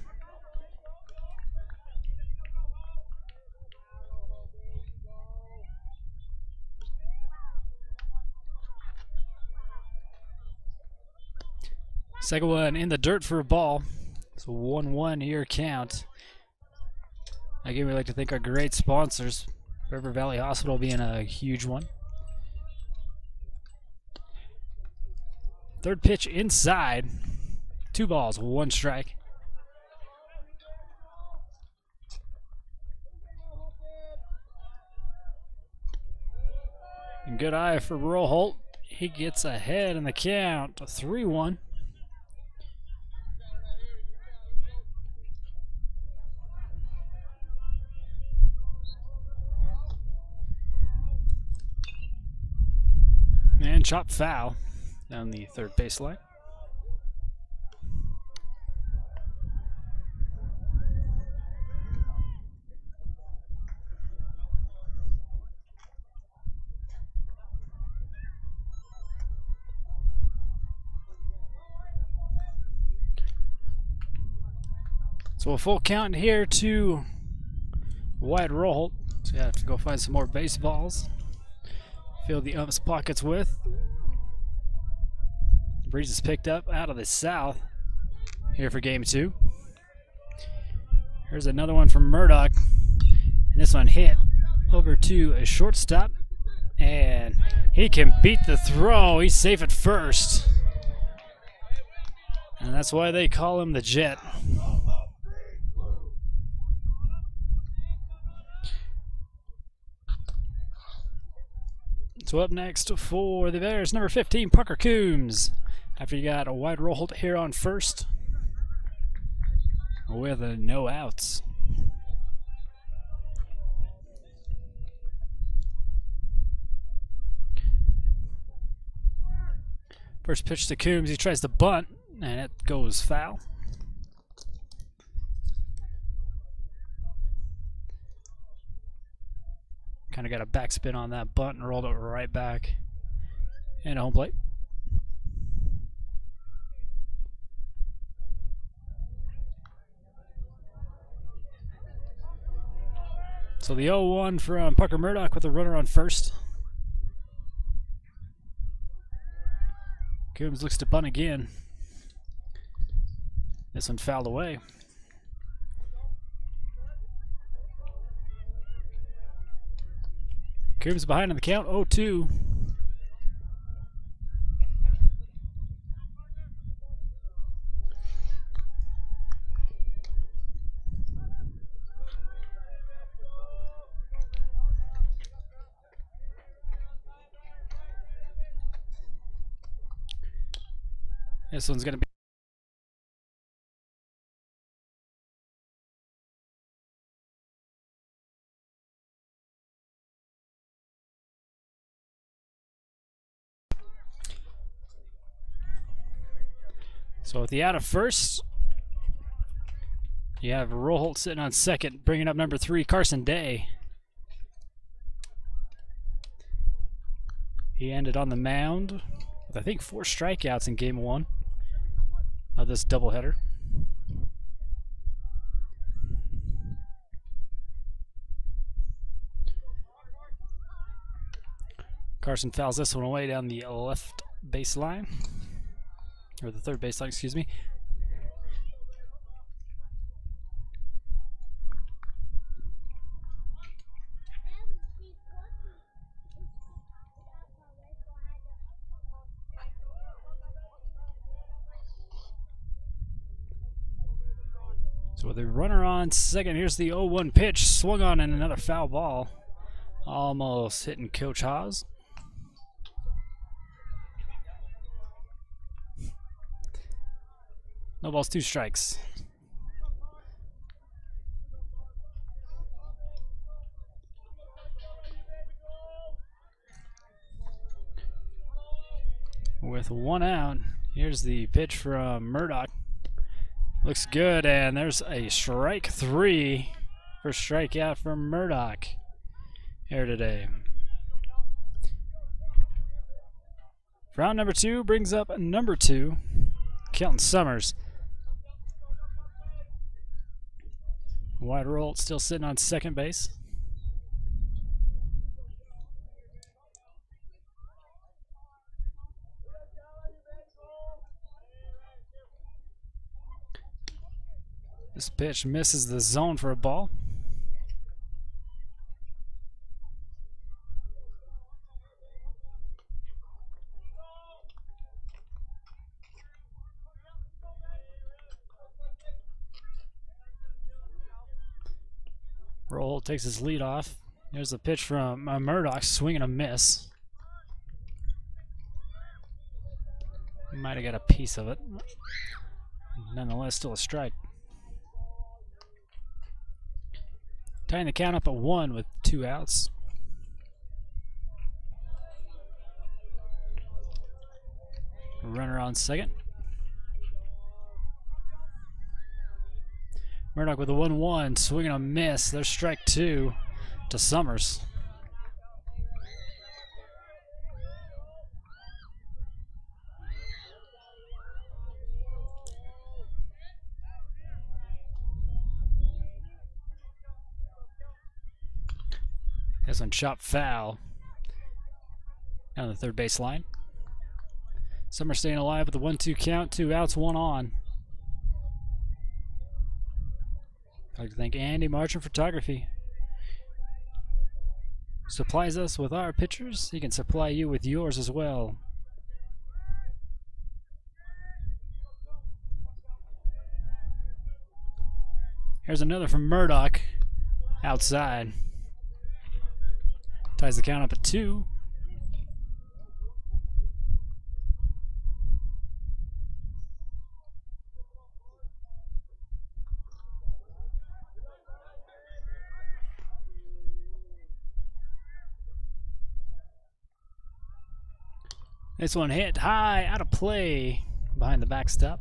A: Second one in the dirt for a ball. It's a 1-1 here count. Again, we'd like to thank our great sponsors, River Valley Hospital being a huge one. Third pitch inside. 2 balls, 1 strike. And good eye for Roholt. He gets ahead in the count, 3-1. And chop foul down the third baseline. So a full count here to Wyatt Roholt. So you have to go find some more baseballs. Fill the ump's pockets with. The breeze is picked up out of the south here for game 2. Here's another one from Murdoch. And this one hit over to a shortstop. And he can beat the throw. He's safe at first. And that's why they call him the Jet. So up next for the Bears, number 15, Parker Coombs. After you got a Wyatt Roholt here on first with no outs. First pitch to Coombs, he tries to bunt, and it goes foul. Kind of got a backspin on that bunt and rolled it right back into home plate. So the 0-1 from Parker Murdoch with a runner on first. Coombs looks to bunt again. This one fouled away. Coombs behind on the count, 0-2. This one's going to be So with the out of first, you have Roholt sitting on second, bringing up number 3, Carson Day. He ended on the mound with, I think, 4 strikeouts in game 1 of this doubleheader. Carson fouls this one away down the left baseline, or the third baseline, excuse me. So with a runner on second, here's the 0-1 pitch, swung on and another foul ball. Almost hitting Coach Haas. No balls, 2 strikes. With 1 out, here's the pitch from Murdoch. Looks good, and there's a strike 3 for strikeout from Murdoch here today. Round number 2 brings up number 2, Kelton Summers. Wide roll, still sitting on second base. This pitch misses the zone for a ball. Roll takes his lead off. There's the pitch from Murdoch, swing and a miss. Might have got a piece of it. Nonetheless, still a strike. Tying the count up at 1 with 2 outs. Runner on second. Murdoch with a 1-1, swing and a miss. There's strike 2 to Summers. This one chopped foul down the third base line. Summers staying alive with the 1-2 count, 2 outs, 1 on. I'd like to thank Andy Marchand Photography. Supplies us with our pictures. He can supply you with yours as well. Here's another from Murdoch outside. Ties the count up at 2. This one hit high, out of play, behind the backstop.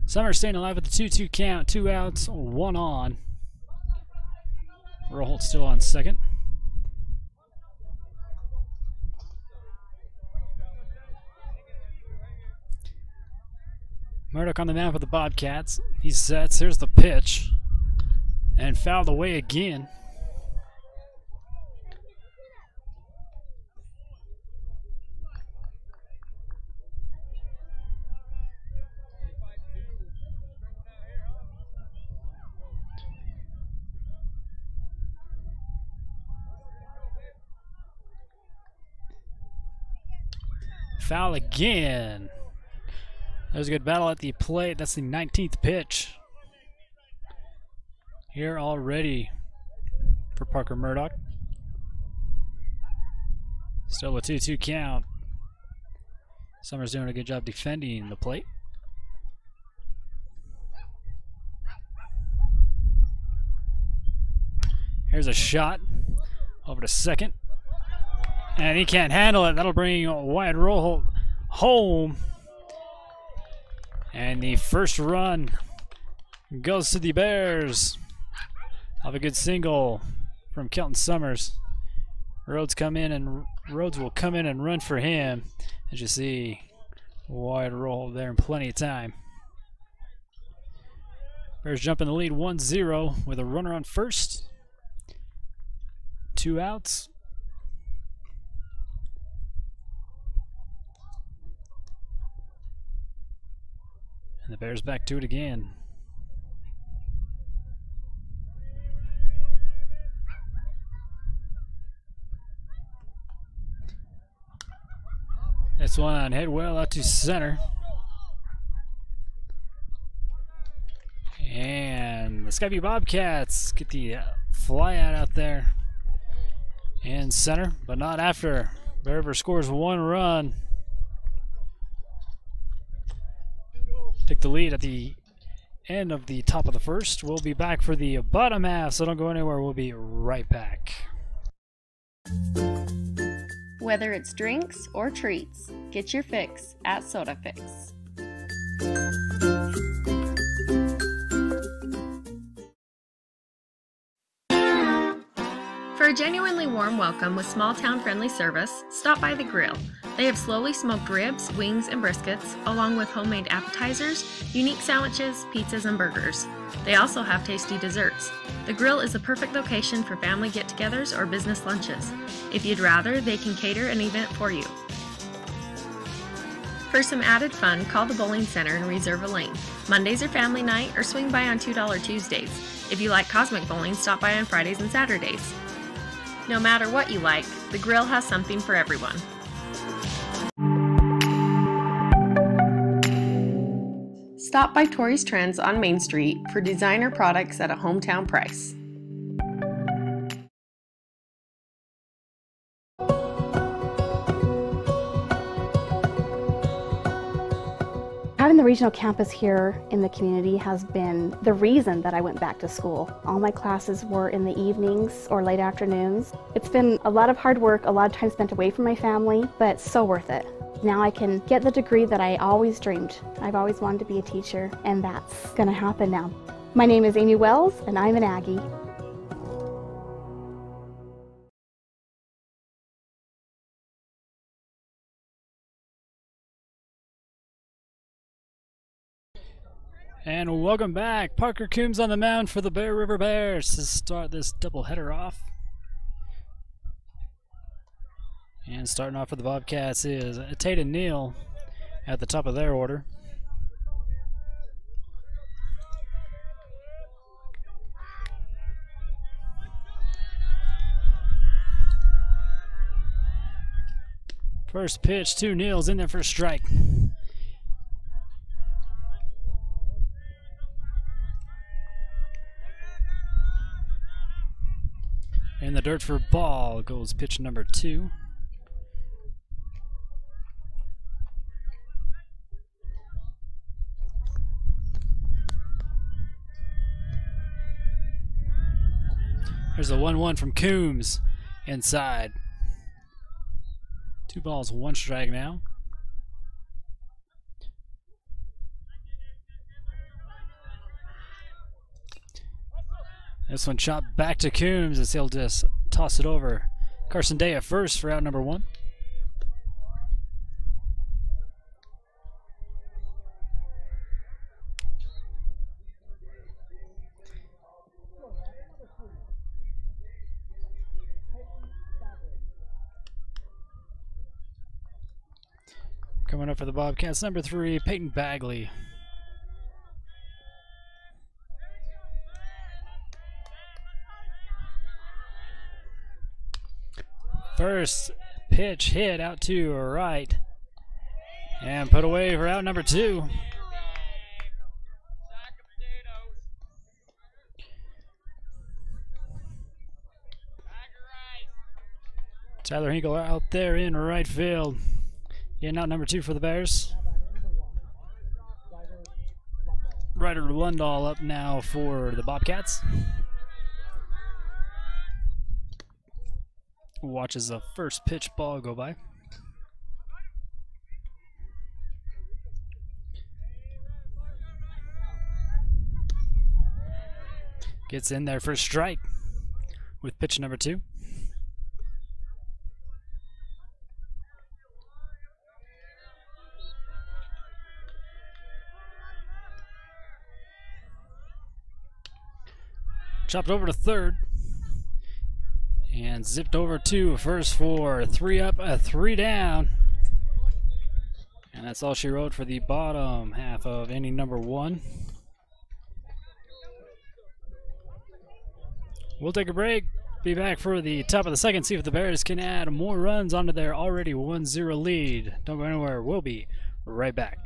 A: Summers staying alive with the 2-2 count, 2 outs, 1 on. Roholt still on second. Murdoch on the mound for the Bobcats. He sets. Here's the pitch. And fouled away again. Foul again. There's a good battle at the plate. That's the 19th pitch here already for Parker Murdoch. Still a 2-2 count. Summers doing a good job defending the plate. Here's a shot over to second. And he can't handle it. That'll bring Wyatt Roll home. And the first run goes to the Bears. Have a good single from Kelton Summers. Rhodes will come in and run for him. As you see, Wyatt Roll there in plenty of time. Bears jump in the lead 1-0 with a runner on first. 2 outs. And the Bears back to it again. This one head well out to center. And the Skyview Bobcats get the fly out there in center, but not after. Bear River scores 1 run. Take the lead at the end of the top of the first. We'll be back for the bottom half, so don't go anywhere. We'll be right back.
B: Whether it's drinks or treats, get your fix at Soda Fix. For a genuinely warm welcome with small town friendly service, stop by the grill. They have slowly smoked ribs, wings, and briskets, along with homemade appetizers, unique sandwiches, pizzas, and burgers. They also have tasty desserts. The grill is the perfect location for family get-togethers or business lunches. If you'd rather, they can cater an event for you. For some added fun, call the bowling center and reserve a lane. Mondays are family night, or swing by on $2 Tuesdays. If you like cosmic bowling, stop by on Fridays and Saturdays. No matter what you like, the grill has something for everyone. Stop by Tori's Trends on Main Street for designer products at a hometown price.
C: Having the regional campus here in the community has been the reason that I went back to school. All my classes were in the evenings or late afternoons. It's been a lot of hard work, a lot of time spent away from my family, but so worth it. Now I can get the degree that I always dreamed. I've always wanted to be a teacher, and that's going to happen now. My name is Amy Wells, and I'm an Aggie.
A: And welcome back. Parker Coombs on the mound for the Bear River Bears to start this doubleheader off. And starting off for the Bobcats is Tate and Neal at the top of their order. First pitch to Neal's in there for a strike. In the dirt for ball goes pitch number 2. There's a 1-1 from Coombs inside. 2 balls, 1 strike now. This one chopped back to Coombs as he'll just toss it over. Carson Day at first for out number 1. Coming up for the Bobcats, number 3, Peyton Bagley. First pitch hit out to right and put away for out number 2. Tyler Hinkle out there in right field. Getting out number 2 for the Bears. Ryder Lundahl up now for the Bobcats. watches the first pitch ball go by. Gets in there for a strike with pitch number 2. Chopped over to third. And zipped over to first for 3 up, 3 down. And that's all she wrote for the bottom half of inning number 1. We'll take a break. Be back for the top of the second. See if the Bears can add more runs onto their already 1-0 lead. Don't go anywhere. We'll be right back.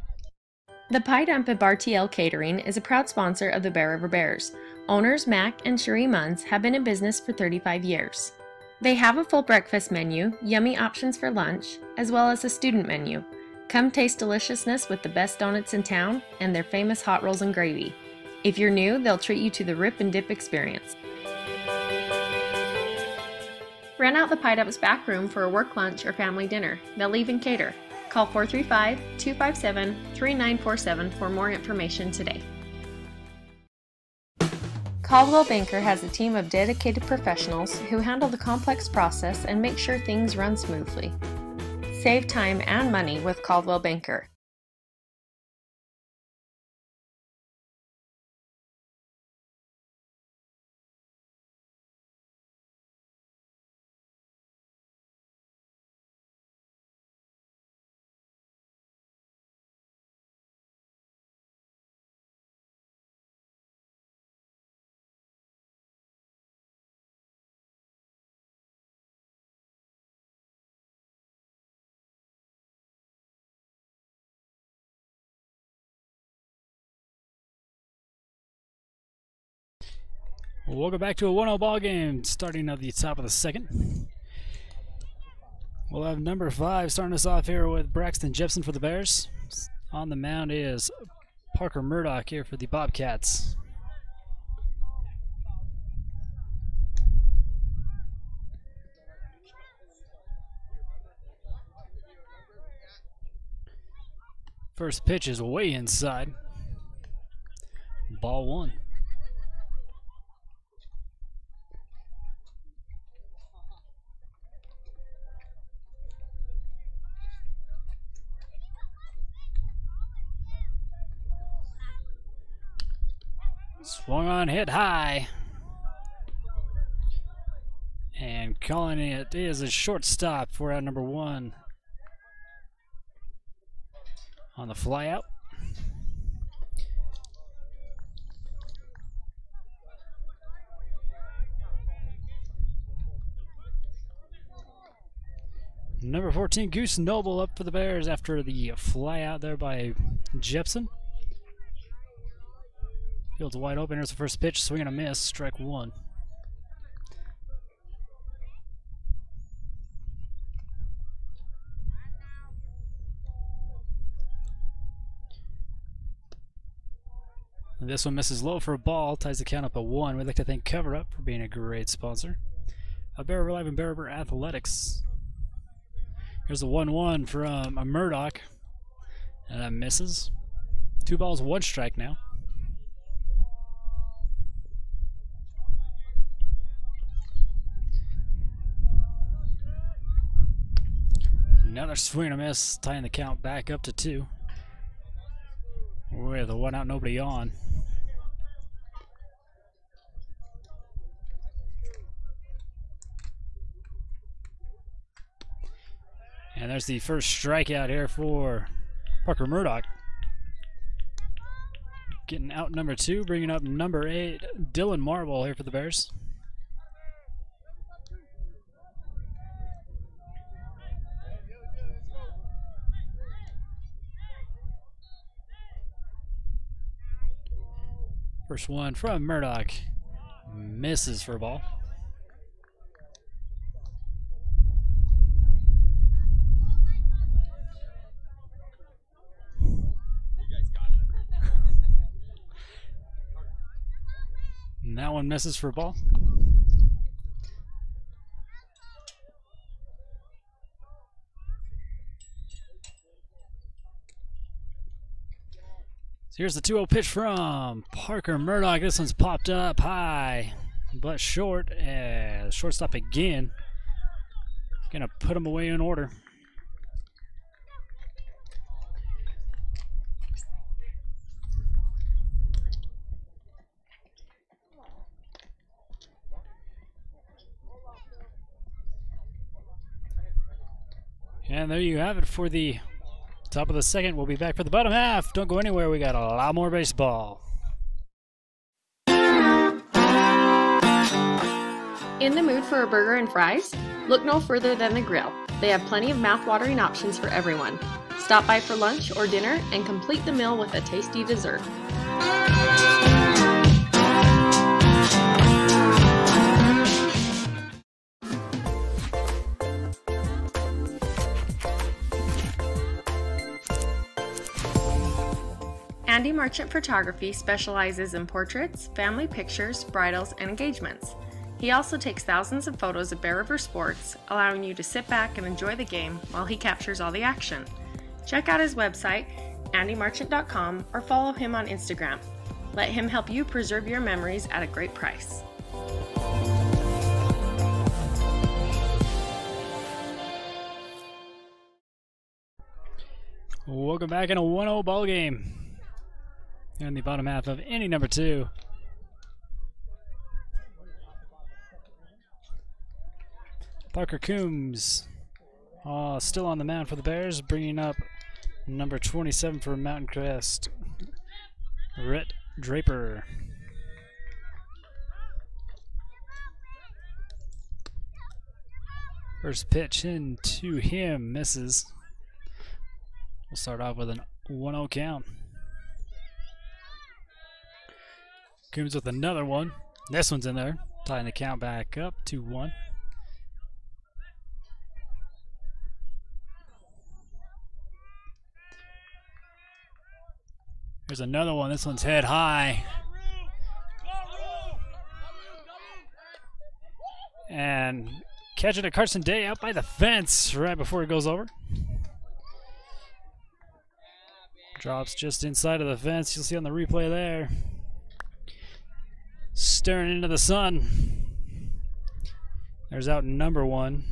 B: The Pie Dump at Bar TL Catering is a proud sponsor of the Bear River Bears. Owners Mac and Cherie Munns have been in business for 35 years. They have a full breakfast menu, yummy options for lunch, as well as a student menu. Come taste deliciousness with the best donuts in town and their famous hot rolls and gravy. If you're new, they'll treat you to the Rip and Dip experience. Rent out the Pie Dump's back room for a work lunch or family dinner. They'll even cater. Call 435-257-3947 for more information today. Caldwell Banker has a team of dedicated professionals who handle the complex process and make sure things run smoothly. Save time and money with Caldwell Banker.
A: Welcome back to a 1-0 ball game, starting at the top of the second. We'll have number 5 starting us off here with Braxton Jepson for the Bears. On the mound is Parker Murdoch here for the Bobcats. First pitch is way inside. Ball 1. Swung on, hit high. And calling it is a shortstop for out number 1 on the fly out. Number 14, Goose Noble up for the Bears after the fly out there by Jepson. Field's wide open. Here's the first pitch. Swing and a miss. Strike 1. And this one misses low for a ball. Ties the count up at 1. We'd like to thank Cover Up for being a great sponsor. Bear River Live and Bear River Athletics. Here's the 1-1 from Murdoch. And that misses. 2 balls, 1 strike now. Another swing and a miss, tying the count back up to 2. With a 1 out, nobody on. And there's the first strikeout here for Parker Murdoch. Getting out number 2, bringing up number 8, Dylan Marble here for the Bears. First one from Murdoch. Misses for a ball. And that one misses for a ball. Here's the 2-0 pitch from Parker Murdoch. This one's popped up high, but short. Shortstop again. Gonna put him away in order. And there you have it for the top of the second. We'll be back for the bottom half. Don't go anywhere. We got a lot more baseball.
B: In the mood for a burger and fries? Look no further than the Grill. They have plenty of mouth-watering options for everyone. Stop by for lunch or dinner and complete the meal with a tasty dessert. Andy Marchant Photography specializes in portraits, family pictures, bridals, and engagements. He also takes thousands of photos of Bear River sports, allowing you to sit back and enjoy the game while he captures all the action. Check out his website, andymarchant.com, or follow him on Instagram. Let him help you preserve your memories at a great price.
A: Welcome back in a 1-0 ball game. In the bottom half of inning number 2. Parker Coombs still on the mound for the Bears, bringing up number 27 for Mountain Crest, Rhett Draper. First pitch into him, misses. We'll start off with a 1-0 count. Coombs with another one. This one's in there, tying the count back up to 1. Here's another one. This one's head high. And catching a Carson Day out by the fence right before it goes over. Drops just inside of the fence. You'll see on the replay there. Staring into the sun. There's out number 1.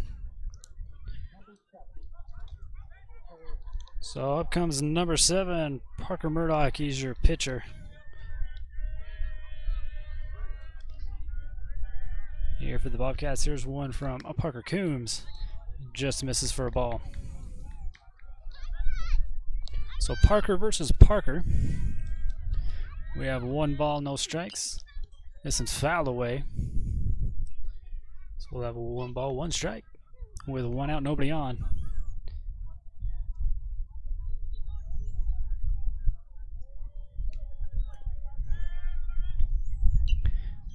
A: So up comes number 7, Parker Murdoch. He's your pitcher. Here for the Bobcats, here's one from Parker Coombs. Just misses for a ball. So Parker versus Parker. We have 1 ball, no strikes. This one's fouled away. So we'll have a 1 ball, 1 strike with 1 out, nobody on.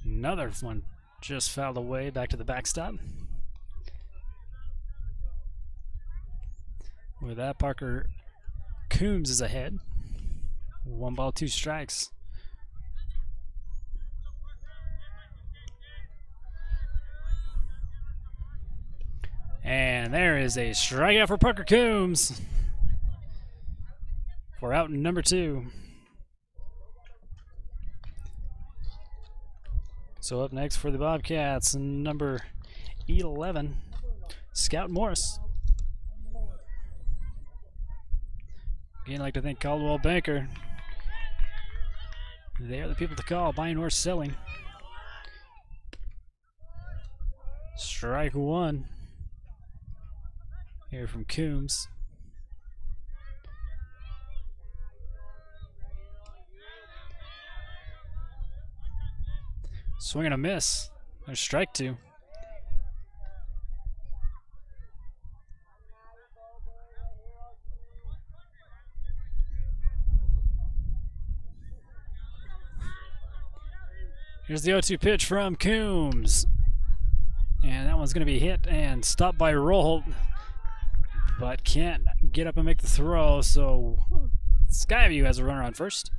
A: Another one just fouled away, back to the backstop. With that, Parker Coombs is ahead. 1 ball, 2 strikes. And there is a strikeout for Parker Coombs for out number 2. So up next for the Bobcats, number 11, Scout Morris. Again, I'd like to thank Caldwell Banker. They are the people to call, buying or selling. Strike 1. Here from Coombs. Swing and a miss. There's strike 2. Here's the 0-2 pitch from Coombs. And that one's going to be hit and stopped by Roholt. But can't get up and make the throw, so Skyview has a runner on first.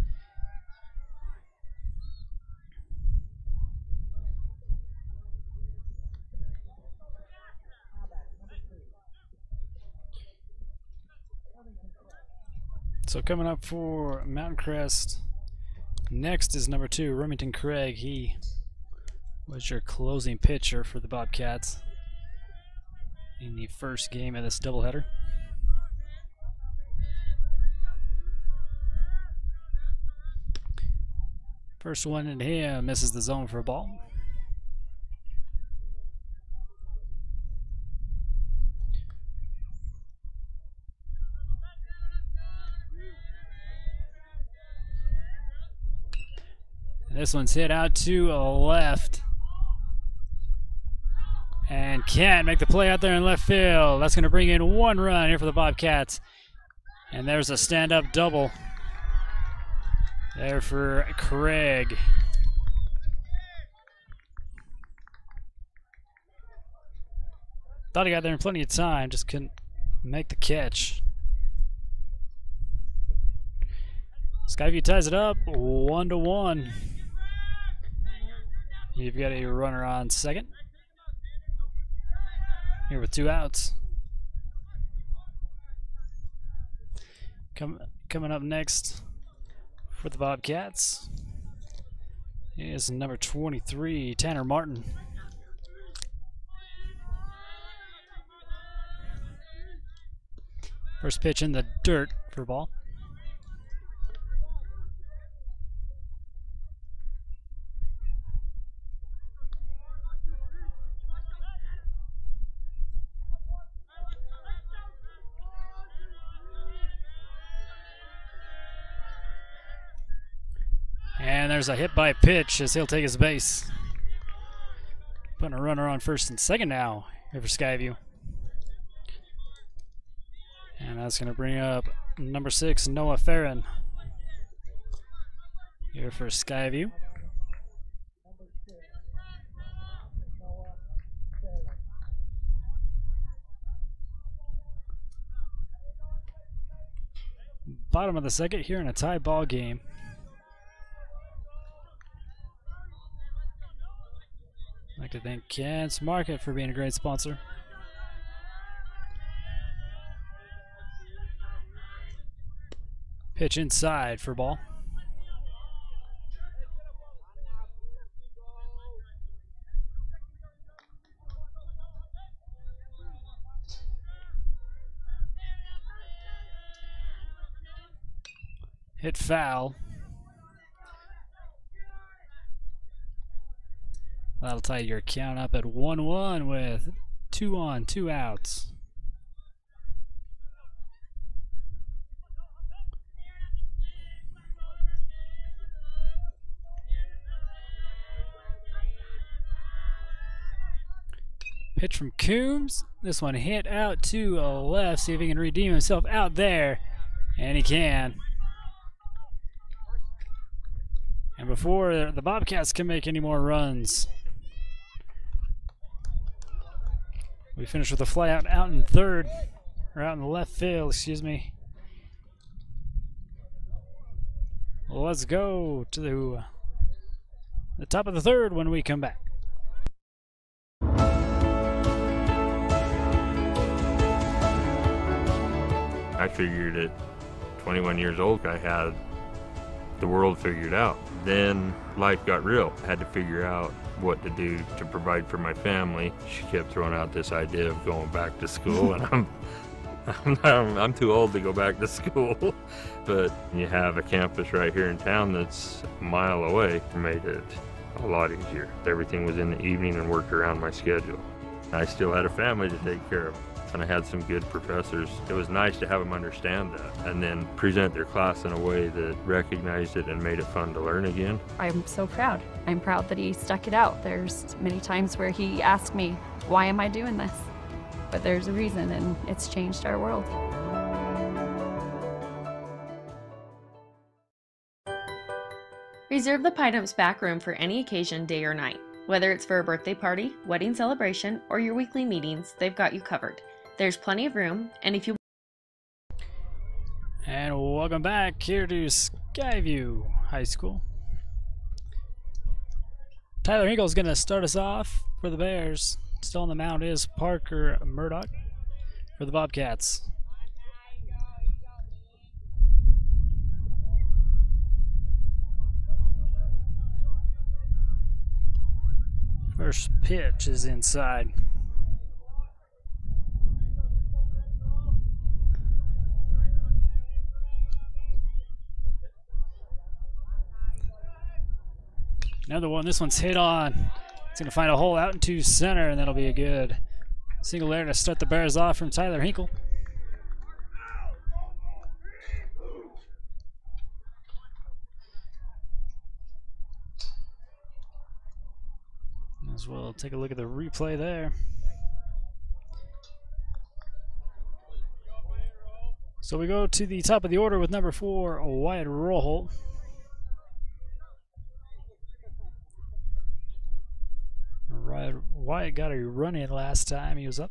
A: So coming up for Mountain Crest, next is number 2, Remington Craig. He was your closing pitcher for the Bobcats in the first game of this doubleheader. First one in here misses the zone for a ball. This one's hit out to left. And can't make the play out there in left field. That's going to bring in 1 run here for the Bobcats. And there's a stand-up double there for Craig. Thought he got there in plenty of time, just couldn't make the catch. Skyview ties it up 1-1. You've got a runner on second. Here with 2 outs. Coming up next for the Bobcats is number 23, Tanner Martin. First pitch in the dirt for ball. And there's a hit by pitch as he'll take his base. Putting a runner on first and second now here for Skyview. And that's going to bring up number 6, Noah Farron. Here for Skyview. Bottom of the second here in a tie ball game. I'd like to thank Kent's Market for being a great sponsor. Pitch inside for ball. Hit foul. That'll tie your count up at 1-1 with 2 on, 2 outs. Pitch from Coombs. This one hit out to left. See if he can redeem himself out there. And he can. And before the Bobcats can make any more runs, we finish with a fly out in third, or out in the left field, excuse me. Well, let's go to the top of the third when we come back.
D: I figured at 21 years old I had the world figured out. Then life got real. I had to figure out what to do to provide for my family. She kept throwing out this idea of going back to school, and I'm too old to go back to school. But you have a campus right here in town that's a mile away. It made it a lot easier. Everything was in the evening and worked around my schedule. I still had a family to take care of, and I had some good professors. It was nice to have them understand that and then present their class in a way that recognized it and made it fun to learn again.
E: I'm so proud. I'm proud that he stuck it out. There's many times where he asked me, why am I doing this? But there's a reason, and it's changed our world.
B: Reserve the Pineap's back room for any occasion, day or night. Whether it's for a birthday party, wedding celebration, or your weekly meetings, they've got you covered. There's plenty of room, and if you...
A: And welcome back here to Skyview High School. Tyler Hinkle's going to start us off for the Bears. Still on the mound is Parker Murdoch for the Bobcats. First pitch is inside. Another one. This one's hit on. It's going to find a hole out into center, and that'll be a good single error to start the Bears off from Tyler Hinkle. As well, take a look at the replay there. So we go to the top of the order with number 4, Wyatt Roholt. Wyatt got a run in last time he was up.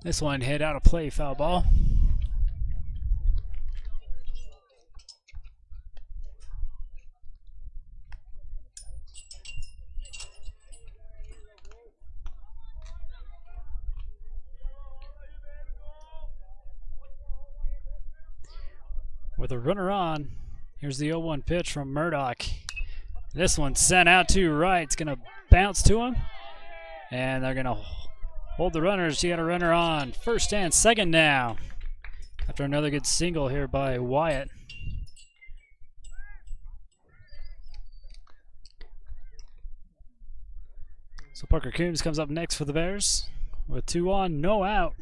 A: This one hit out of play, foul ball. With a runner on, here's the 0-1 pitch from Murdoch. This one's sent out to right. It's going to bounce to him. And they're going to hold the runners. You got a runner on first and second now. After another good single here by Wyatt. So Parker Coombs comes up next for the Bears with 2 on, no out.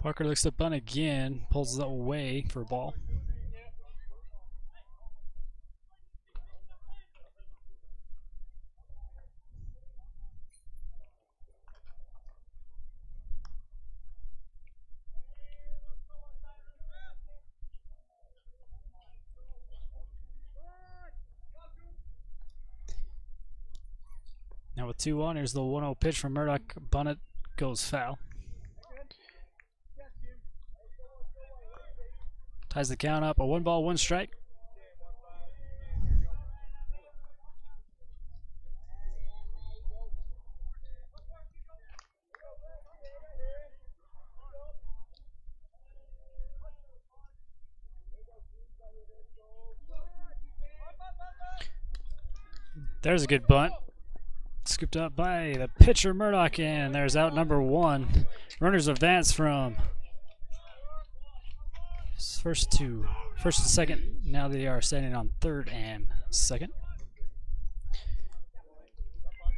A: Parker looks to bunt again, pulls it away for a ball. Now with 2 on, here's the 1-0 pitch from Murdoch. Bunted goes foul. Ties the count up, a 1-ball, 1 strike. There's a good bunt. Scooped up by the pitcher Murdoch, and there's out number 1. Runners advance from first to second. Now they are standing on third and second.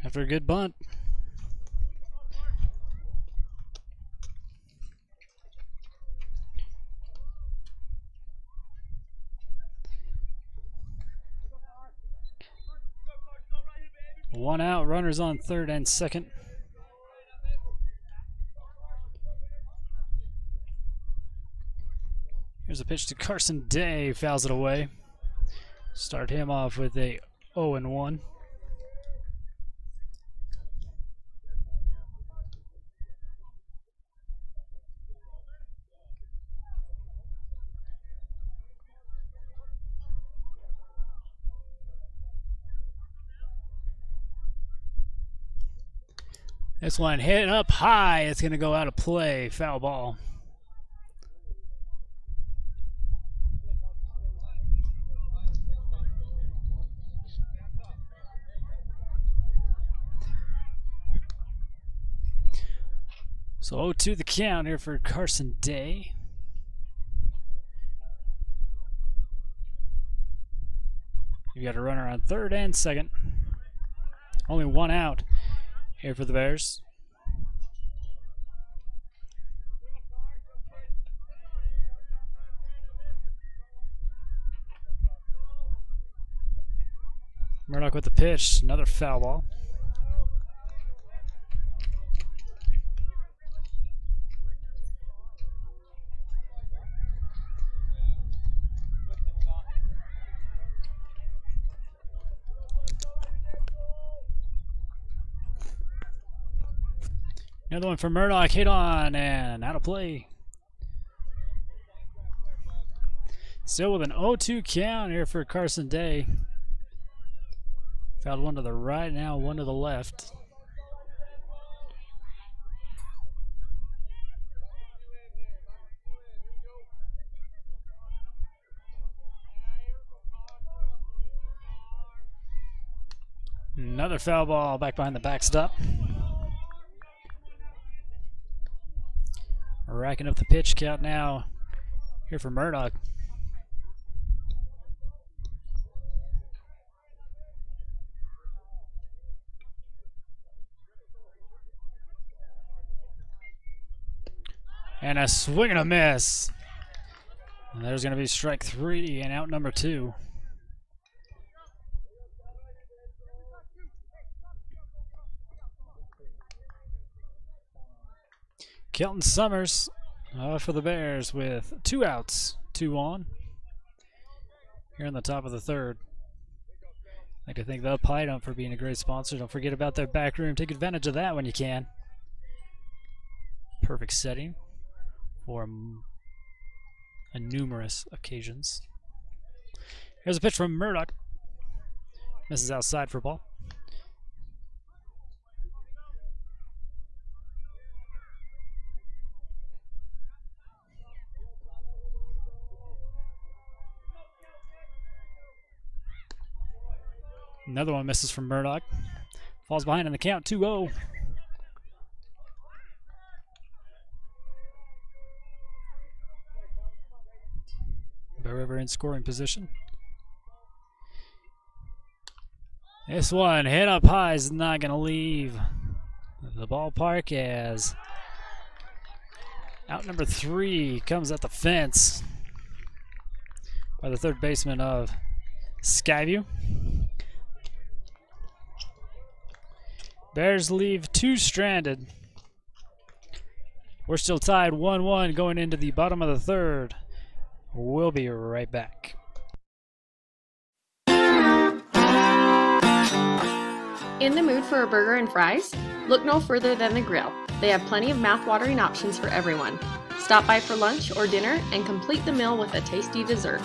A: After a good bunt. One out, runners on third and second. Here's a pitch to Carson Day, fouls it away. Start him off with a 0-1. This one hit up high. It's going to go out of play. Foul ball. So 0-2 the count here for Carson Day. You got a runner on third and second. Only 1 out here for the Bears. Murdoch with the pitch, another foul ball. Another one for Murdoch, hit on and out of play. Still with an 0-2 count here for Carson Day. Fouled one to the right, now one to the left. Another foul ball back behind the backstop. Racking up the pitch count now here for Murdoch. And a swing and a miss. And there's going to be strike 3 and out number 2. Kelton Summers for the Bears with 2 outs, 2 on. Here in the top of the 3rd. I'd like to thank the Pie Dump for being a great sponsor. Don't forget about their back room. Take advantage of that when you can. Perfect setting for numerous occasions. Here's a pitch from Murdoch. Misses outside for ball. Another one misses from Murdoch. Falls behind in the count, 2-0. Bear River in scoring position. This one hit up high is not going to leave the ballpark as out number 3 comes at the fence by the third baseman of Skyview. Bears leave 2 stranded. We're still tied 1-1 going into the bottom of the 3rd. We'll be right back.
B: In the mood for a burger and fries? Look no further than the Grill. They have plenty of mouth-watering options for everyone. Stop by for lunch or dinner and complete the meal with a tasty dessert.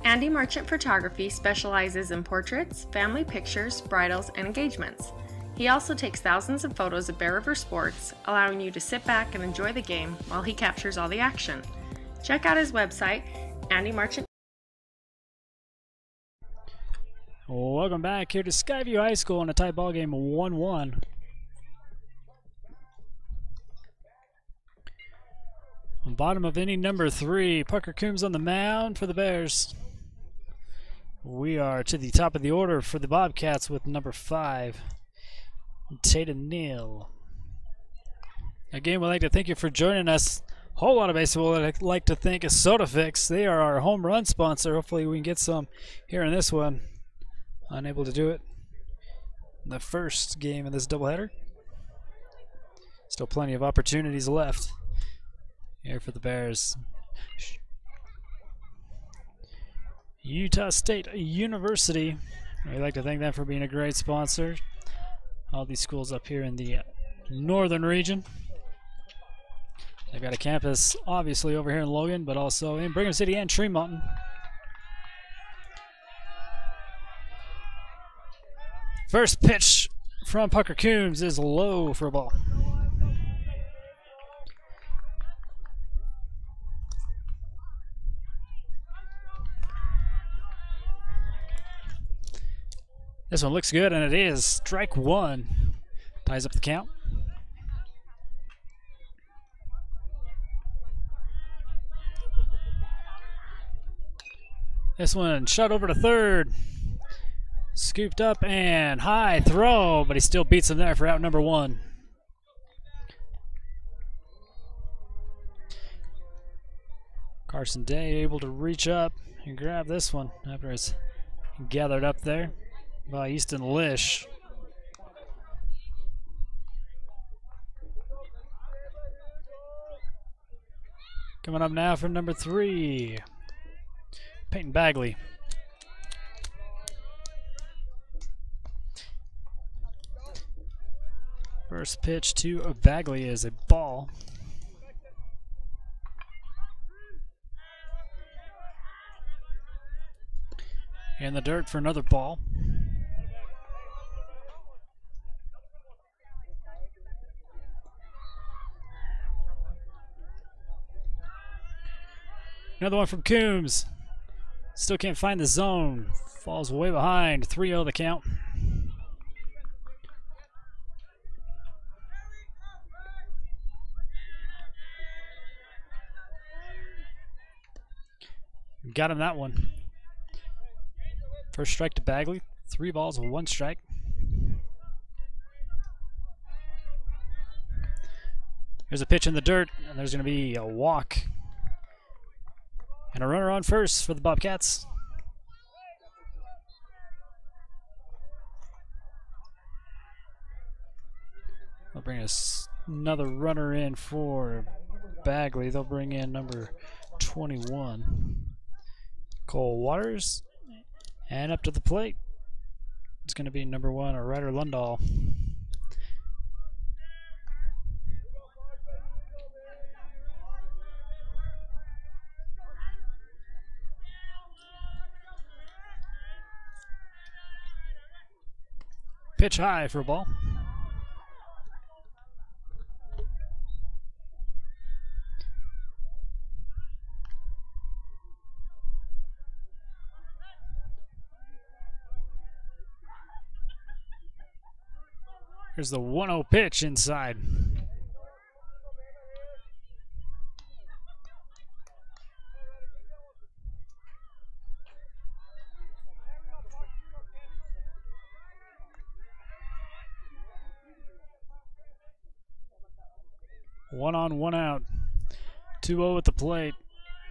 B: Andy Merchant Photography specializes in portraits, family pictures, bridals, and engagements. He also takes thousands of photos of Bear River sports, allowing you to sit back and enjoy the game while he captures all the action. Check out his website, Andy Merchant.
A: Welcome back here to Skyview High School in a tie ball game 1-1. On bottom of inning number 3, Parker Coombs on the mound for the Bears. We are to the top of the order for the Bobcats with number 5, Tatum Neal. Again, we'd like to thank you for joining us. Whole lot of baseball. I'd like to thank SodaFix. They are our home run sponsor. Hopefully we can get some here in this one. Unable to do it in the first game of this doubleheader. Still plenty of opportunities left here for the Bears. Utah State University. We'd like to thank them for being a great sponsor. All these schools up here in the northern region. They've got a campus obviously over here in Logan, but also in Brigham City and Tremont. First pitch from Parker Coombs is low for a ball. This one looks good, and it is strike 1. Ties up the count. This one shot over to third. Scooped up and high throw, but he still beats him there for out number 1. Carson Day able to reach up and grab this one after it's gathered up there by Easton Lish. Coming up now for number 3, Peyton Bagley. First pitch to Bagley is a ball. In the dirt for another ball. Another one from Coombs. Still can't find the zone. Falls way behind. 3-0 the count. Got him that one. First strike to Bagley. 3 balls, 1 strike. Here's a pitch in the dirt, and there's going to be a walk. And a runner on first for the Bobcats. They'll bring us another runner in for Bagley. They'll bring in number 21, Cole Waters. And up to the plate, it's going to be number 1, Ryder Lundahl. Pitch high for a ball. Here's the 1-0 pitch inside. One on, one out. 2-0 at the plate.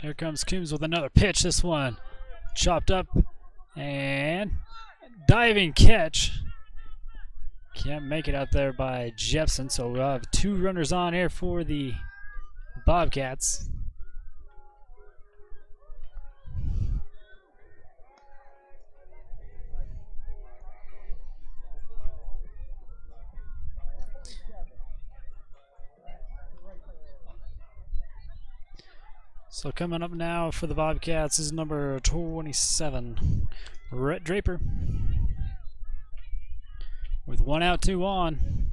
A: Here comes Coombs with another pitch. This one chopped up and diving catch. Can't make it out there by Jepson, so we'll have 2 runners on here for the Bobcats. So coming up now for the Bobcats is number 27, Rhett Draper. With 1 out, 2 on.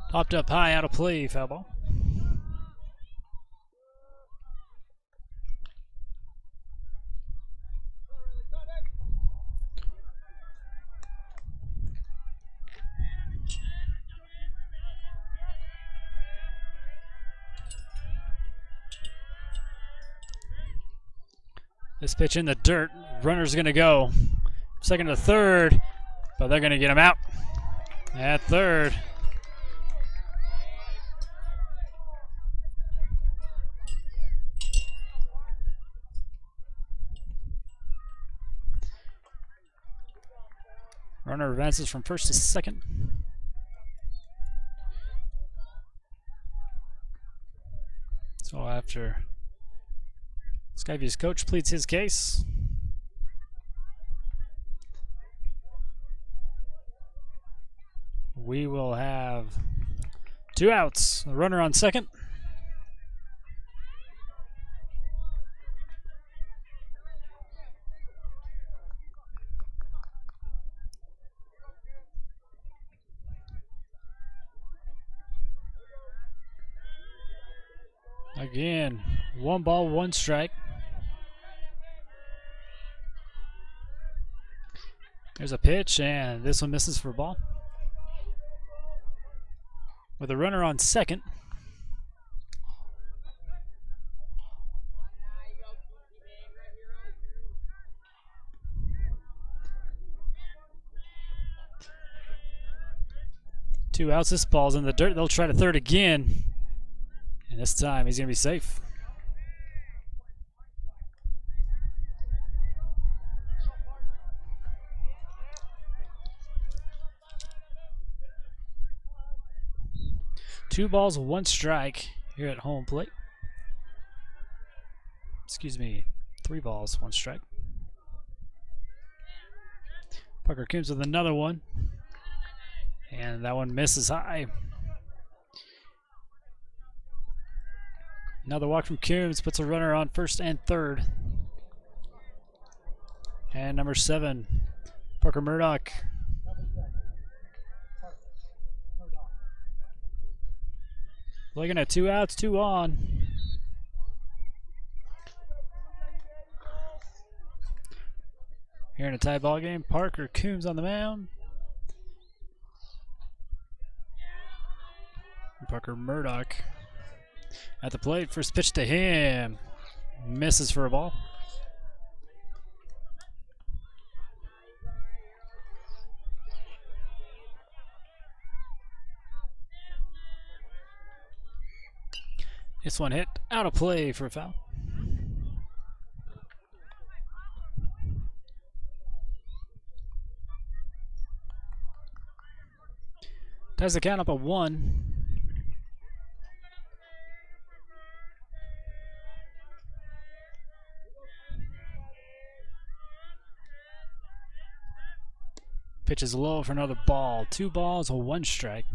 A: Popped up high, out of play, foul ball. This pitch in the dirt. Runner's going to go second to third, but they're going to get him out at third. Runner advances from first to second. So after Skyview's coach pleads his case, we will have 2 outs. A runner on second. Again, 1 ball, 1 strike. There's a pitch, and this one misses for a ball. With a runner on second. Two outs, this ball's in the dirt. They'll try to third again. And this time he's going to be safe. 2-1 strike here at home plate. Excuse me, 3-1 strike. Parker Coombs with another one. And that one misses high. Another walk from Coombs puts a runner on first and third. And number 7, Parker Murdoch. Looking at 2 outs, 2 on. Here in a tie ball game, Parker Coombs on the mound. Parker Murdoch at the plate. First pitch to him. Misses for a ball. This one hit out of play for a foul. Ties the count up at 1. Pitch is low for another ball. 2 balls, 1 strike.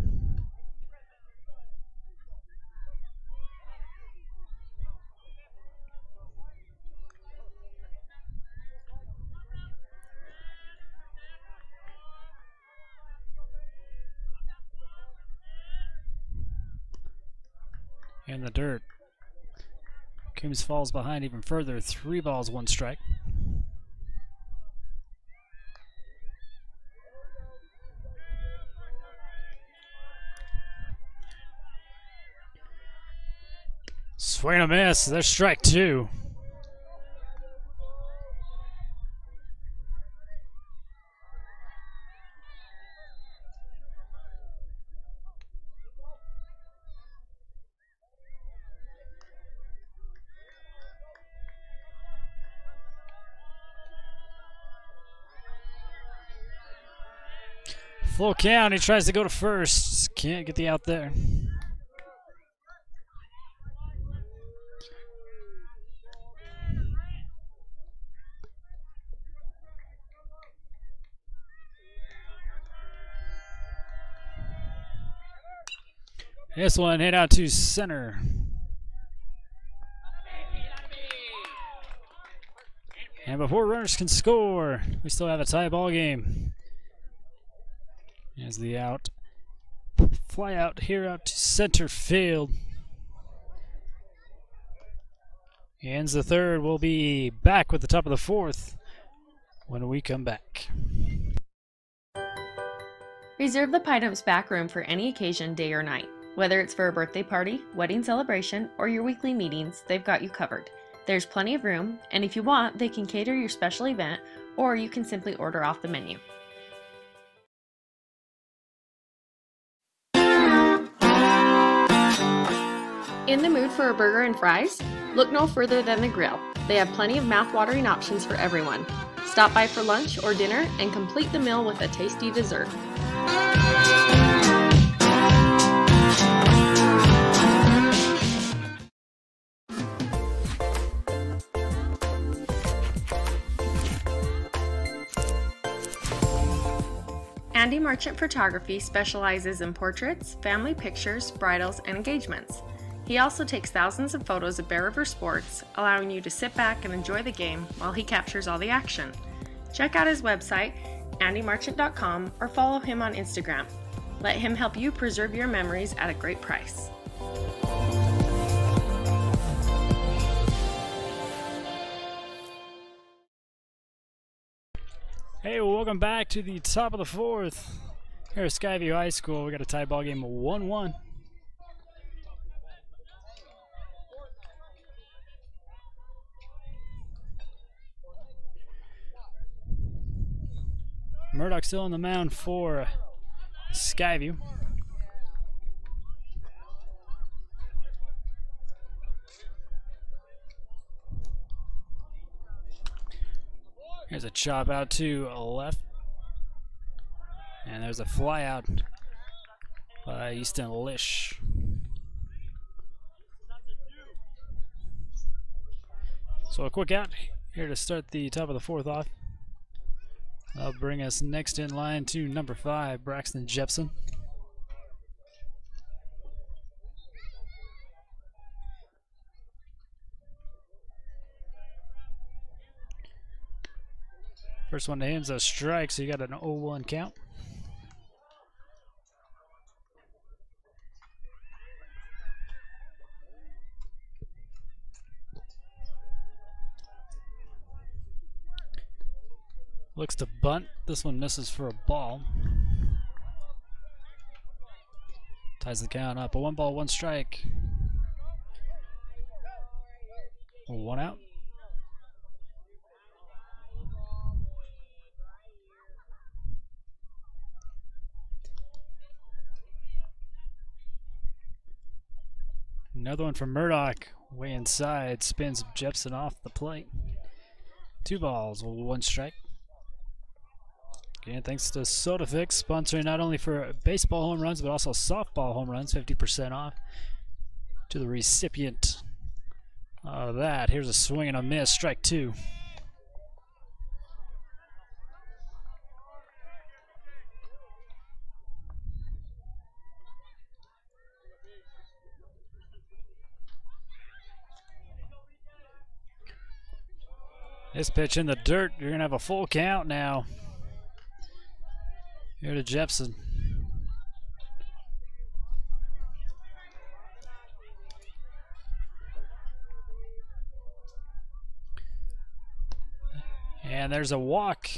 A: In the dirt. Coombs falls behind even further. 3 balls, 1 strike. Swing and a miss. There's strike 2. Full count. He tries to go to first. Can't get the out there. This one hit out to center. And before runners can score, we still have a tie ball game. As the out, fly out here out to center field. Ends the third. We'll be back with the top of the 4th when we come back.
B: Reserve the Pineap's back room for any occasion, day or night. Whether it's for a birthday party, wedding celebration, or your weekly meetings, they've got you covered. There's plenty of room, and if you want, they can cater your special event, or you can simply order off the menu. In the mood for a burger and fries? Look no further than the Grill. They have plenty of mouth-watering options for everyone. Stop by for lunch or dinner and complete the meal with a tasty dessert. Andy Marchant Photography specializes in portraits, family pictures, bridals, and engagements. He also takes thousands of photos of Bear River sports, allowing you to sit back and enjoy the game while he captures all the action. Check out his website, andymarchant.com, or follow him on Instagram. Let him help you preserve your memories at a great price.
A: Hey, welcome back to the top of the 4th. Here at Skyview High School, we got a tie ball game of 1-1. Murdoch still on the mound for Skyview. Here's a chop out to left. And there's a fly out by Easton Lish. So a quick out here to start the top of the fourth off. That'll bring us next in line to number 5, Braxton Jepson. First one to him's a strike, so you got an 0-1 count. Looks to bunt. This one misses for a ball. Ties the count up. A 1 ball, 1 strike. 1 out. Another one from Murdoch. Way inside. Spins Jepson off the plate. 2 balls, 1 strike. Again, thanks to SodaFix, sponsoring not only for baseball home runs, but also softball home runs, 50% off to the recipient of that. Here's a swing and a miss, strike 2. This pitch in the dirt, you're going to have a full count now. Here to Jepson. And there's a walk.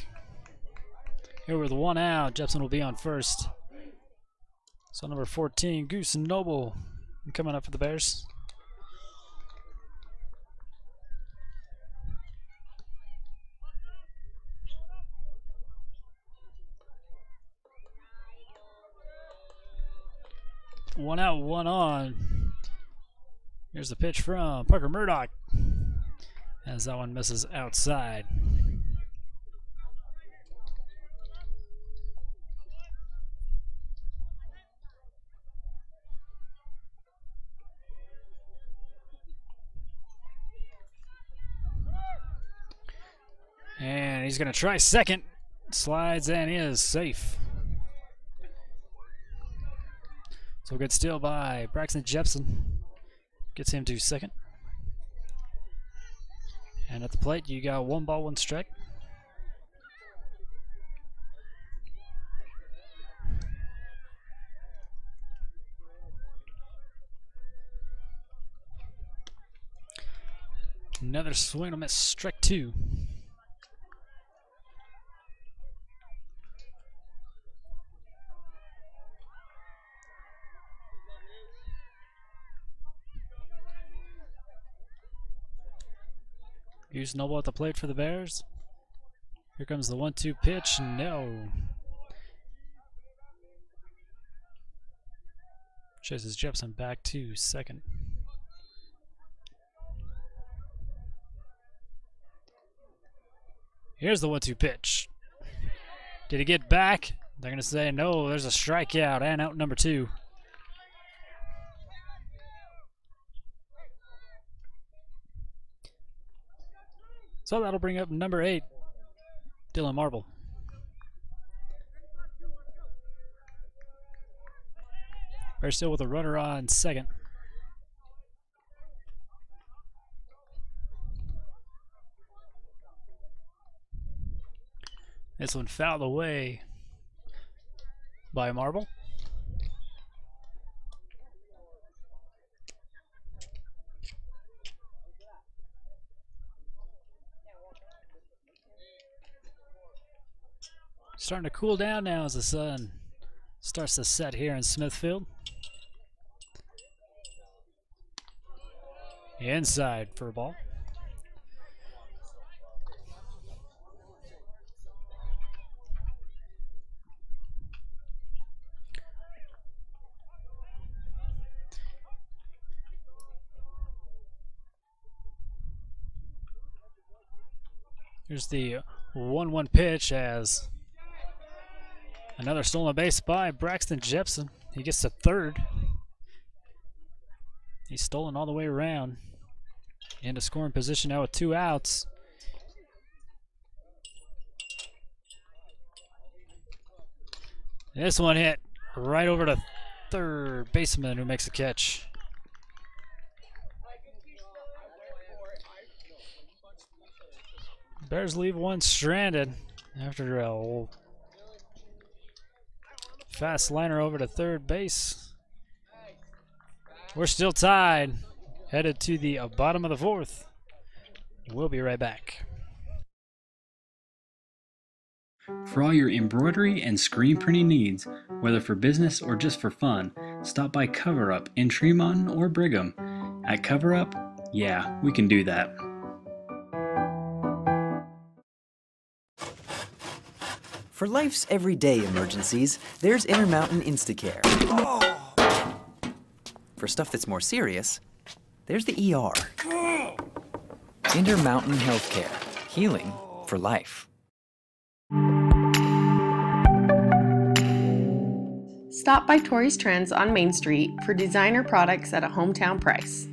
A: Here with 1 out, Jepson will be on first. So number 14, Goose Noble, coming up for the Bears. One out, 1 on. Here's the pitch from Parker Murdoch, as that one misses outside. And he's going to try second. Slides and is safe. So good steal by Braxton Jepson. Gets him to second. And at the plate, you got 1 ball, 1 strike. Another swing and a miss, strike 2. Goose Noble at the plate for the Bears. Here comes the 1-2 pitch. No. Chases Jepson back to second. Here's the 1-2 pitch. Did he get back? They're going to say no, there's a strikeout and out number 2. So that'll bring up number 8, Dylan Marble. Bears still with a runner on second. This one fouled away by Marble. Starting to cool down now as the sun starts to set here in Smithfield. Inside for a ball. Here's the 1-1 pitch as another stolen base by Braxton Jepson. He gets to third. He's stolen all the way around. Into scoring position now with 2 outs. This one hit right over to third baseman, who makes a catch. Bears leave one stranded after a fast liner over to third base. We're still tied, headed to the bottom of the 4th. We'll be right back.
F: For all your embroidery and screen printing needs, whether for business or just for fun, stop by Cover Up in Tremont or Brigham. At Cover Up, yeah, we can do that.
G: For life's everyday emergencies, there's Intermountain Instacare. For stuff that's more serious, there's the ER. Intermountain Healthcare. Healing for life.
B: Stop by Tori's Trends on Main Street for designer products at a hometown price.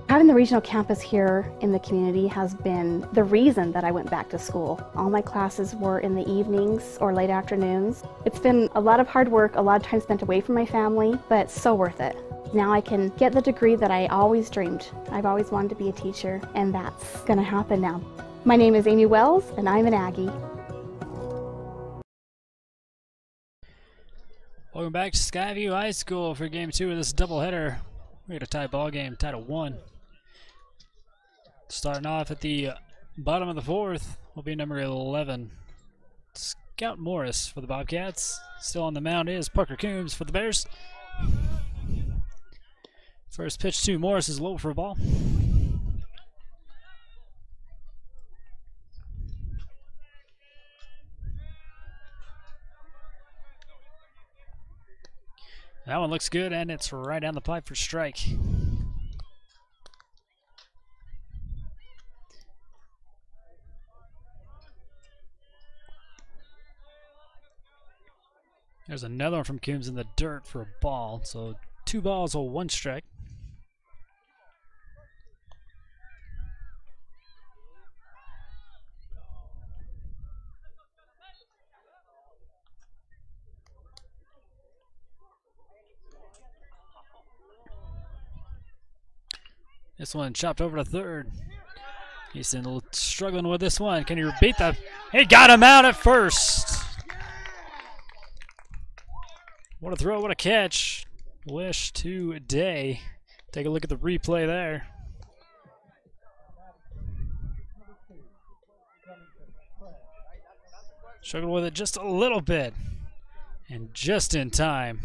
C: Having the regional campus here in the community has been the reason that I went back to school. All my classes were in the evenings or late afternoons. It's been a lot of hard work, a lot of time spent away from my family, but so worth it. Now I can get the degree that I always dreamed. I've always wanted to be a teacher, and that's going to happen now. My name is Amy Wells, and I'm an Aggie.
A: Welcome back to Skyview High School for Game 2 of this doubleheader. We got a tie ball game, tied at 1. Starting off at the bottom of the 4th will be number 11, Scout Morris for the Bobcats. Still on the mound is Parker Coombs for the Bears. First pitch to Morris is low for a ball. That one looks good, and it's right down the pipe for strike. There's another one from Coombs in the dirt for a ball, so 2 balls or 1 strike. This one chopped over to third. Easton struggling with this one. Can he beat the... He got him out at first. What a throw, what a catch. Wish today. Take a look at the replay there. Struggled with it just a little bit. And just in time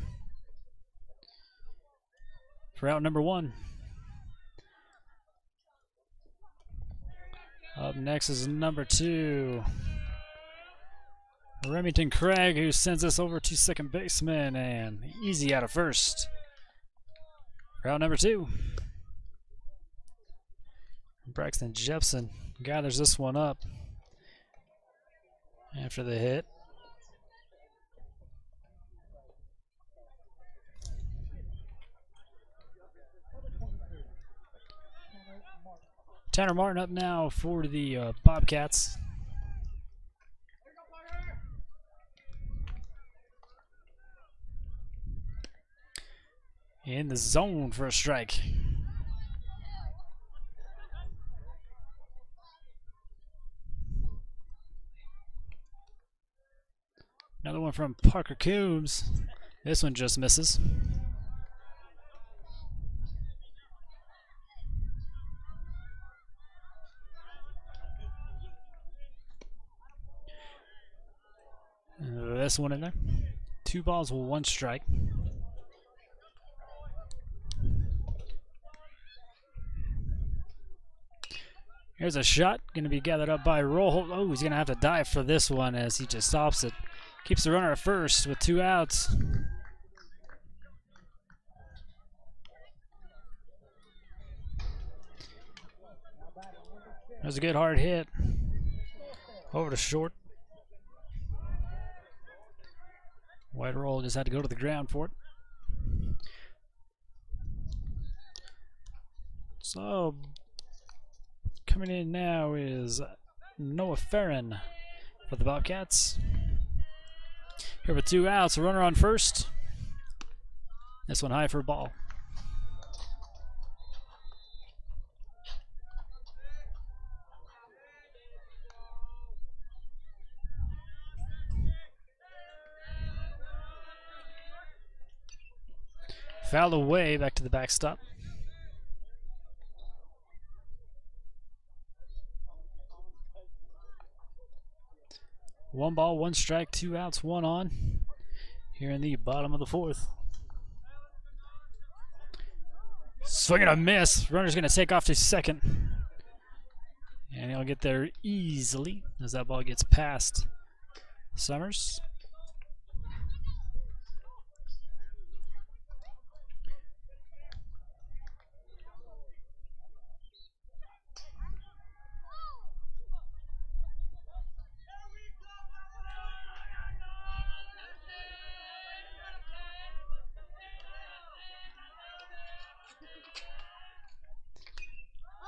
A: for out number 1. Up next is number 2. Remington Craig, who sends us over to second baseman, and easy out of first. Route number 2. Braxton Jepson gathers this one up after the hit. Tanner Martin up now for the Bobcats. In the zone for a strike. Another one from Parker Coombs. This one just misses. This one in there. 2 balls, 1 strike. Here's a shot, going to be gathered up by Roll. Oh, he's going to have to dive for this one as he just stops it. Keeps the runner at first with 2 outs. There's a good hard hit. Over to short. White roll just had to go to the ground for it. So, coming in now is Noah Farron for the Bobcats. Here with 2 outs, a runner on first. This one high for a ball. Fouled away, back to the backstop. One ball, 1 strike, 2 outs, 1 on. Here in the bottom of the 4th. Swing and a miss. Runner's going to take off to second. And he'll get there easily as that ball gets past Summers.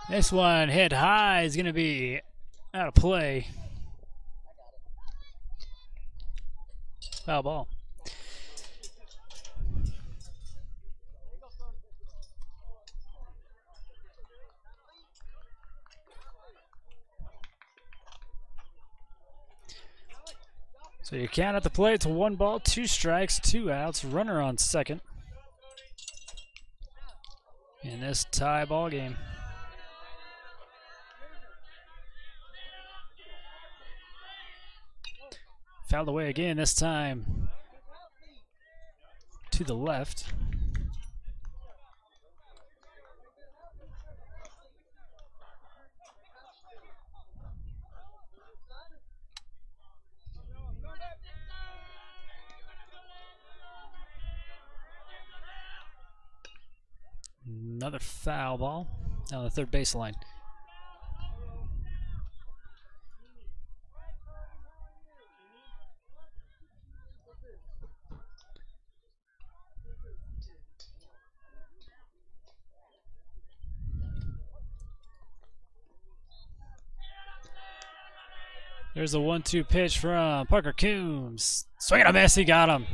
A: This one hit high is going to be out of play. Foul ball. So you count at the plate to 1 ball, 2 strikes, 2 outs, runner on second in this tie ball game. Fouled away again, this time to the left. Another foul ball down the third baseline. There's a 1-2 pitch from Parker Coombs. Swing and a miss, he got him.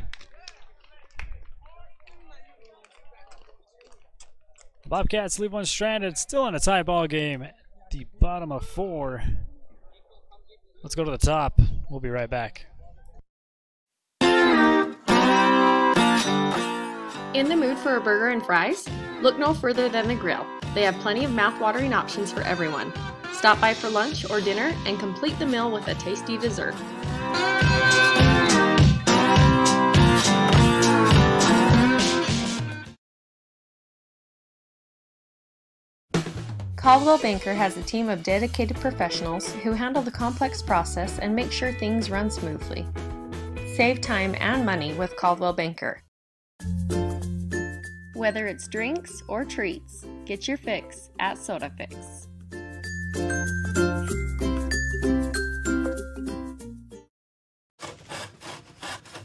A: Bobcats leave one stranded, still in a tie ball game at the bottom of 4. Let's go to the top. We'll be right back.
B: In the mood for a burger and fries? Look no further than the Grill. They have plenty of mouth-watering options for everyone. Stop by for lunch or dinner and complete the meal with a tasty dessert. Caldwell Banker has a team of dedicated professionals who handle the complex process and make sure things run smoothly. Save time and money with Caldwell Banker. Whether it's drinks or treats, get your fix at Soda Fix.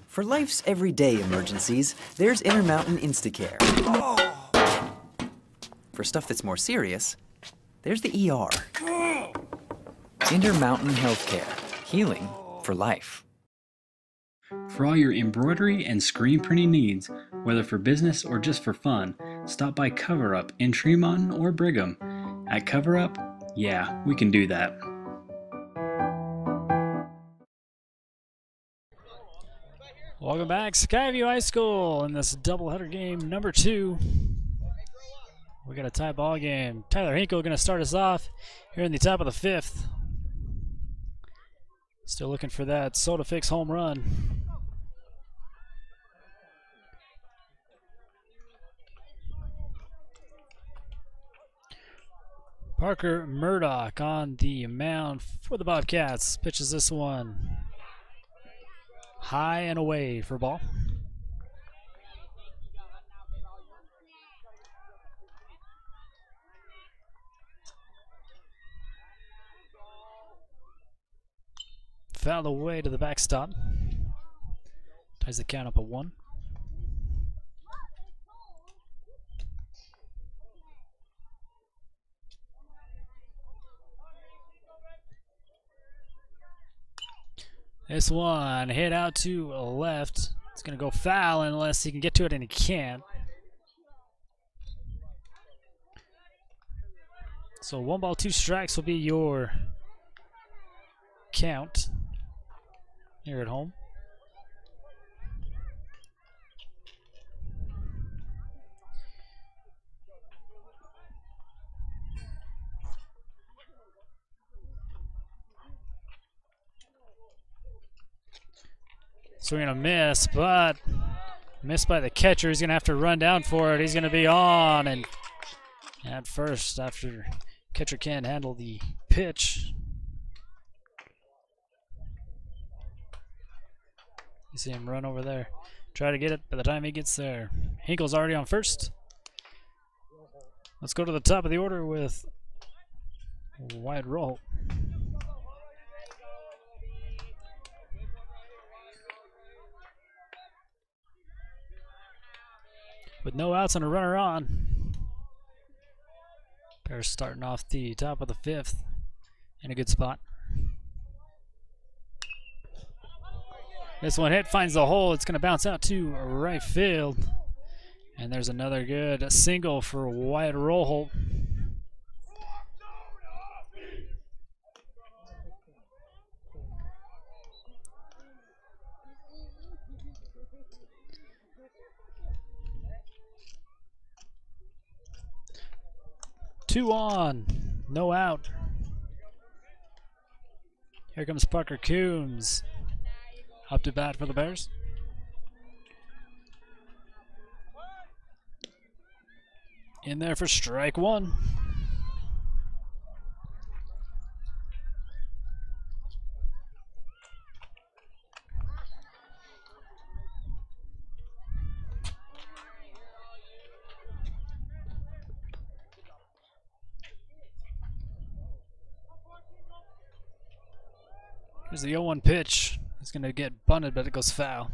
G: For life's everyday emergencies, there's Intermountain Instacare. For stuff that's more serious, there's the ER. Intermountain Healthcare. Healing for life.
F: For all your embroidery and screen printing needs, whether for business or just for fun, stop by Cover Up in Tremont or Brigham. At Cover Up, yeah, we can do that.
A: Welcome back, Skyview High School in this doubleheader game number 2. We got a tie ball game. Tyler Hinkle going to start us off here in the top of the 5th. Still looking for that Soda Fix home run. Parker Murdoch on the mound for the Bobcats. Pitches this one high and away for ball. Fouled away to the backstop. Ties the count up at 1. This one hit out to left. It's going to go foul unless he can get to it, and he can't. So 1 ball, 2 strikes will be your count here at home. Swing and a miss, but missed by the catcher. He's going to have to run down for it. He's going to be on, and at first, after catcher can't handle the pitch. You see him run over there. Try to get it by the time he gets there. Hinkle's already on first. Let's go to the top of the order with Wyatt Roll. With no outs and a runner on. Bears starting off the top of the 5th in a good spot. This one hit, finds the hole. It's going to bounce out to right field. And there's another good single for Wyatt Rollholt. Two on, no out. Here comes Parker Coombs. Up to bat for the Bears. In there for strike 1. Here's the 0-1 pitch. It's going to get bunted, but it goes foul.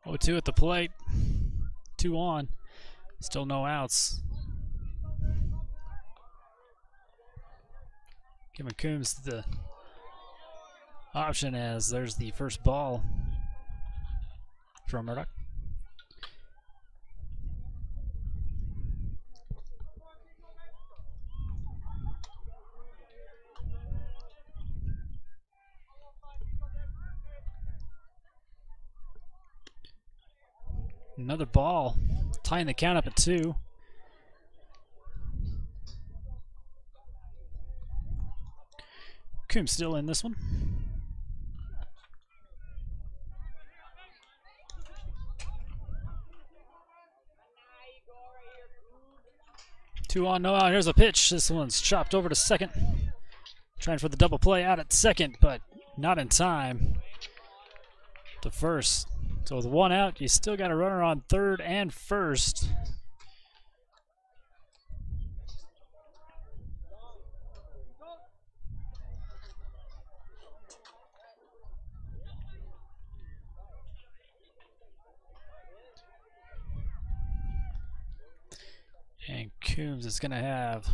A: Oh, 2 at the plate. 2 on. Still no outs. Giving Coombs the option as there's the first ball from Murdoch. Another ball, tying the count up at 2. Coombs still in this one. Two on, no out. Here's a pitch. This one's chopped over to second. Trying for the double play out at second, but not in time to first. So with 1 out, you still got a runner on third and first. And Coombs is going to have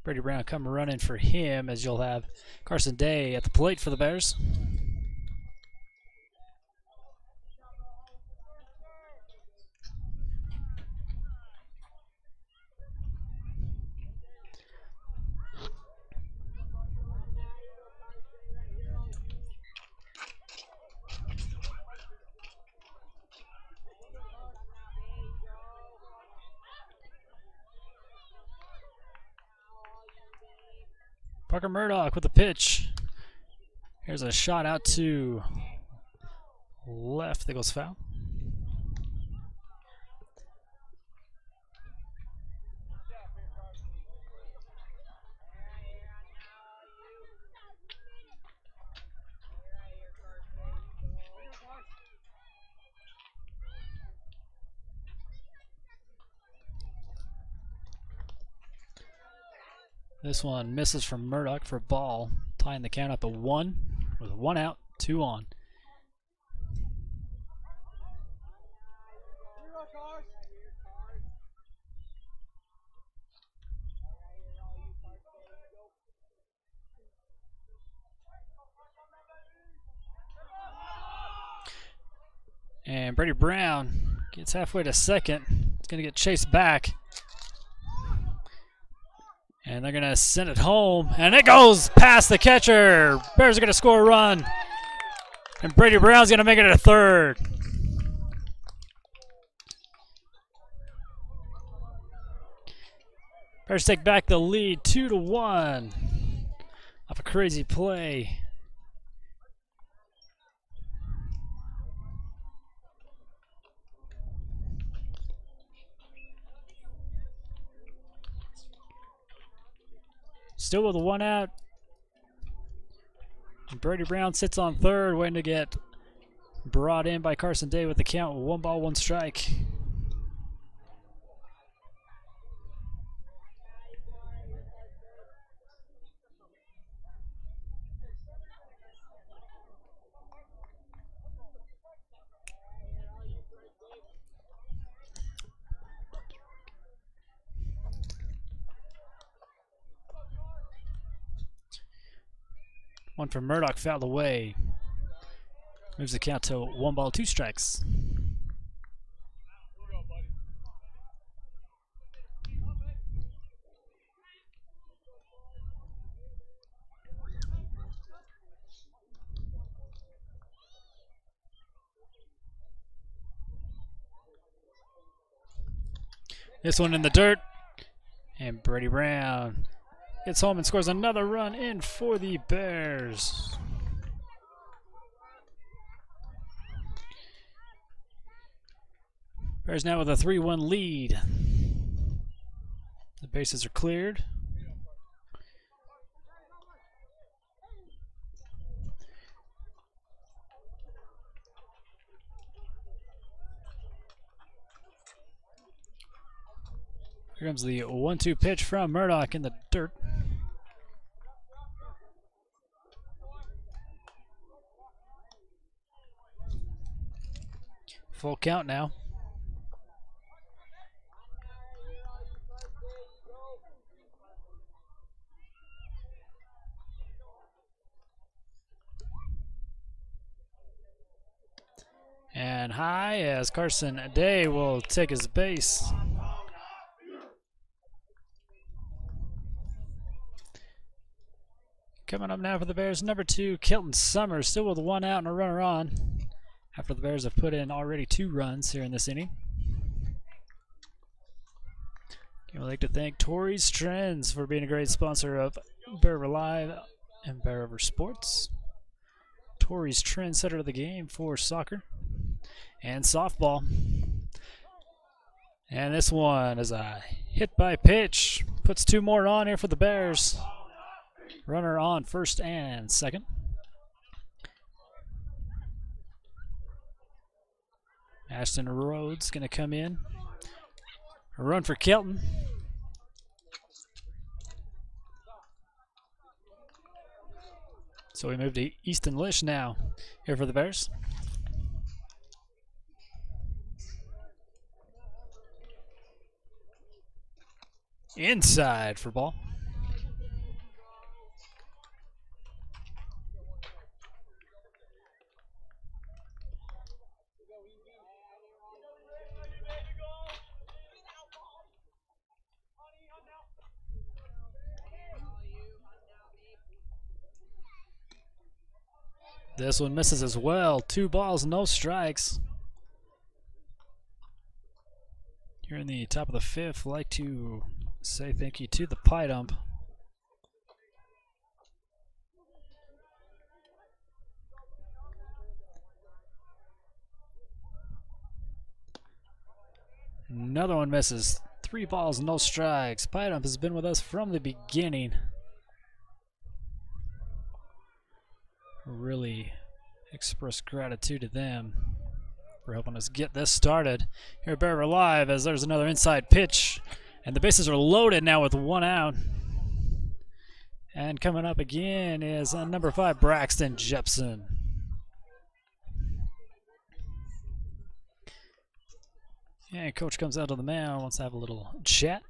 A: Brady Brown come running for him, as you'll have Carson Day at the plate for the Bears. Parker Murdoch with a pitch. Here's a shot out to left that goes foul. This one misses from Murdoch for a ball, tying the count up to 1 with 1 out, 2 on. And Brady Brown gets halfway to second. It's going to get chased back. And they're going to send it home. And it goes past the catcher. Bears are going to score a run. And Brady Brown's going to make it a third. Bears take back the lead 2-1 off a crazy play. Still with 1 out. And Brady Brown sits on third, waiting to get brought in by Carson Day with the count 1 ball, 1 strike. One from Murdoch fouled away. Moves the count to 1 ball, 2 strikes. This one in the dirt. And Brady Brown gets home and scores another run in for the Bears. Bears now with a 3-1 lead. The bases are cleared. Here comes the 1-2 pitch from Murdoch in the dirt. Full count now. And high as Carson Day will take his base. Coming up now for the Bears, number 2, Kelton Summers, still with 1 out and a runner on, after the Bears have put in already 2 runs here in this inning. I would like to thank Torrey's Trends for being a great sponsor of Bear River Live and Bear River Sports. Torrey's trendsetter of the game for soccer and softball. And this one is a hit by pitch. Puts 2 more on here for the Bears. Runner on first and second. Ashton Rhodes going to come in. A run for Kelton. So we move to Easton Lish now here for the Bears. Inside for ball. This one misses as well. 2 balls, no strikes. Here in the top of the 5th, I'd like to say thank you to the pie dump. Another one misses. 3 balls, no strikes. Pie dump has been with us from the beginning. Really express gratitude to them for helping us get this started here at Bear River Live, as there's another inside pitch and the bases are loaded now with 1 out. And coming up again is number 5, Braxton Jepson. And coach comes out of the mound, wants to have a little chat.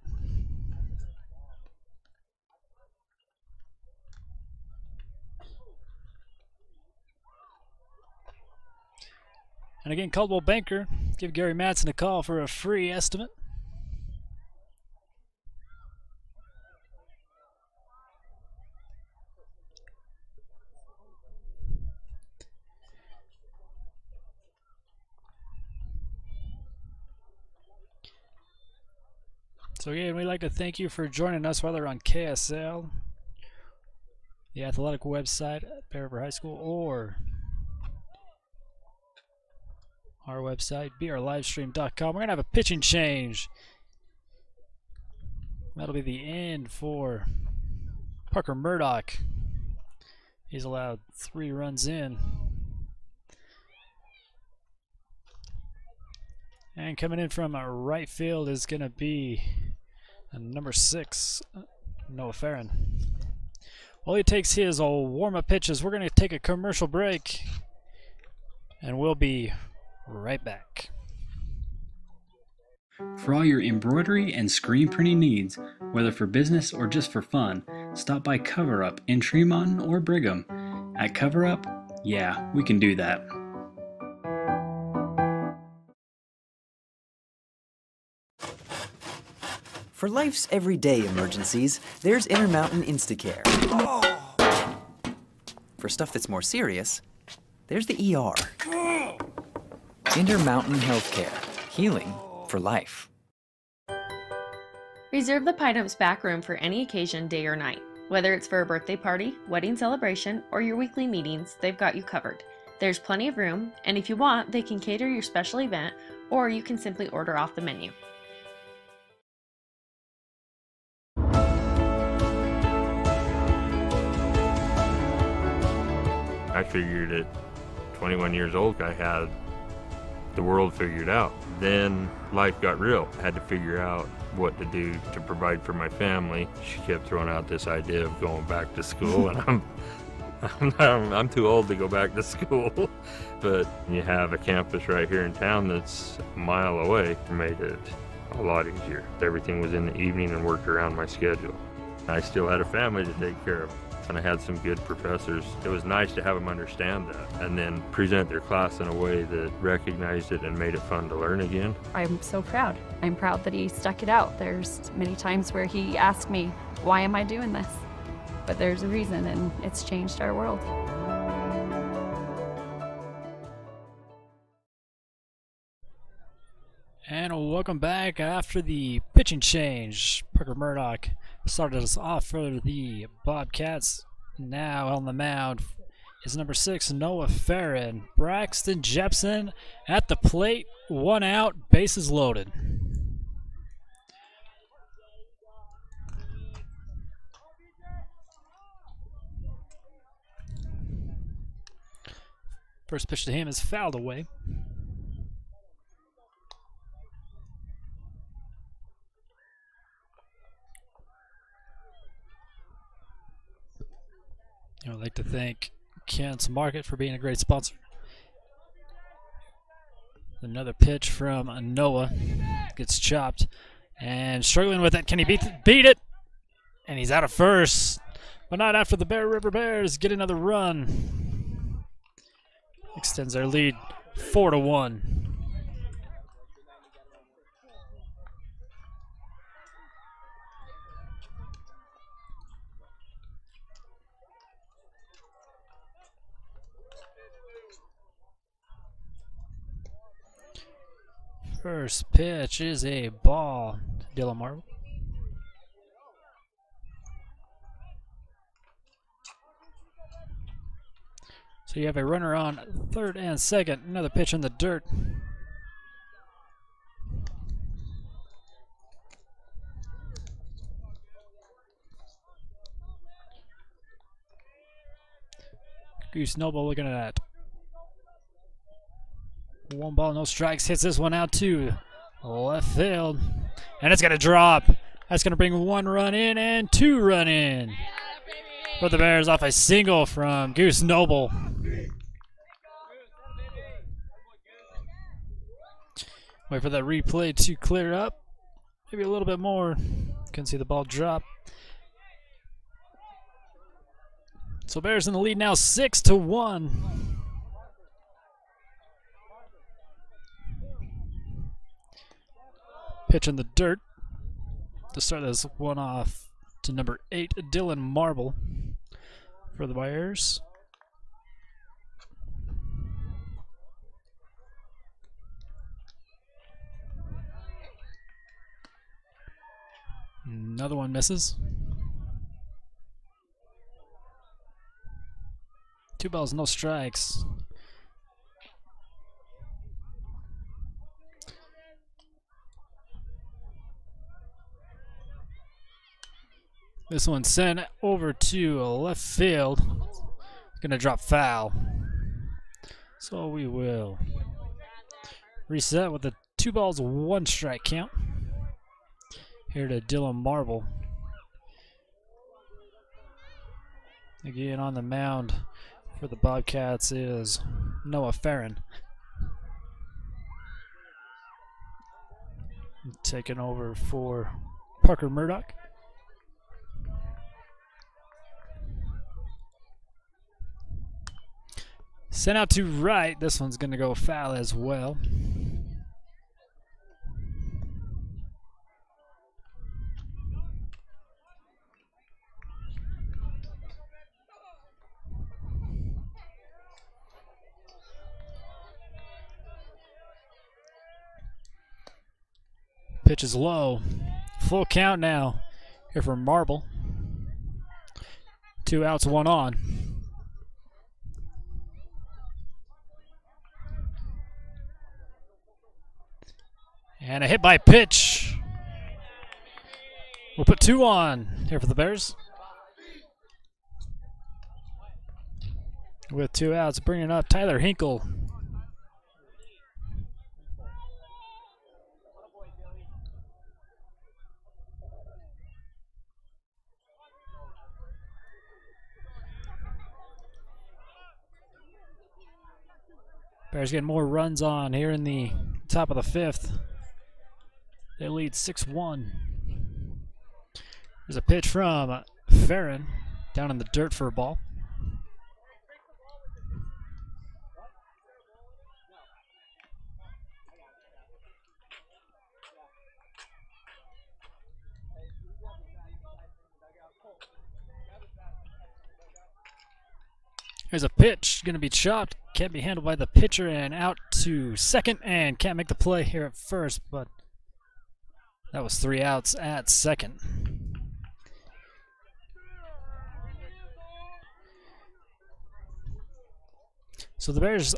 A: And again, Caldwell Banker, give Gary Madsen a call for a free estimate. So again, we'd like to thank you for joining us, whether on KSL, the athletic website at Bear River High School, or our website, brlivestream.com. We're going to have a pitching change. That'll be the end for Parker Murdoch. He's allowed 3 runs in. And coming in from right field is going to be number 6, Noah Farron. While he takes his warm-up pitches, we're going to take a commercial break, and we'll be right back.
F: For all your embroidery and screen printing needs, whether for business or just for fun, stop by Cover Up in Tremont or Brigham. At Cover Up, yeah, we can do that.
G: For life's everyday emergencies, there's Intermountain Instacare. For stuff that's more serious, there's the ER. Intermountain Healthcare. Healing for life.
B: Reserve the Pineap's back room for any occasion, day or night. Whether it's for a birthday party, wedding celebration, or your weekly meetings, they've got you covered. There's plenty of room, and if you want, they can cater your special event, or you can simply order off the menu.
D: I figured at 21 years old I had the world figured out. Then life got real. I had to figure out what to do to provide for my family. She kept throwing out this idea of going back to school, and I'm too old to go back to school. But you have a campus right here in town that's a mile away. It made it a lot easier. Everything was in the evening and worked around my schedule. I still had a family to take care of, and I had some good professors. It was nice to have them understand that and then present their class in a way that recognized it and made it fun to learn again.
E: I'm so proud. I'm proud that he stuck it out. There's many times where he asked me, why am I doing this? But there's a reason, and it's changed our world.
A: And welcome back after the pitching change. Parker Murdoch started us off for the Bobcats. Now on the mound is number 6, Noah Farron. Braxton Jepson at the plate. 1 out, bases loaded. First pitch to him is fouled away. I'd like to thank Kent's Market for being a great sponsor. Another pitch from Noah. Gets chopped and struggling with it. Can he beat it? And he's out of first. But not after the Bear River Bears get another run. Extends their lead 4-1. First pitch is a ball to Dylan Marvel. So you have a runner on third and second. Another pitch in the dirt. Goose Noble looking at that. 1 ball, no strikes. Hits this one out to left field. And it's going to drop. That's going to bring 1 run in and 2 run in. For the Bears off a single from Goose Noble. Wait for that replay to clear up. Maybe a little bit more. Can see the ball drop. So Bears in the lead now 6-1. Pitch in the dirt to start this one off to number 8, Dylan Marble for the Bears. Another one misses. 2 balls, no strikes. This one sent over to left field. It's gonna drop foul. So we will reset with a 2 balls, 1 strike count. Here to Dylan Marble. Again on the mound for the Bobcats is Noah Farron. Taking over for Parker Murdoch. Sent out to right. This one's going to go foul as well. Pitch is low. Full count now. Here for Marble. 2 outs, 1 on. And a hit by pitch. We'll put 2 on here for the Bears. With 2 outs, bringing up Tyler Hinkle. Bears getting more runs on here in the top of the 5th. They lead 6-1. There's a pitch from Farron down in the dirt for a ball. Here's a pitch, going to be chopped. Can't be handled by the pitcher, and out to second, and can't make the play here at first, but that was 3 outs at second. So the Bears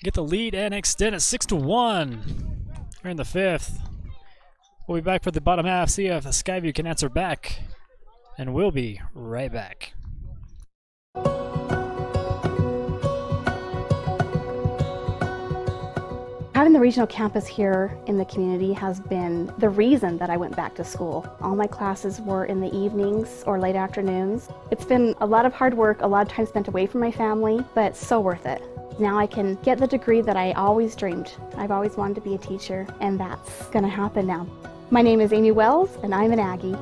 A: get the lead and extend it 6-1. We're in the 5th. We'll be back for the bottom half, see if Skyview can answer back, and we'll be right back.
C: Having the regional campus here in the community has been the reason that I went back to school. All my classes were in the evenings or late afternoons. It's been a lot of hard work, a lot of time spent away from my family, but so worth it. Now I can get the degree that I always dreamed. I've always wanted to be a teacher, and that's going to happen now. My name is Amy Wells, and I'm an Aggie.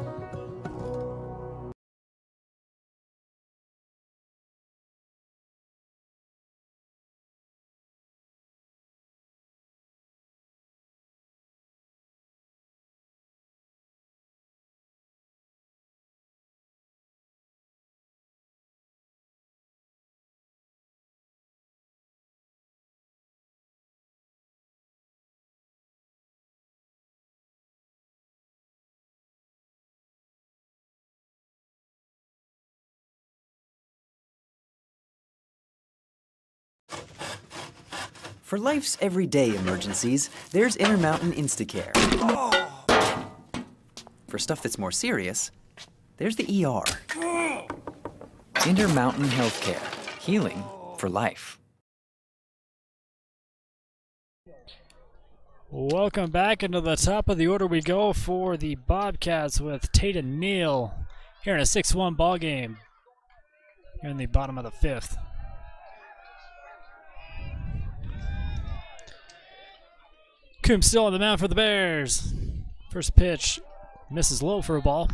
G: For life's everyday emergencies, there's Intermountain Instacare. For stuff that's more serious, there's the ER. Intermountain Healthcare. Healing for life.
A: Welcome back. Into the top of the order we go for the Bobcats with Tate and Neal here in a 6-1 ball game here in the bottom of the 5th. Coombs still on the mound for the Bears. First pitch misses low for a ball.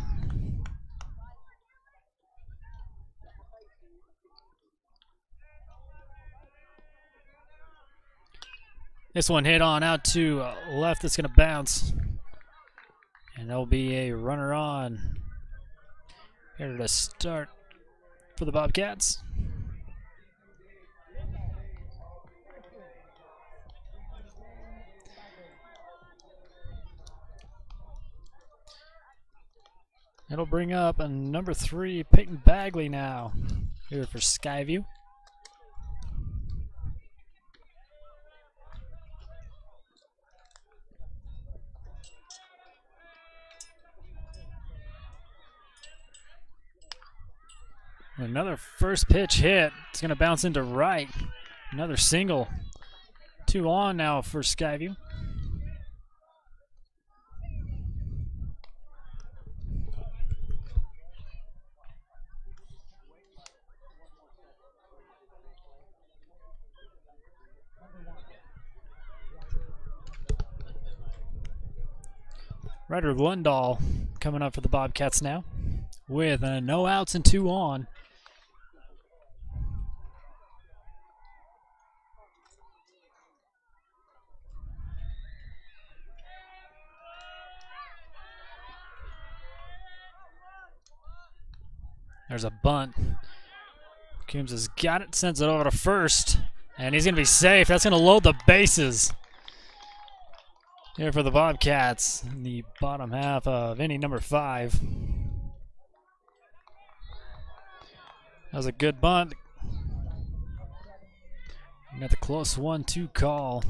A: This one hit on out to left. It's going to bounce. And there'll be a runner on. Here to start for the Bobcats. It'll bring up a number 3, Peyton Bagley now, here for Skyview. Another first pitch hit. It's going to bounce into right. Another single. 2 on now for Skyview. Ryder Lundahl coming up for the Bobcats now with no outs and 2 on. There's a bunt. Coombs has got it, sends it over to first, and he's going to be safe. That's going to load the bases here for the Bobcats in the bottom half of inning number 5. That was a good bunt. We got the close 1-2 call.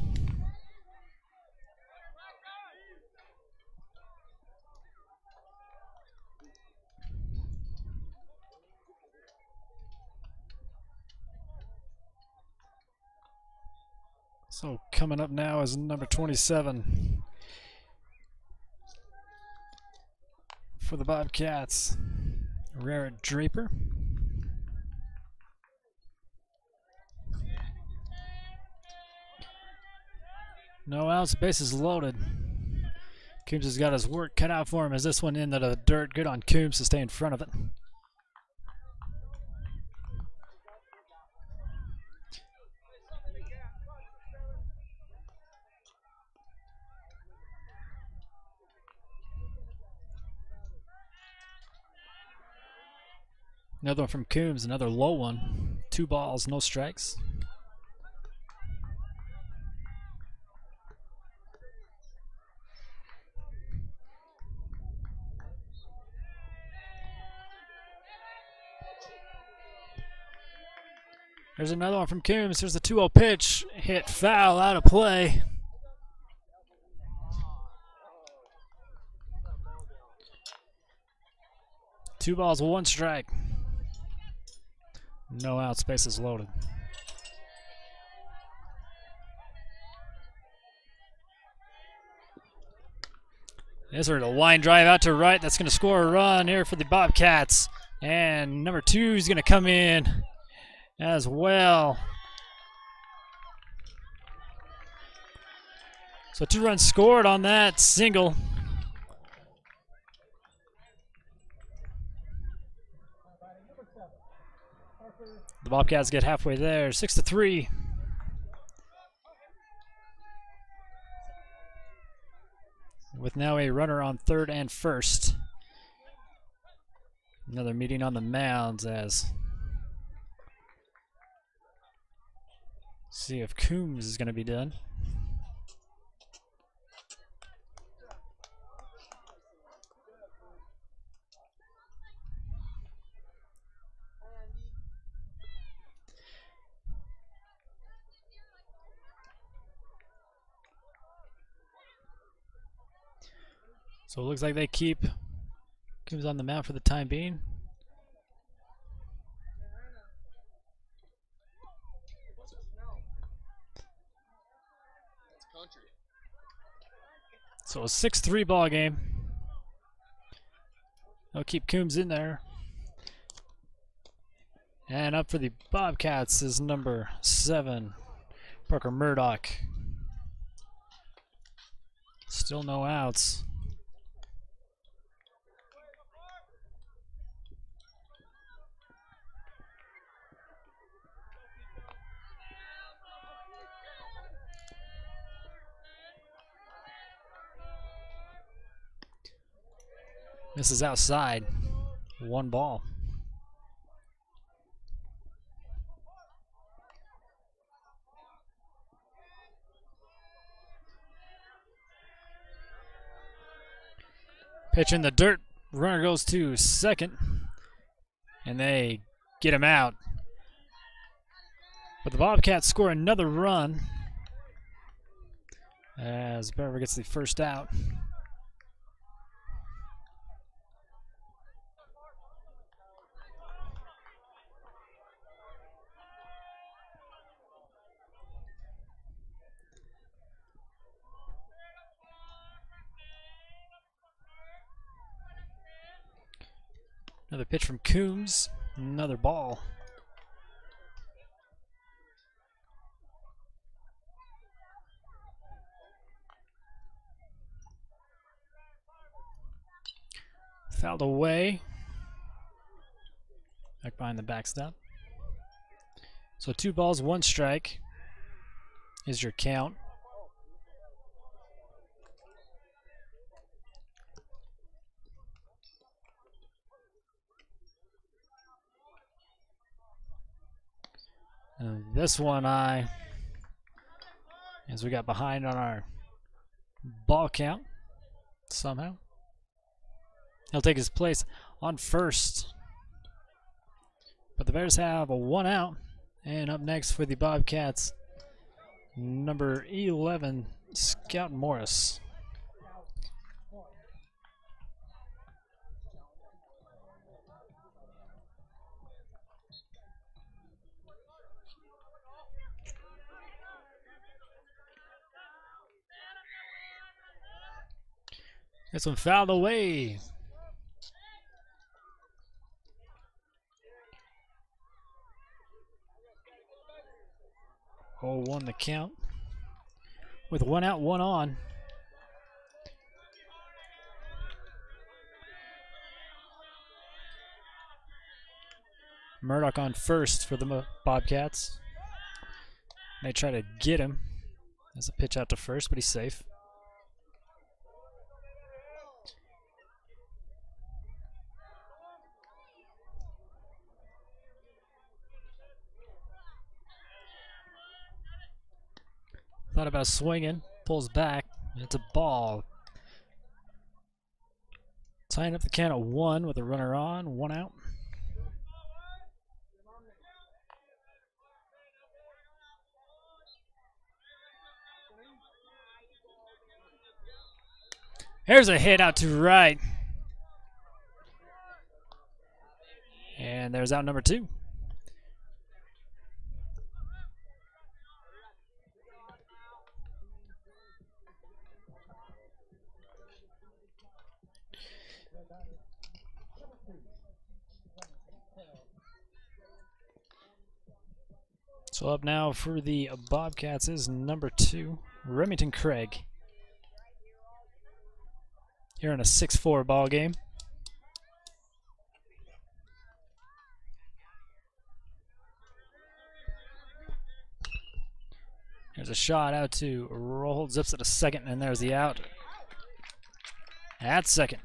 A: So coming up now is number 27 for the Bobcats, Rarrett Draper. No outs, bases loaded. Coombs has got his work cut out for him as this one into the dirt. Good on Coombs to stay in front of it. Another one from Coombs, another low one. 2 balls, no strikes. There's another one from Coombs. Here's the 2-0 pitch. Hit foul, out of play. Two balls, 1 strike. No outs, bases loaded. This is a line drive out to right. That's going to score a run here for the Bobcats. And number 2 is going to come in as well. So 2 runs scored on that single. The Bobcats get halfway there, 6-3. With now a runner on third and first. Another meeting on the mounds as see if Coombs is going to be done. So it looks like they keep Coombs on the mound for the time being. So a 6-3 ball game. They'll keep Coombs in there. And up for the Bobcats is number 7, Parker Murdoch. Still no outs. This is outside. 1 ball. Pitch in the dirt. Runner goes to second. And they get him out. But the Bobcats score another run as Bear River gets the first out. Another pitch from Coombs. Another ball. Fouled away. Back behind the backstop. So 2 balls, 1 strike is your count. And this one, as we got behind on our ball count somehow. He'll take his place on first. But the Bears have a 1 out. And up next for the Bobcats, number 11, Scout Morris. This one fouled away. Oh, 1 the count. With 1 out, 1 on. Murdoch on first for the Bobcats. They try to get him. There's a pitch out to first, but he's safe. Thought about swinging, pulls back, and it's a ball. Tying up the count at 1 with a runner on, 1 out. Here's a hit out to right. And there's out number 2. So up now for the Bobcats is number 2, Remington Craig. Here in a 6-4 ball game. There's a shot out to Roll, zips it a second, and there's the out. At second.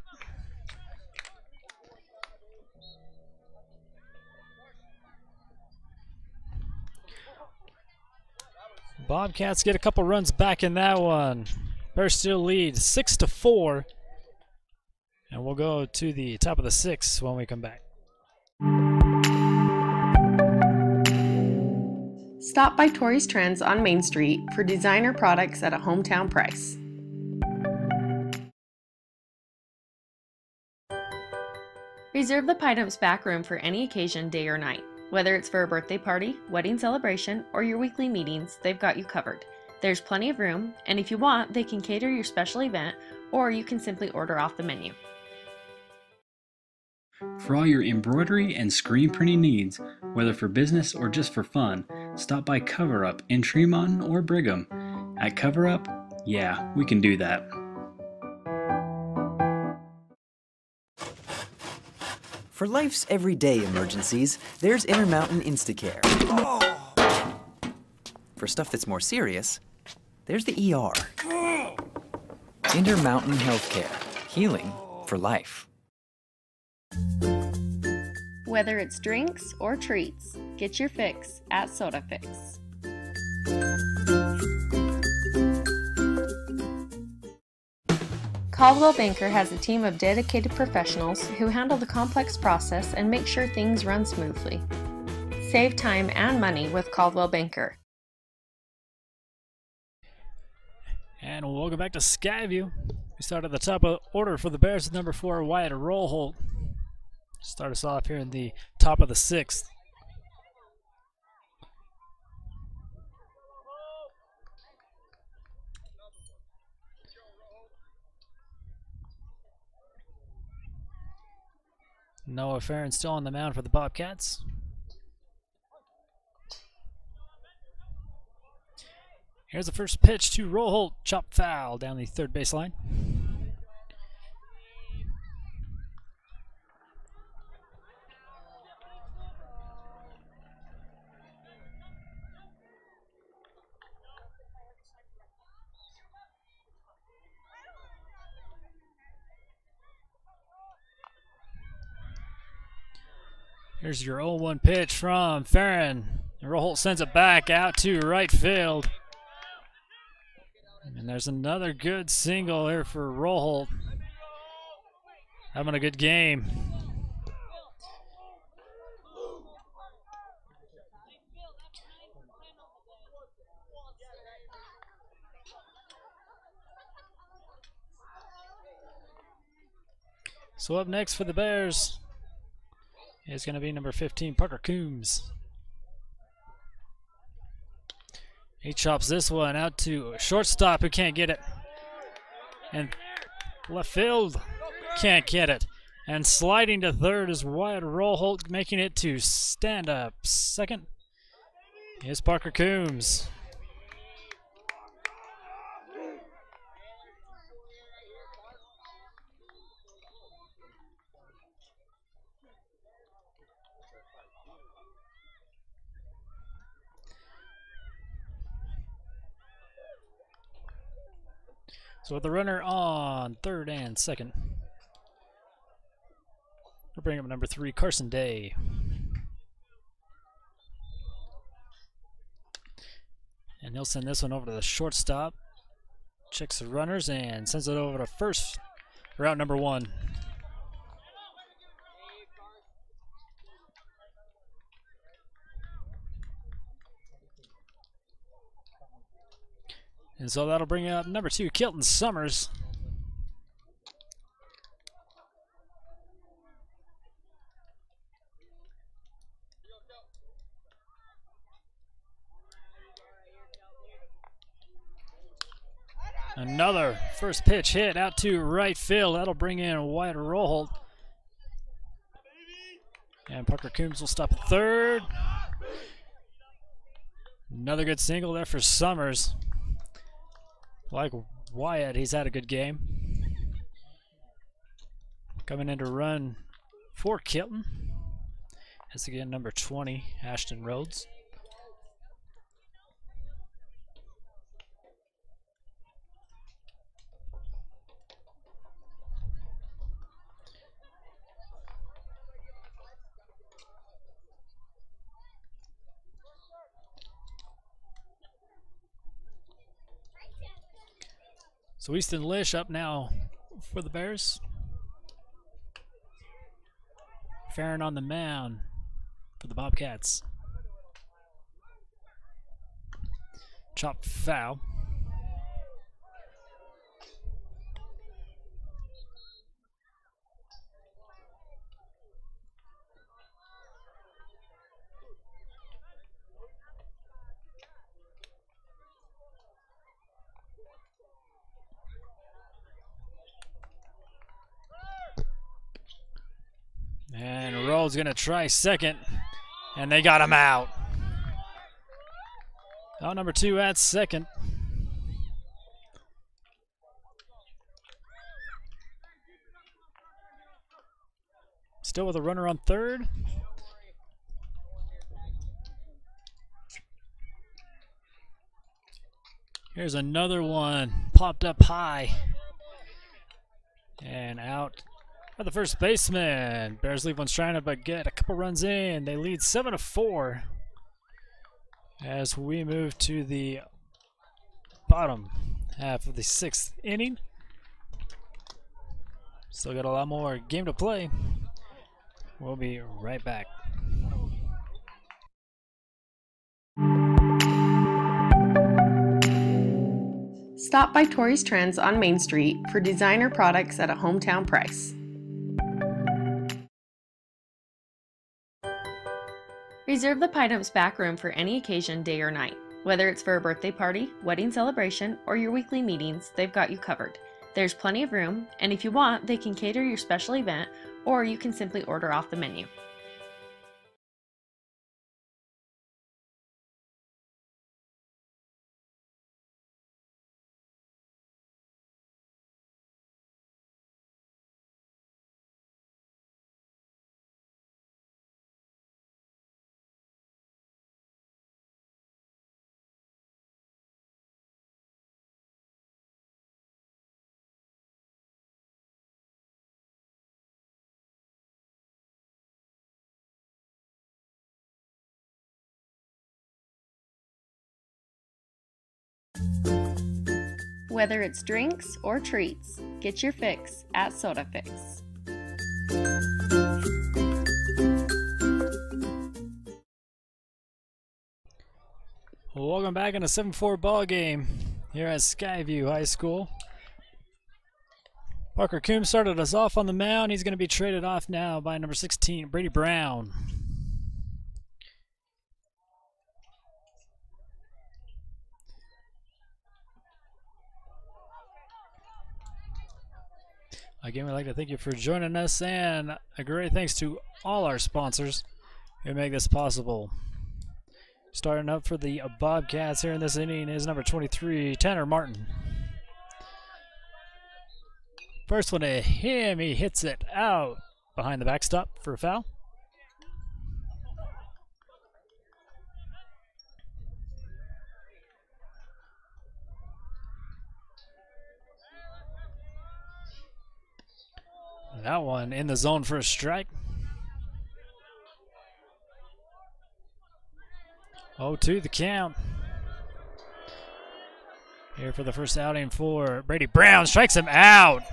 A: Bobcats get a couple runs back in that one. Bears still lead 6-4. And we'll go to the top of the 6th when we come back.
B: Stop by Tori's Trends on Main Street for designer products at a hometown price. Reserve the Pineap's back room for any occasion, day or night. Whether it's for a birthday party, wedding celebration, or your weekly meetings, they've got you covered. There's plenty of room, and if you want, they can cater your special event, or you can simply order off the menu.
F: For all your embroidery and screen printing needs, whether for business or just for fun, stop by Cover Up in Tremont or Brigham. At Cover Up, yeah, we can do that.
G: For life's everyday emergencies, there's Intermountain Instacare. For stuff that's more serious, there's the ER. Intermountain Healthcare. Healing for life.
B: Whether it's drinks or treats, get your fix at Soda Fix. Caldwell Banker has a team of dedicated professionals who handle the complex process and make sure things run smoothly. Save time and money with Caldwell Banker.
A: And welcome back to Skyview. We start at the top of the order for the Bears with number 4, Wyatt Rollholt. Start us off here in the top of the 6th. Noah Farron still on the mound for the Bobcats. Here's the first pitch to Rollholt. Chop foul down the third baseline. Here's your 0-1 pitch from Farron. And Rollholt sends it back out to right field. And there's another good single here for Rollholt. Having a good game. So up next for the Bears is going to be number 15, Parker Coombs. He chops this one out to shortstop who can't get it. And left field can't get it. And sliding to third is Wyatt Rollholt, making it to stand up. Second is Parker Coombs. So with the runner on third and second, we'll bring up number 3, Carson Day. And he'll send this one over to the shortstop. Checks the runners and sends it over to first, route number 1. And so that'll bring up number 2, Kilton Summers. Another first pitch hit out to right field. That'll bring in Wyatt Rollholt. And Parker Coombs will stop at third. Another good single there for Summers. Like Wyatt, he's had a good game. Coming in to run for Kilton. That's again number 20, Ashton Rhodes. So Easton Lish up now for the Bears. Farron on the mound for the Bobcats. Chop foul. And Roll's going to try second. And they got him out. Out number 2 at second. Still with a runner on third. Here's another one. Popped up high. And out for the first baseman. Bears leave one stranded, but get a couple runs in. They lead 7-4 as we move to the bottom half of the 6th inning. Still got a lot more game to play. We'll be right back.
B: Stop by Tori's Trends on Main Street for designer products at a hometown price. Reserve the Pineap's back room for any occasion, day or night. Whether it's for a birthday party, wedding celebration, or your weekly meetings, they've got you covered. There's plenty of room, and if you want, they can cater your special event, or you can simply order off the menu. Whether it's drinks or treats, get your fix at Soda Fix.
A: Welcome back in a 7-4 ball game here at Skyview High School. Parker Coombs started us off on the mound. He's going to be traded off now by number 16, Brady Brown. Again, we'd like to thank you for joining us, and a great thanks to all our sponsors who make this possible. Starting up for the Bobcats here in this inning is number 23, Tanner Martin. First one to him, he hits it out behind the backstop for a foul. That one in the zone for a strike. 0-2 the count. Here for the first outing for Brady Brown. Strikes him out.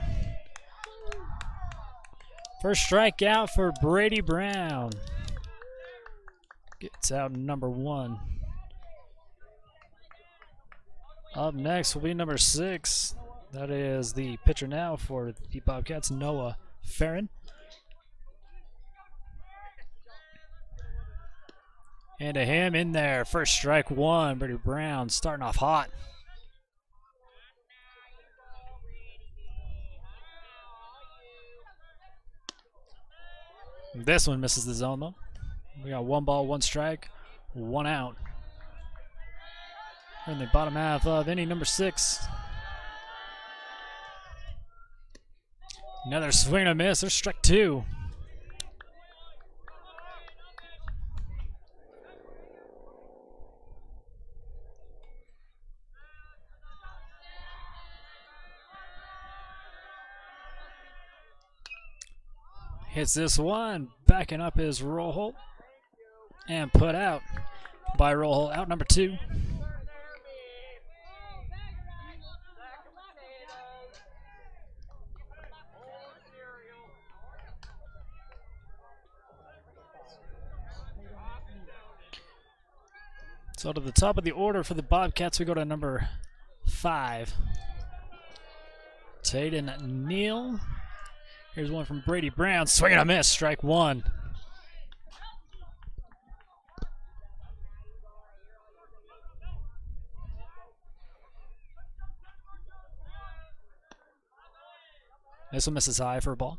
A: First strikeout for Brady Brown. Gets out number 1. Up next will be number 6. That is the pitcher now for the Bobcats, Noah Farron. And to him in there, first strike 1. Brady Brown starting off hot. This one misses the zone though. We got 1 ball, 1 strike, 1 out. We're in the bottom half of inning number 6. Another swing and a miss. There's strike 2. Hits this one, backing up his Roll and put out by Roll. Out number 2. So to the top of the order for the Bobcats, we go to number 5. Tayden Neal. Here's one from Brady Brown. Swing and a miss. Strike 1. This one misses high for a ball.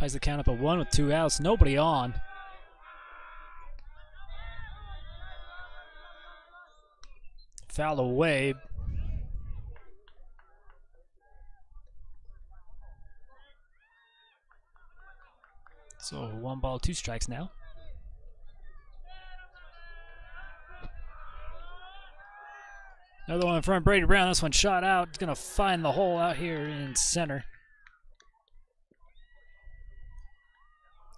A: Ties the count up at 1 with 2 outs. Nobody on. Foul away. So 1 ball, 2 strikes now. Another one in front of Brady Brown. This one shot out. It's going to find the hole out here in center.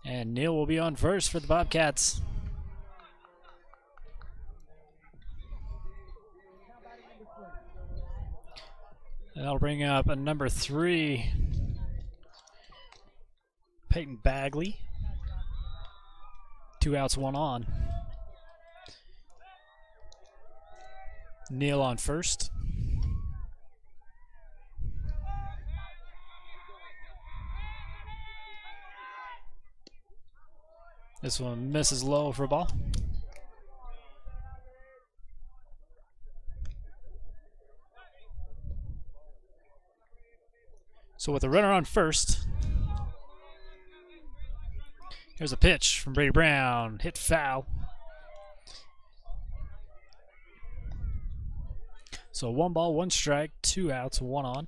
A: And Neal will be on first for the Bobcats. And that'll bring up a number 3, Peyton Bagley. 2 outs, 1 on. Neal on first. This one misses low for a ball. So with a runner on first, here's a pitch from Brady Brown. Hit foul. So 1 ball, 1 strike, 2 outs, 1 on.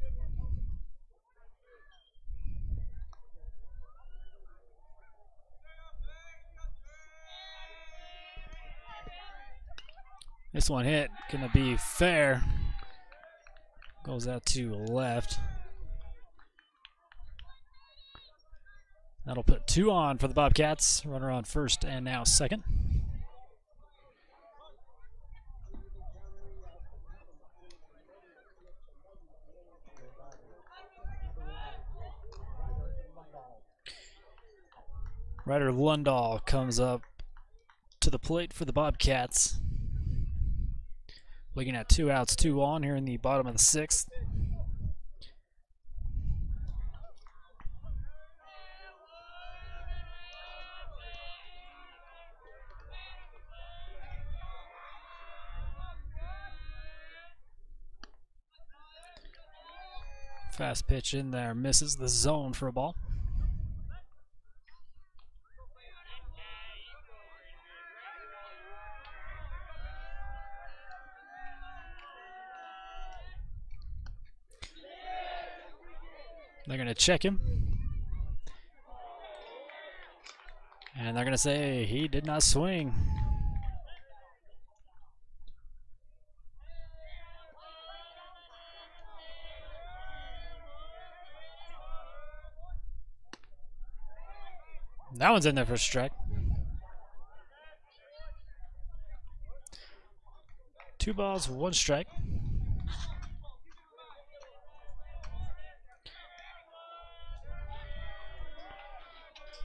A: This one hit, gonna be fair. Goes out to left. That'll put 2 on for the Bobcats. Runner on first and now second. Ryder Lundahl comes up to the plate for the Bobcats. Looking at 2 outs, 2 on here in the bottom of the 6th. Fast pitch in there, misses the zone for a ball. They're going to check him. And they're going to say he did not swing. That one's in there for a strike. 2 balls, 1 strike.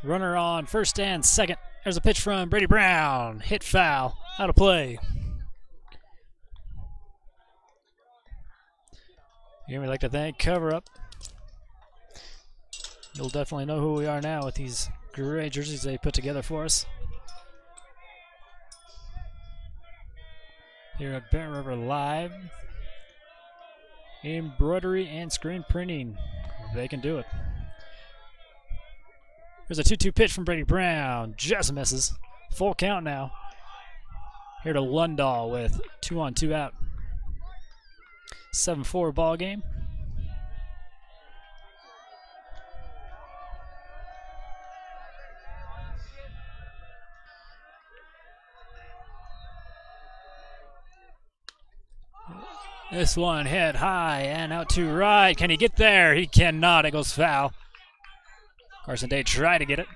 A: Runner on first and second. There's a pitch from Brady Brown. Hit foul. Out of play. Here we like to thank Cover Up. You'll definitely know who we are now with these great jerseys they put together for us. Here at Bear River Live. Embroidery and screen printing. They can do it. There's a 2-2 pitch from Brady Brown. Just misses. Full count now. Here to Lundahl with 2 on, 2 out. 7-4 ball game. This one hit high and out to right. Can he get there? He cannot. It goes foul. Carson Day tried to get it.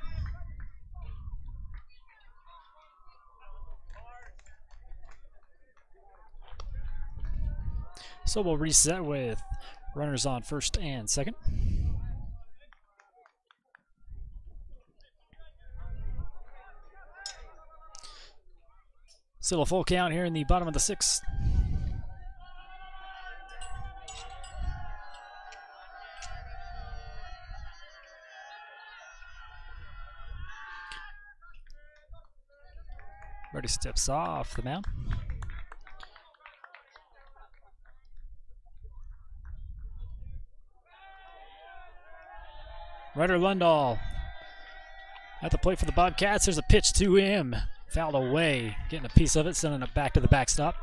A: So we'll reset with runners on first and second. Still a full count here in the bottom of the 6th. Brady steps off the mound. Ryder Lundahl At the plate for the Bobcats, there's a pitch to him. Fouled away, getting a piece of it, sending it back to the backstop.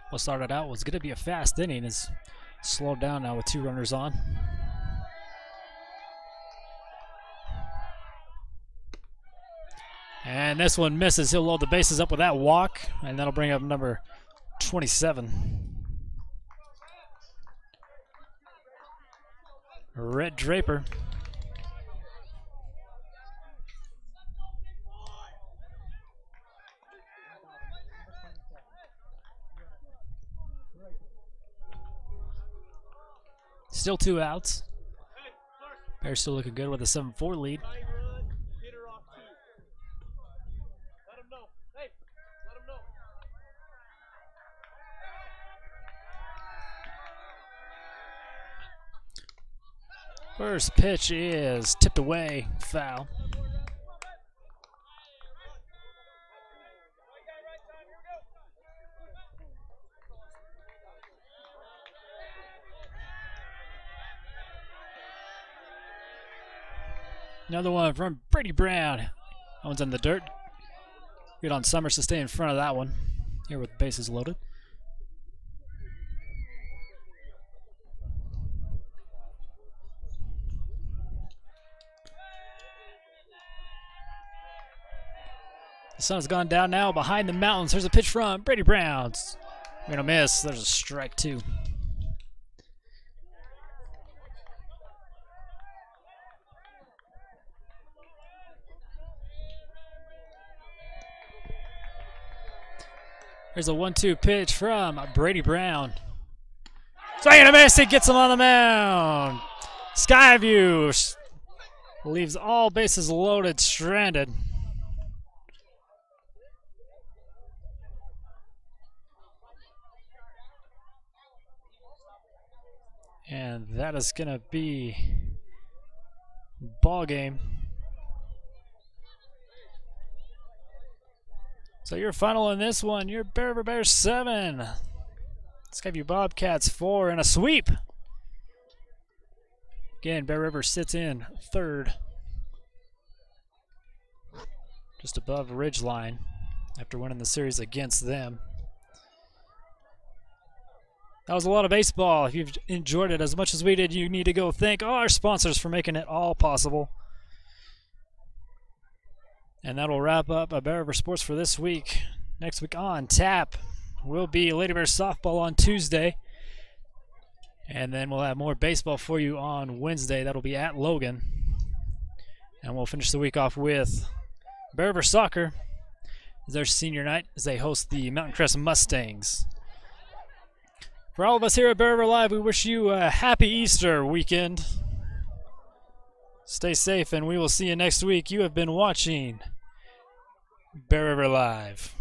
A: What started out was going to be a fast inning is slowed down now with 2 runners on. And this one misses. He'll load the bases up with that walk, and that'll bring up number 27. Rhett Draper. Still 2 outs. Bears still looking good with a 7-4 lead. First pitch is tipped away, foul. Another one from Brady Brown. That one's in the dirt. Good on Summers to stay in front of that one. Here with the bases loaded. The sun's gone down now behind the mountains. There's a pitch from Brady Brown. Gonna miss. There's a strike 2. There's a 1-2 pitch from Brady Brown. Swing and a miss. He gets him on the mound. Skyview leaves all bases loaded, stranded. And that is going to be ball game. So your final in this one, your Bear River Bears 7. Let's give you Bobcats 4 and a sweep. Again, Bear River sits in 3rd. Just above Ridgeline after winning the series against them. That was a lot of baseball. If you've enjoyed it as much as we did, you need to go thank all our sponsors for making it all possible. And that'll wrap up a Bear River Sports for this week. Next week on tap will be Lady Bears softball on Tuesday. And then we'll have more baseball for you on Wednesday. That'll be at Logan. And we'll finish the week off with Bear River Soccer. It's their senior night as they host the Mountain Crest Mustangs. For all of us here at Bear River Live, we wish you a happy Easter weekend. Stay safe, and we will see you next week. You have been watching Bear River Live.